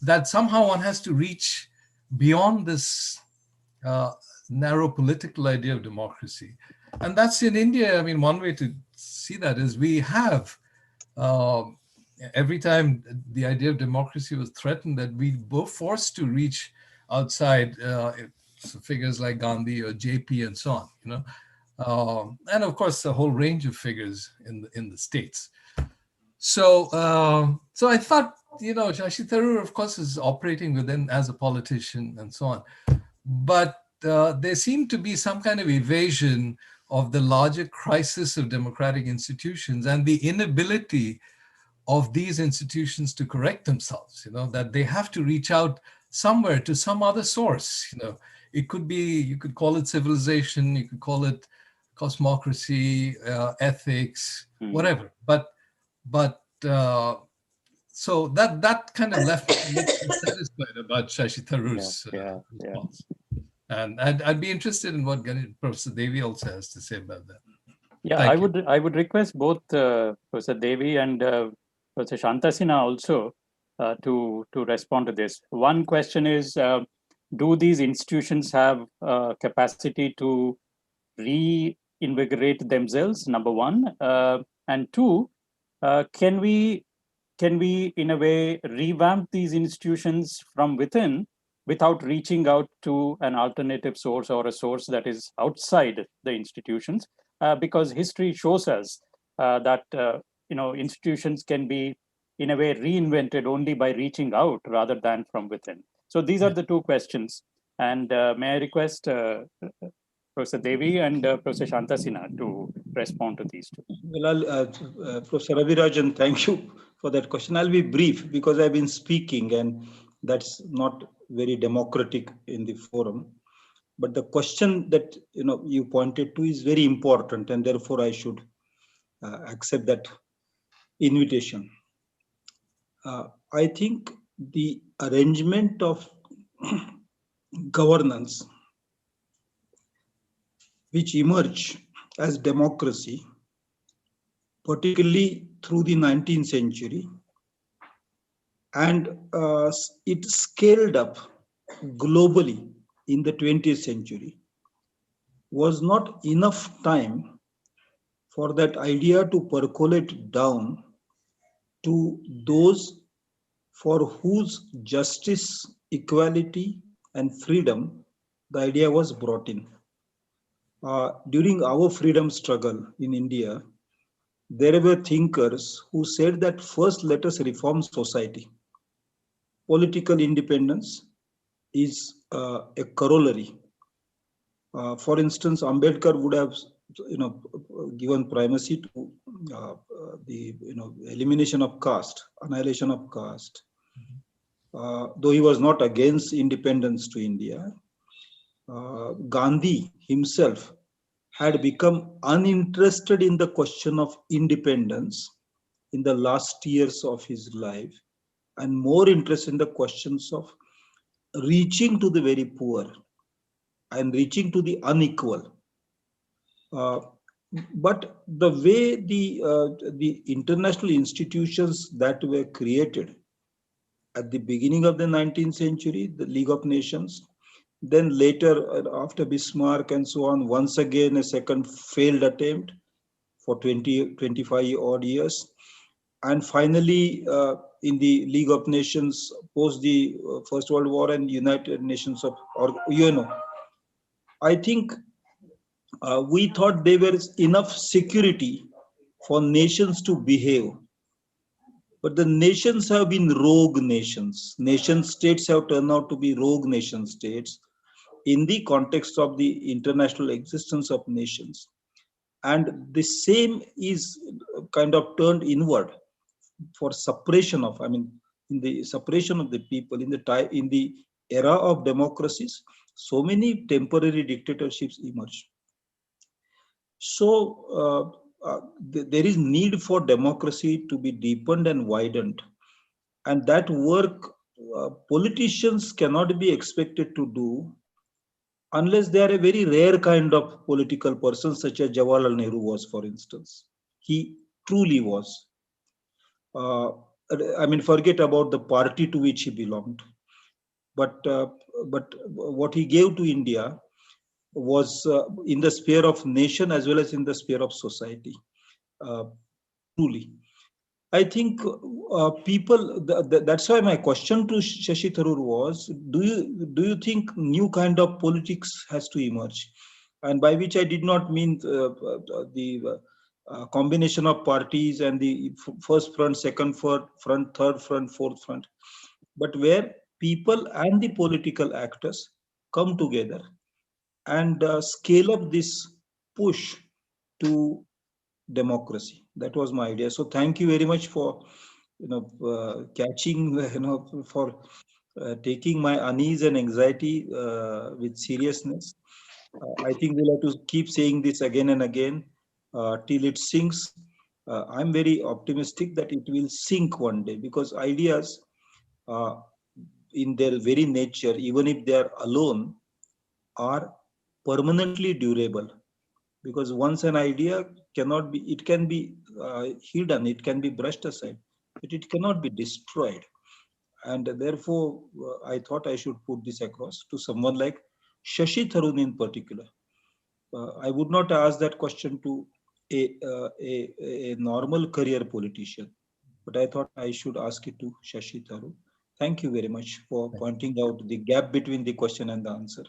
That somehow one has to reach beyond this narrow political idea of democracy. And that's in India. I mean, one way to see that is we have, every time the idea of democracy was threatened, that we were forced to reach outside figures like Gandhi or JP and so on, and of course a whole range of figures in the states. So I thought, Shashi Tharoor, of course, is operating within as a politician and so on, but there seemed to be some kind of evasion of the larger crisis of democratic institutions and the inability of these institutions to correct themselves, that they have to reach out somewhere to some other source. It could be, you could call it civilization, you could call it cosmocracy, ethics, whatever. But so that kind of left me dissatisfied about Shashi Tharoor's response. And I'd be interested in what Professor Devi also has to say about that. Yeah, I would request both Professor Devi and Professor Shanta Sina also to respond to this. One question is, do these institutions have capacity to reinvigorate themselves, number one? And two, can we in a way revamp these institutions from within without reaching out to an alternative source or a source that is outside the institutions? Because history shows us that institutions can be in a way reinvented only by reaching out rather than from within. So these are the two questions. And may I request Professor Devi and Professor Shanta Sina to respond to these two. Well, Professor Ravirajan, thank you for that question. I'll be brief because I've been speaking and that's not very democratic in the forum. But the question that you pointed to is very important, and therefore I should accept that invitation. I think the arrangement of governance which emerged as democracy, particularly through the 19th century, and it scaled up globally in the 20th century, was not enough time for that idea to percolate down to those for whose justice, equality, and freedom the idea was brought in. During our freedom struggle in India, there were thinkers who said that first let us reform society. Political independence is a corollary. For instance, Ambedkar would have given primacy to the elimination of caste, annihilation of caste. Though he was not against independence to India, Gandhi himself had become uninterested in the question of independence in the last years of his life, and more interested in the questions of reaching to the very poor and reaching to the unequal. But the way the international institutions that were created at the beginning of the 19th century, the League of Nations, then later after Bismarck and so on, once again a second failed attempt for 25 odd years. And finally, in the League of Nations post the First World War and United Nations or UNO, I think we thought there was enough security for nations to behave. But the nations have been rogue nations. Nation states have turned out to be rogue nation states in the context of the international existence of nations. and the same is kind of turned inward for suppression of, I mean, in the suppression of the people in the era of democracies, so many temporary dictatorships emerge. So there is need for democracy to be deepened and widened, and that work politicians cannot be expected to do unless they are a very rare kind of political person, such as Jawaharlal Nehru was, for instance. He truly was. Uh, I mean, forget about the party to which he belonged, but what he gave to India was in the sphere of nation as well as in the sphere of society. Uh, Truly, I think that's why my question to Shashi Tharoor was: Do you think new kind of politics has to emerge? And by which I did not mean the combination of parties and the first front, second front, third front, fourth front, but where people and the political actors come together and scale up this push to democracy. That was my idea. So thank you very much for catching for taking my unease and anxiety with seriousness. I think we'll have to keep saying this again and again till it sinks. I'm very optimistic that it will sink one day, because ideas, uh, in their very nature, even if they are alone, are permanently durable. Because once an idea cannot be, it can be hidden, it can be brushed aside, but it cannot be destroyed. And therefore, I thought I should put this across to someone like Shashi Tharoor in particular. I would not ask that question to a normal career politician, but I thought I should ask it to Shashi Tharoor. Thank you very much for pointing out the gap between the question and the answer.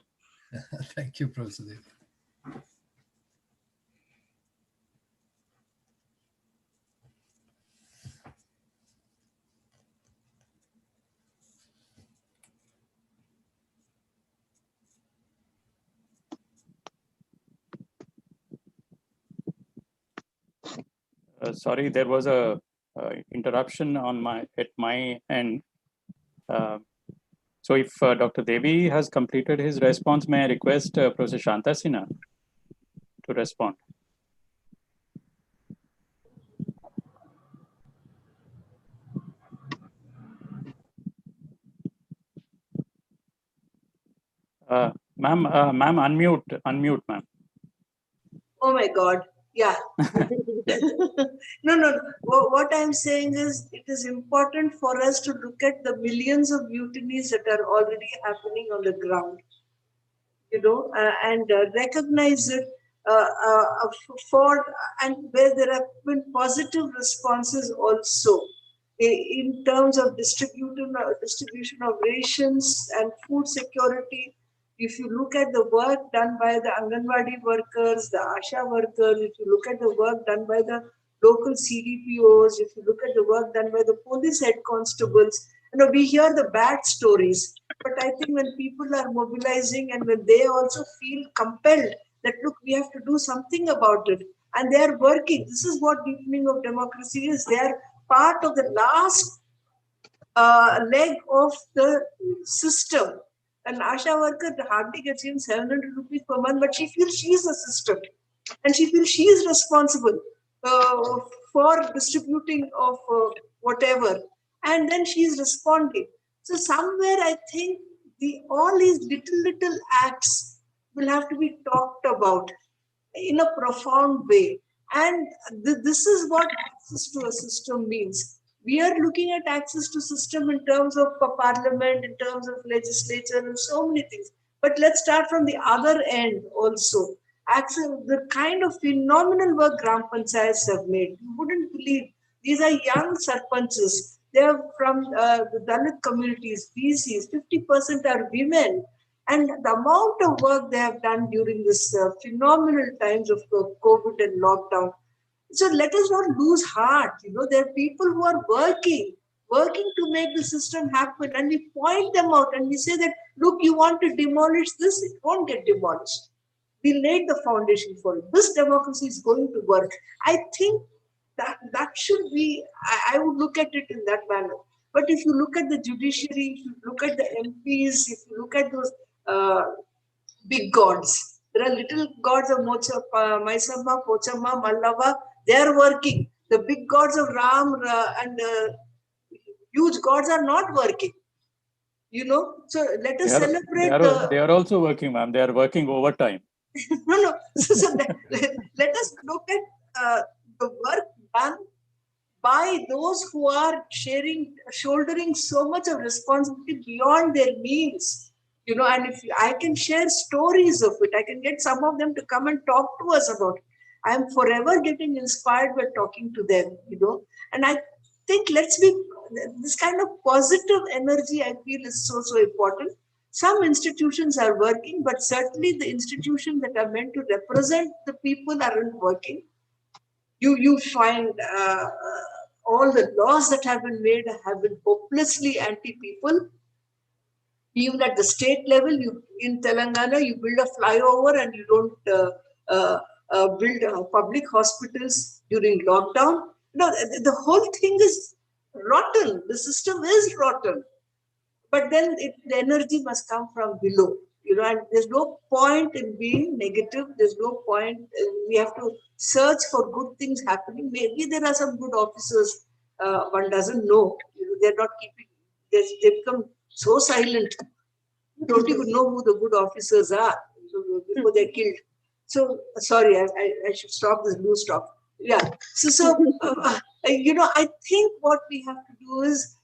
Thank you, Professor Dev. Sorry, there was a interruption at my end. So if Dr. Devi has completed his response, may I request Professor Shanta Sina to respond? Ma'am, unmute, ma'am. Oh my God. Yeah. No. What I'm saying is, it is important for us to look at the millions of mutinies that are already happening on the ground, and recognize it for, and where there have been positive responses also in terms of distribution of rations and food security. If you look at the work done by the Anganwadi workers, the Asha workers, if you look at the work done by the local CDPOs, if you look at the work done by the police head constables, we hear the bad stories. But I think when people are mobilizing and when they also feel compelled that, look, we have to do something about it, and they are working, this is what deepening of democracy is. They are part of the last leg of the system. An Asha worker hardly gets even 700 rupees per month, but she feels she is the system, and she feels she is responsible for distributing of whatever, and then she is responding. So somewhere I think all these little acts will have to be talked about in a profound way. And this is what access to a system means. We are looking at access to system in terms of parliament, in terms of legislature, and so many things. But let's start from the other end also. Access, the kind of phenomenal work Gram Panchayats have made. You wouldn't believe. These are young sarpanches. They are from the Dalit communities, BCs. 50% are women. And the amount of work they have done during this phenomenal times of COVID and lockdown. So let us not lose heart. There are people who are working to make the system happen, and we point them out and we say that, look, you want to demolish this, it won't get demolished. We laid the foundation for it. This democracy is going to work. I think that should be, I would look at it in that manner. But if you look at the judiciary, if you look at the MPs, if you look at those big gods, there are little gods of Maisama, Pochama, Mallava, they are working. The big gods of Ram and huge gods are not working. So let us celebrate they are also working, ma'am. They are working overtime. no. So let us look at the work done by those who are shouldering so much of responsibility beyond their means. And if I can share stories of it, I can get some of them to come and talk to us about it. I am forever getting inspired by talking to them, and I think this kind of positive energy, I feel, is so important. Some institutions are working, but certainly the institutions that are meant to represent the people aren't working. You find all the laws that have been made have been hopelessly anti-people. Even at the state level, in Telangana, you build a flyover and you don't build public hospitals during lockdown. The whole thing is rotten. The system is rotten. But then the energy must come from below. And there's no point in being negative. There's no point. We have to search for good things happening. Maybe there are some good officers. One doesn't know. They're not keeping. They become so silent. You don't even know who the good officers are before they're killed. So sorry, I should stop this loose talk. Yeah. I think what we have to do is,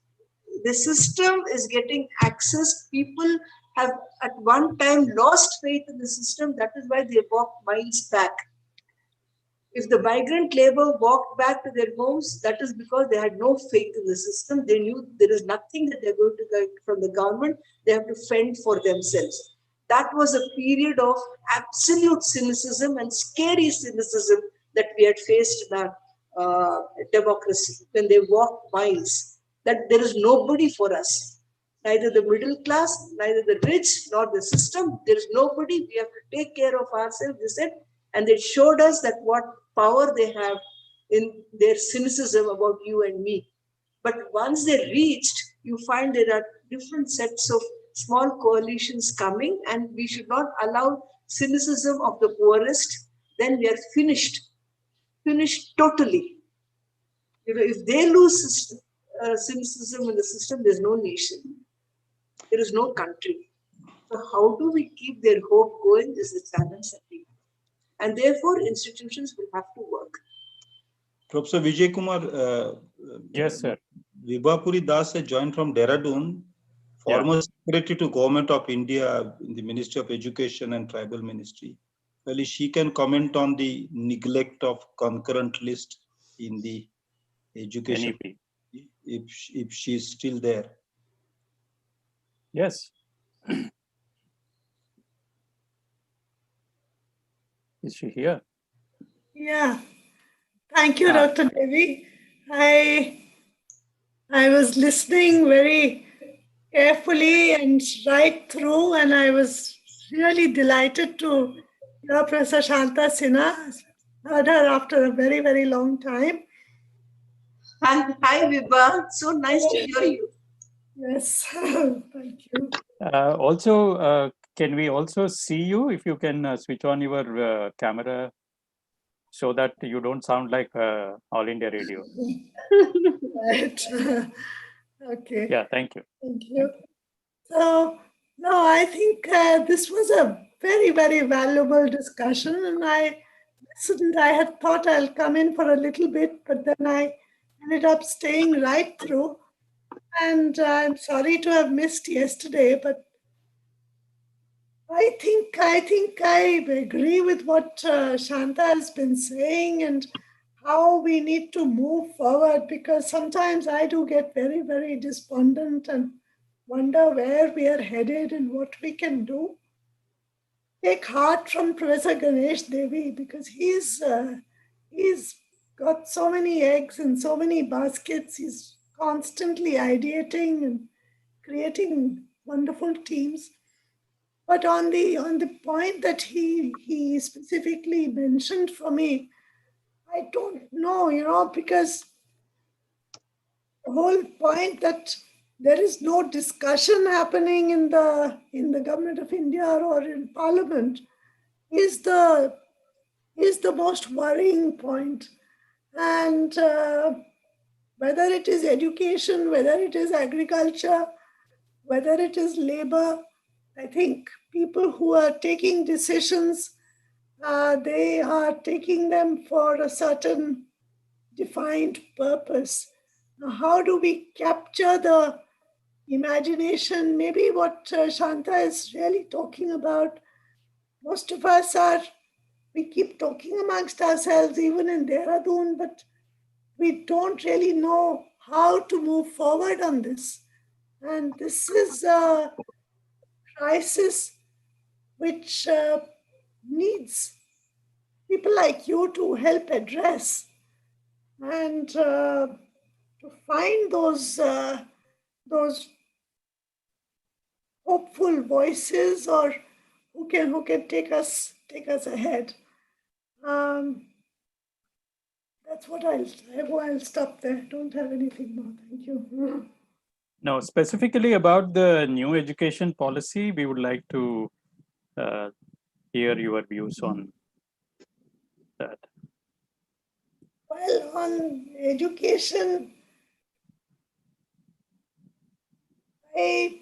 the system is getting access. People have at one time lost faith in the system. That is why they walk miles back. If the migrant labor walked back to their homes, that is because they had no faith in the system. They knew there is nothing that they're going to get from the government. They have to fend for themselves. That was a period of absolute cynicism and scary cynicism that we had faced in our democracy, when they walked miles, that there is nobody for us. Neither the middle class, neither the rich, nor the system. There is nobody. We have to take care of ourselves, they said. And they showed us that what power they have in their cynicism about you and me. But once they reached, you find there are different sets of small coalitions coming, and we should not allow cynicism of the poorest. Then we are finished totally. If they lose cynicism in the system, there's no nation, there is no country. So how do we keep their hope going is the challenge that we have. And therefore, institutions will have to work. Professor Vijay Kumar, yes, sir. Vibhapuri Das has joined from Dehradun, former Secretary to Government of India in the Ministry of Education and Tribal Ministry. Well, she can comment on the neglect of concurrent list in the education, NEP. if she is still there. Yes. Is she here? Yeah. Thank you, Dr. Devi. I was listening very carefully and right through, and I was really delighted to hear Professor Shanta Sina. Heard her after a very, very long time. Hi, Vibha. So nice to hear you. Yes, thank you. Also, can we also see you? If you can switch on your camera so that you don't sound like All India Radio. Right. Okay. Yeah, thank you. Thank you. So, no, I think this was a very, very valuable discussion, and I had thought I'll come in for a little bit, but then I ended up staying right through. And I'm sorry to have missed yesterday, but I think I agree with what Shanta has been saying and how we need to move forward, because sometimes I do get very, very despondent and wonder where we are headed and what we can do. Take heart from Professor Ganesh Devi, because he's got so many eggs in so many baskets. He's constantly ideating and creating wonderful teams. But on the point that he specifically mentioned for me, I don't know, because the whole point that there is no discussion happening in the government of India or in Parliament is the most worrying point. And whether it is education, whether it is agriculture, whether it is labor, I think people who are taking decisions, they are taking them for a certain defined purpose. Now, how do we capture the imagination? Maybe what Shanta is really talking about. Most of us we keep talking amongst ourselves, even in Dehradun, but we don't really know how to move forward on this. And this is a crisis which needs people like you to help address and to find those hopeful voices or who can take us ahead. That's what I'll stop there. Don't have anything more. Thank you. No, specifically about the new education policy, we would like to hear your views on that. Well, on education, I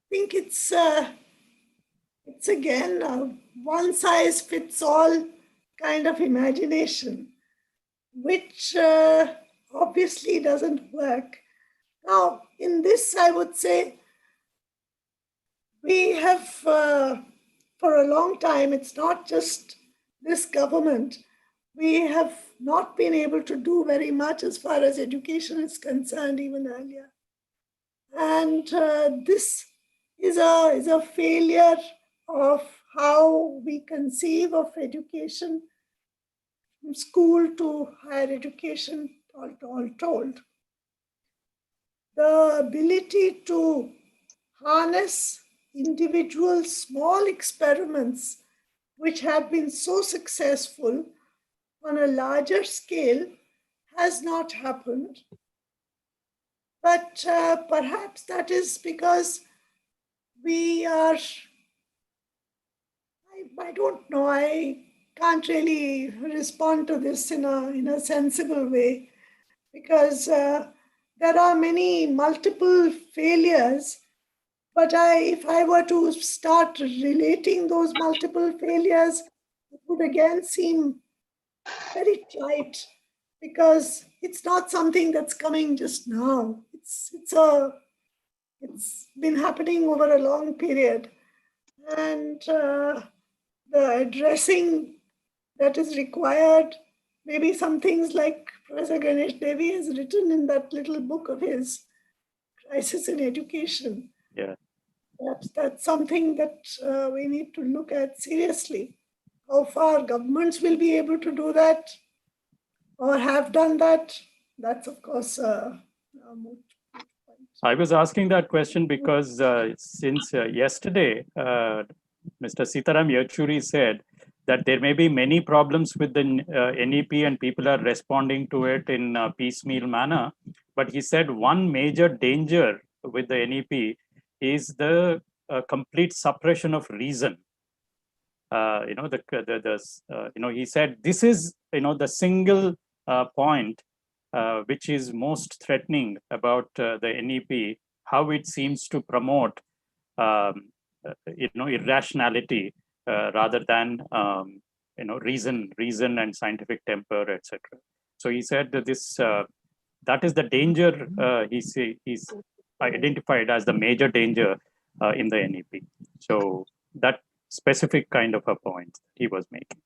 think it's again a one size fits all kind of imagination, which obviously doesn't work. Now, in this, I would say we have, for a long time, it's not just this government, we have not been able to do very much as far as education is concerned, even earlier. And this is a failure of how we conceive of education, from school to higher education, all told. The ability to harness individual small experiments which have been so successful on a larger scale has not happened. But perhaps that is because we are, I don't know, I can't really respond to this in a sensible way, because there are many multiple failures. But if I were to start relating those multiple failures, it would again seem very trite, because it's not something that's coming just now. It's been happening over a long period, and the addressing that is required, maybe some things like Professor Ganesh Devi has written in that little book of his, Crisis in Education. Yeah. That's something that we need to look at seriously. How far governments will be able to do that or have done that, that's of course a moot point. I was asking that question because since yesterday, Mr. Sitaram Yechuri said that there may be many problems with the NEP and people are responding to it in a piecemeal manner. But he said one major danger with the NEP is the complete suppression of reason. He said this is the single point which is most threatening about the NEP, how it seems to promote irrationality rather than reason and scientific temper, etc. So he said that this that is the danger he's identified as the major danger in the NEP. So that specific kind of a point he was making.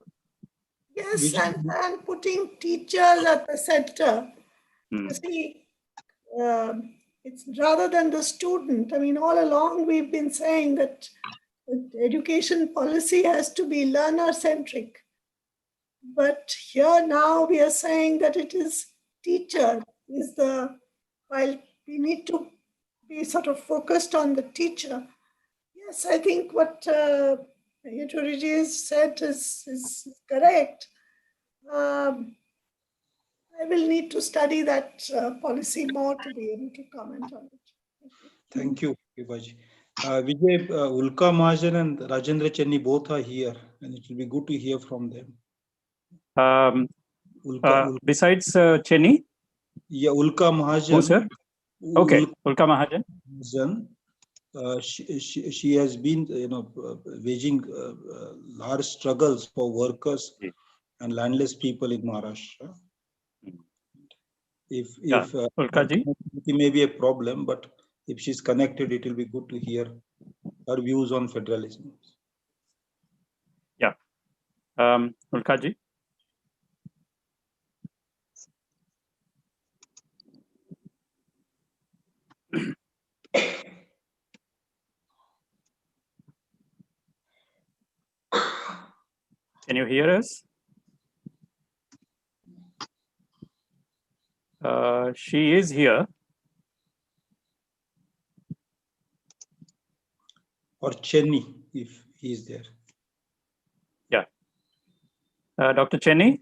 Yes, and putting teachers at the center. You see, it's rather than the student. I mean, all along we've been saying that education policy has to be learner-centric. But here now we are saying that it is teacher is while we need to be sort of focused on the teacher. Yes, I think what Yajuriji has said is correct. I will need to study that policy more to be able to comment on it. Thank you. Thank you, Vivaji. Vijay, Ulka Mahajan and Rajendra Chenni both are here, and it will be good to hear from them. Besides Chenni? Yeah, Ulka Mahajan. Who, sir? Okay, Ulka Mahajan. She has been, waging large struggles for workers and landless people in Maharashtra. If Ulkaji? it may be a problem, but if she's connected, it will be good to hear her views on federalism. Yeah. Ulkaji? Can you hear us? She is here. Or Chenni, if he is there. Yeah. Dr. Chenni?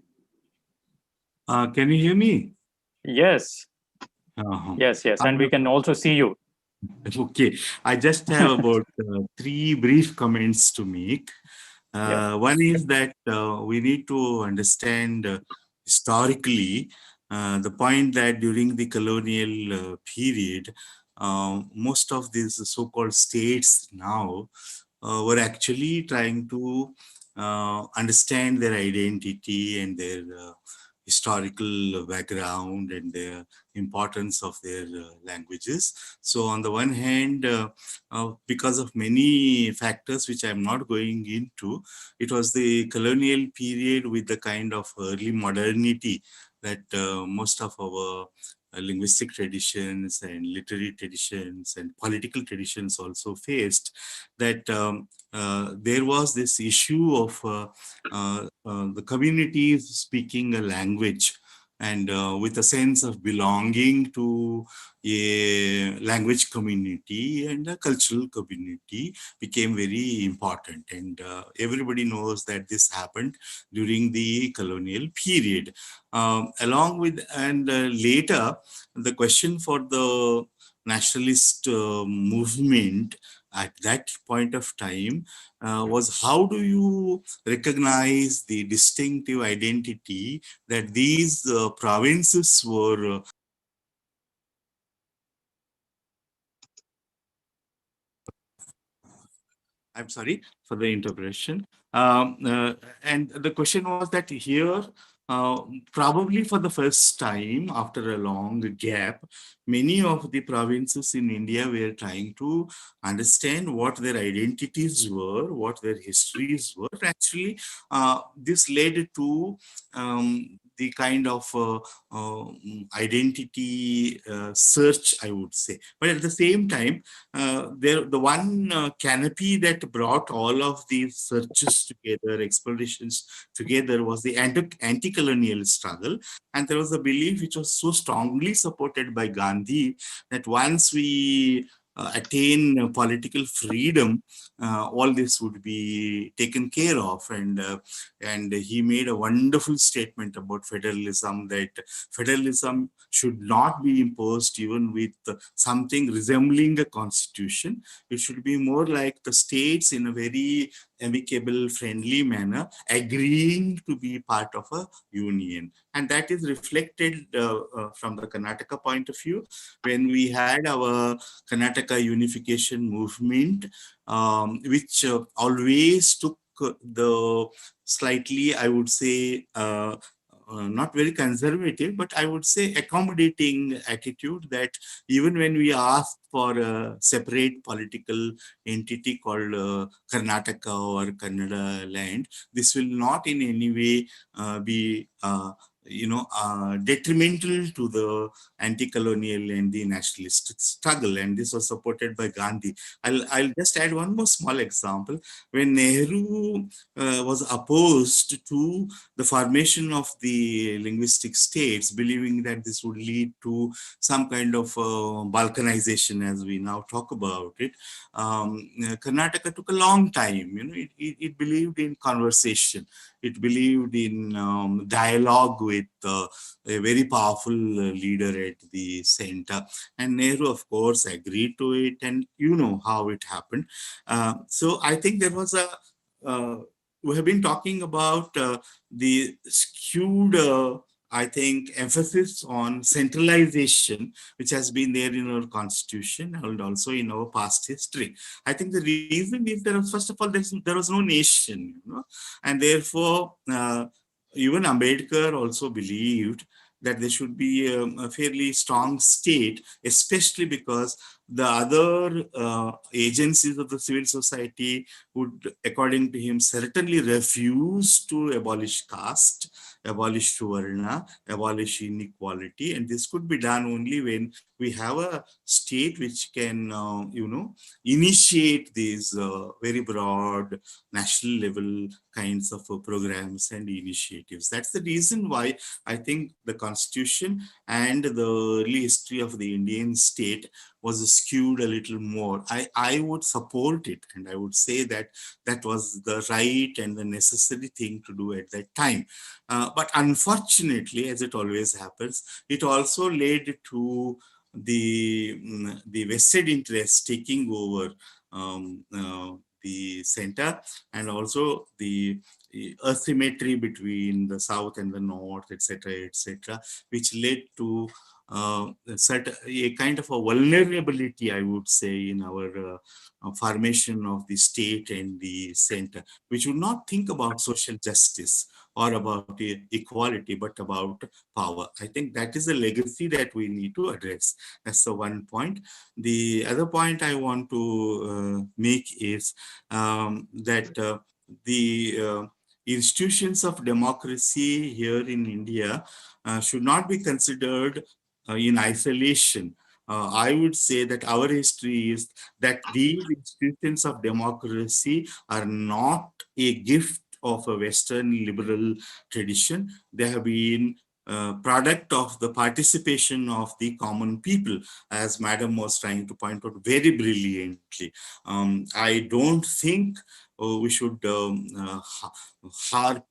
Can you hear me? Yes. Yes, and we can also see you. Okay, I just have about 3 brief comments to make. One is that we need to understand historically the point that during the colonial period, most of these so-called states now were actually trying to understand their identity and their historical background and the importance of their languages. So on the one hand, because of many factors which I'm not going into, it was the colonial period with the kind of early modernity that most of our linguistic traditions and literary traditions and political traditions also faced, that there was this issue of the communities speaking a language and with a sense of belonging to a language community and a cultural community became very important. And everybody knows that this happened during the colonial period. Along with, and later, the question for the nationalist movement at that point of time was, how do you recognize the distinctive identity that these provinces were I'm sorry for the interpretation. And the question was that here, probably for the first time after a long gap, many of the provinces in India were trying to understand what their identities were, what their histories were. Actually, this led to the kind of identity search, I would say. But at the same time, the one canopy that brought all of these searches together, explorations together, was the anti-colonial struggle. And there was a belief which was so strongly supported by Gandhi that once we attain political freedom, all this would be taken care of. And he made a wonderful statement about federalism, that federalism should not be imposed even with something resembling a constitution. It should be more like the states in a very amicable, friendly manner, agreeing to be part of a union. And that is reflected from the Karnataka point of view. When we had our Karnataka unification movement, which always took the slightly, I would say, not very conservative, but I would say accommodating attitude, that even when we ask for a separate political entity called Karnataka or Kannada land, this will not in any way be detrimental to the anti-colonial and the nationalist struggle, and this was supported by Gandhi. I'll just add one more small example. When Nehru was opposed to the formation of the linguistic states, believing that this would lead to some kind of balkanization, as we now talk about it, Karnataka took a long time. It believed in conversation. It believed in dialogue with a very powerful leader at the center. And Nehru, of course, agreed to it. And you know how it happened. So I think there was we have been talking about the skewed, I think, emphasis on centralization, which has been there in our constitution and also in our past history. I think the reason is first of all, there was no nation, and therefore, even Ambedkar also believed that there should be a fairly strong state, especially because the other agencies of the civil society would, according to him, certainly refuse to abolish caste, abolish Varna, abolish inequality. And this could be done only when we have a state which can, initiate these very broad national level kinds of programs and initiatives. That's the reason why I think the constitution and the early history of the Indian state was skewed a little more. I would support it, and I would say that that was the right and the necessary thing to do at that time. But unfortunately, as it always happens, it also led to the vested interest taking over the center, and also the asymmetry between the south and the north, etc., which led to a kind of a vulnerability, I would say, in our formation of the state and the center, which would not think about social justice or about equality, but about power. I think that is a legacy that we need to address. That's the one point. The other point I want to make is that the institutions of democracy here in India should not be considered in isolation. I would say that our history is that these institutions of democracy are not a gift of a Western liberal tradition. They have been product of the participation of the common people, as Madam was trying to point out very brilliantly. I don't think we should harp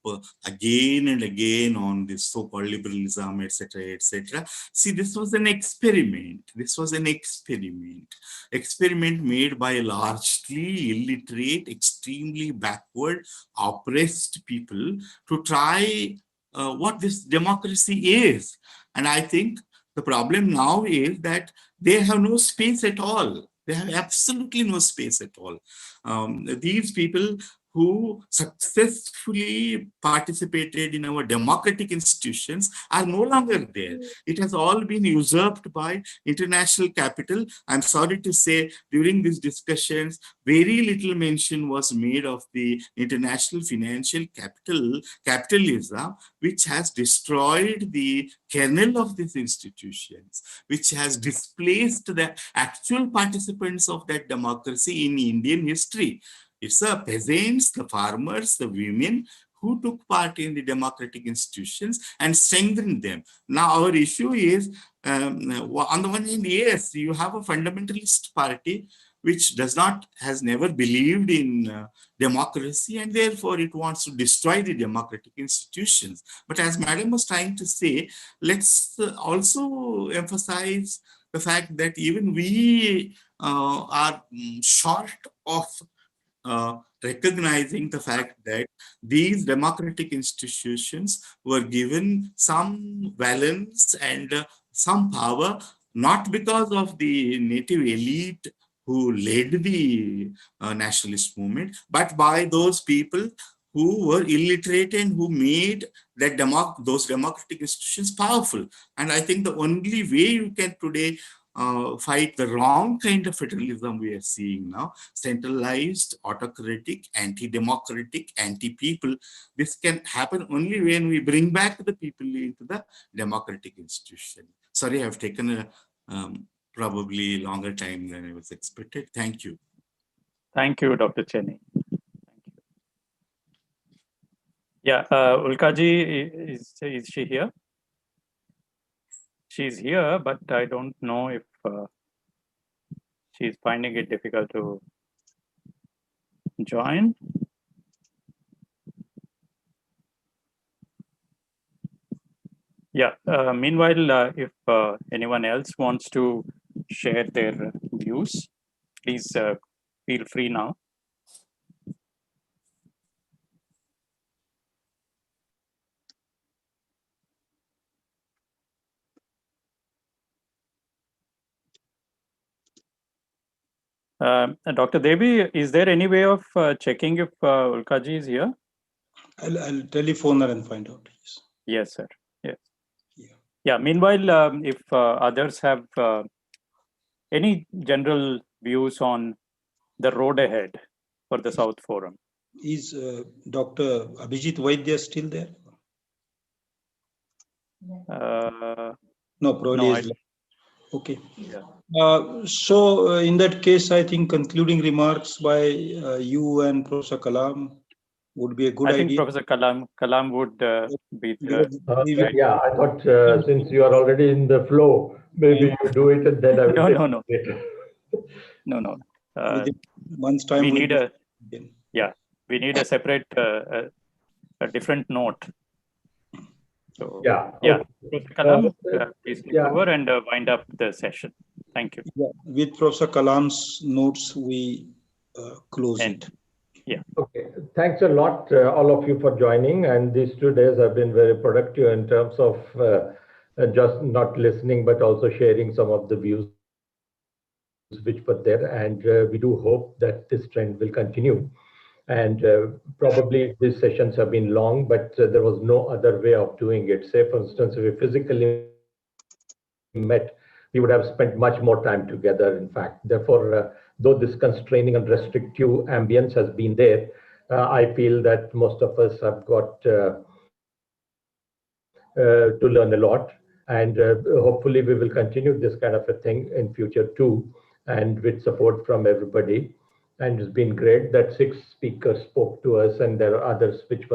again and again on this so-called liberalism, etc. See, this was an experiment. This was an experiment made by largely illiterate, extremely backward, oppressed people to try what this democracy is. And I think the problem now is that they have no space at all. They have absolutely no space at all. These people who successfully participated in our democratic institutions are no longer there. It has all been usurped by international capital. I'm sorry to say, during these discussions, very little mention was made of the international financial capitalism, which has destroyed the kernel of these institutions, which has displaced the actual participants of that democracy in Indian history. It's the peasants, the farmers, the women who took part in the democratic institutions and strengthened them. Now, our issue is, on the one hand, yes, you have a fundamentalist party which has never believed in democracy, and therefore it wants to destroy the democratic institutions. But as Madam was trying to say, let's also emphasize the fact that even we are short of recognizing the fact that these democratic institutions were given some balance and some power, not because of the native elite who led the nationalist movement, but by those people who were illiterate and who made those democratic institutions powerful. And I think the only way you can today fight the wrong kind of federalism we are seeing now, centralized, autocratic, anti-democratic, anti-people. This can happen only when we bring back the people into the democratic institution. Sorry, I've taken a probably longer time than I was expected. Thank you. Thank you, Dr. Cheney. Yeah, Ulkaji, is she here? She's here, but I don't know if she's finding it difficult to join. Yeah, meanwhile, if anyone else wants to share their views, please feel free now. Dr. Devi, is there any way of checking if Ulkaji is here? I'll telephone her and find out. Yes. Yes, sir. Yes. Yeah. Yeah. Meanwhile, if others have any general views on the road ahead for the South Forum. Is Dr. Abhijit Vaidya still there? No, probably no, is. Okay. Yeah. So in that case, I think concluding remarks by you and Professor Kalam would be a good I think idea. Professor Kalam would be the yeah, I thought since you are already in the flow, maybe you do it and then I will no, take no, no. it later. Within month's time, we need we need a separate, a different note. So yeah, yeah, Professor Kalam, please take yeah. over and wind up the session. Thank you. Yeah, with Professor Kalam's notes, we close it. Yeah. Okay. Thanks a lot, all of you, for joining. And these 2 days have been very productive in terms of just not listening, but also sharing some of the views which were there. And we do hope that this trend will continue. And probably these sessions have been long, but there was no other way of doing it. Say, for instance, if we physically met, we would have spent much more time together, in fact. Therefore, though this constraining and restrictive ambience has been there, I feel that most of us have got to learn a lot. And hopefully we will continue this kind of a thing in future too, and with support from everybody. And it's been great that 6 speakers spoke to us, and there are others which were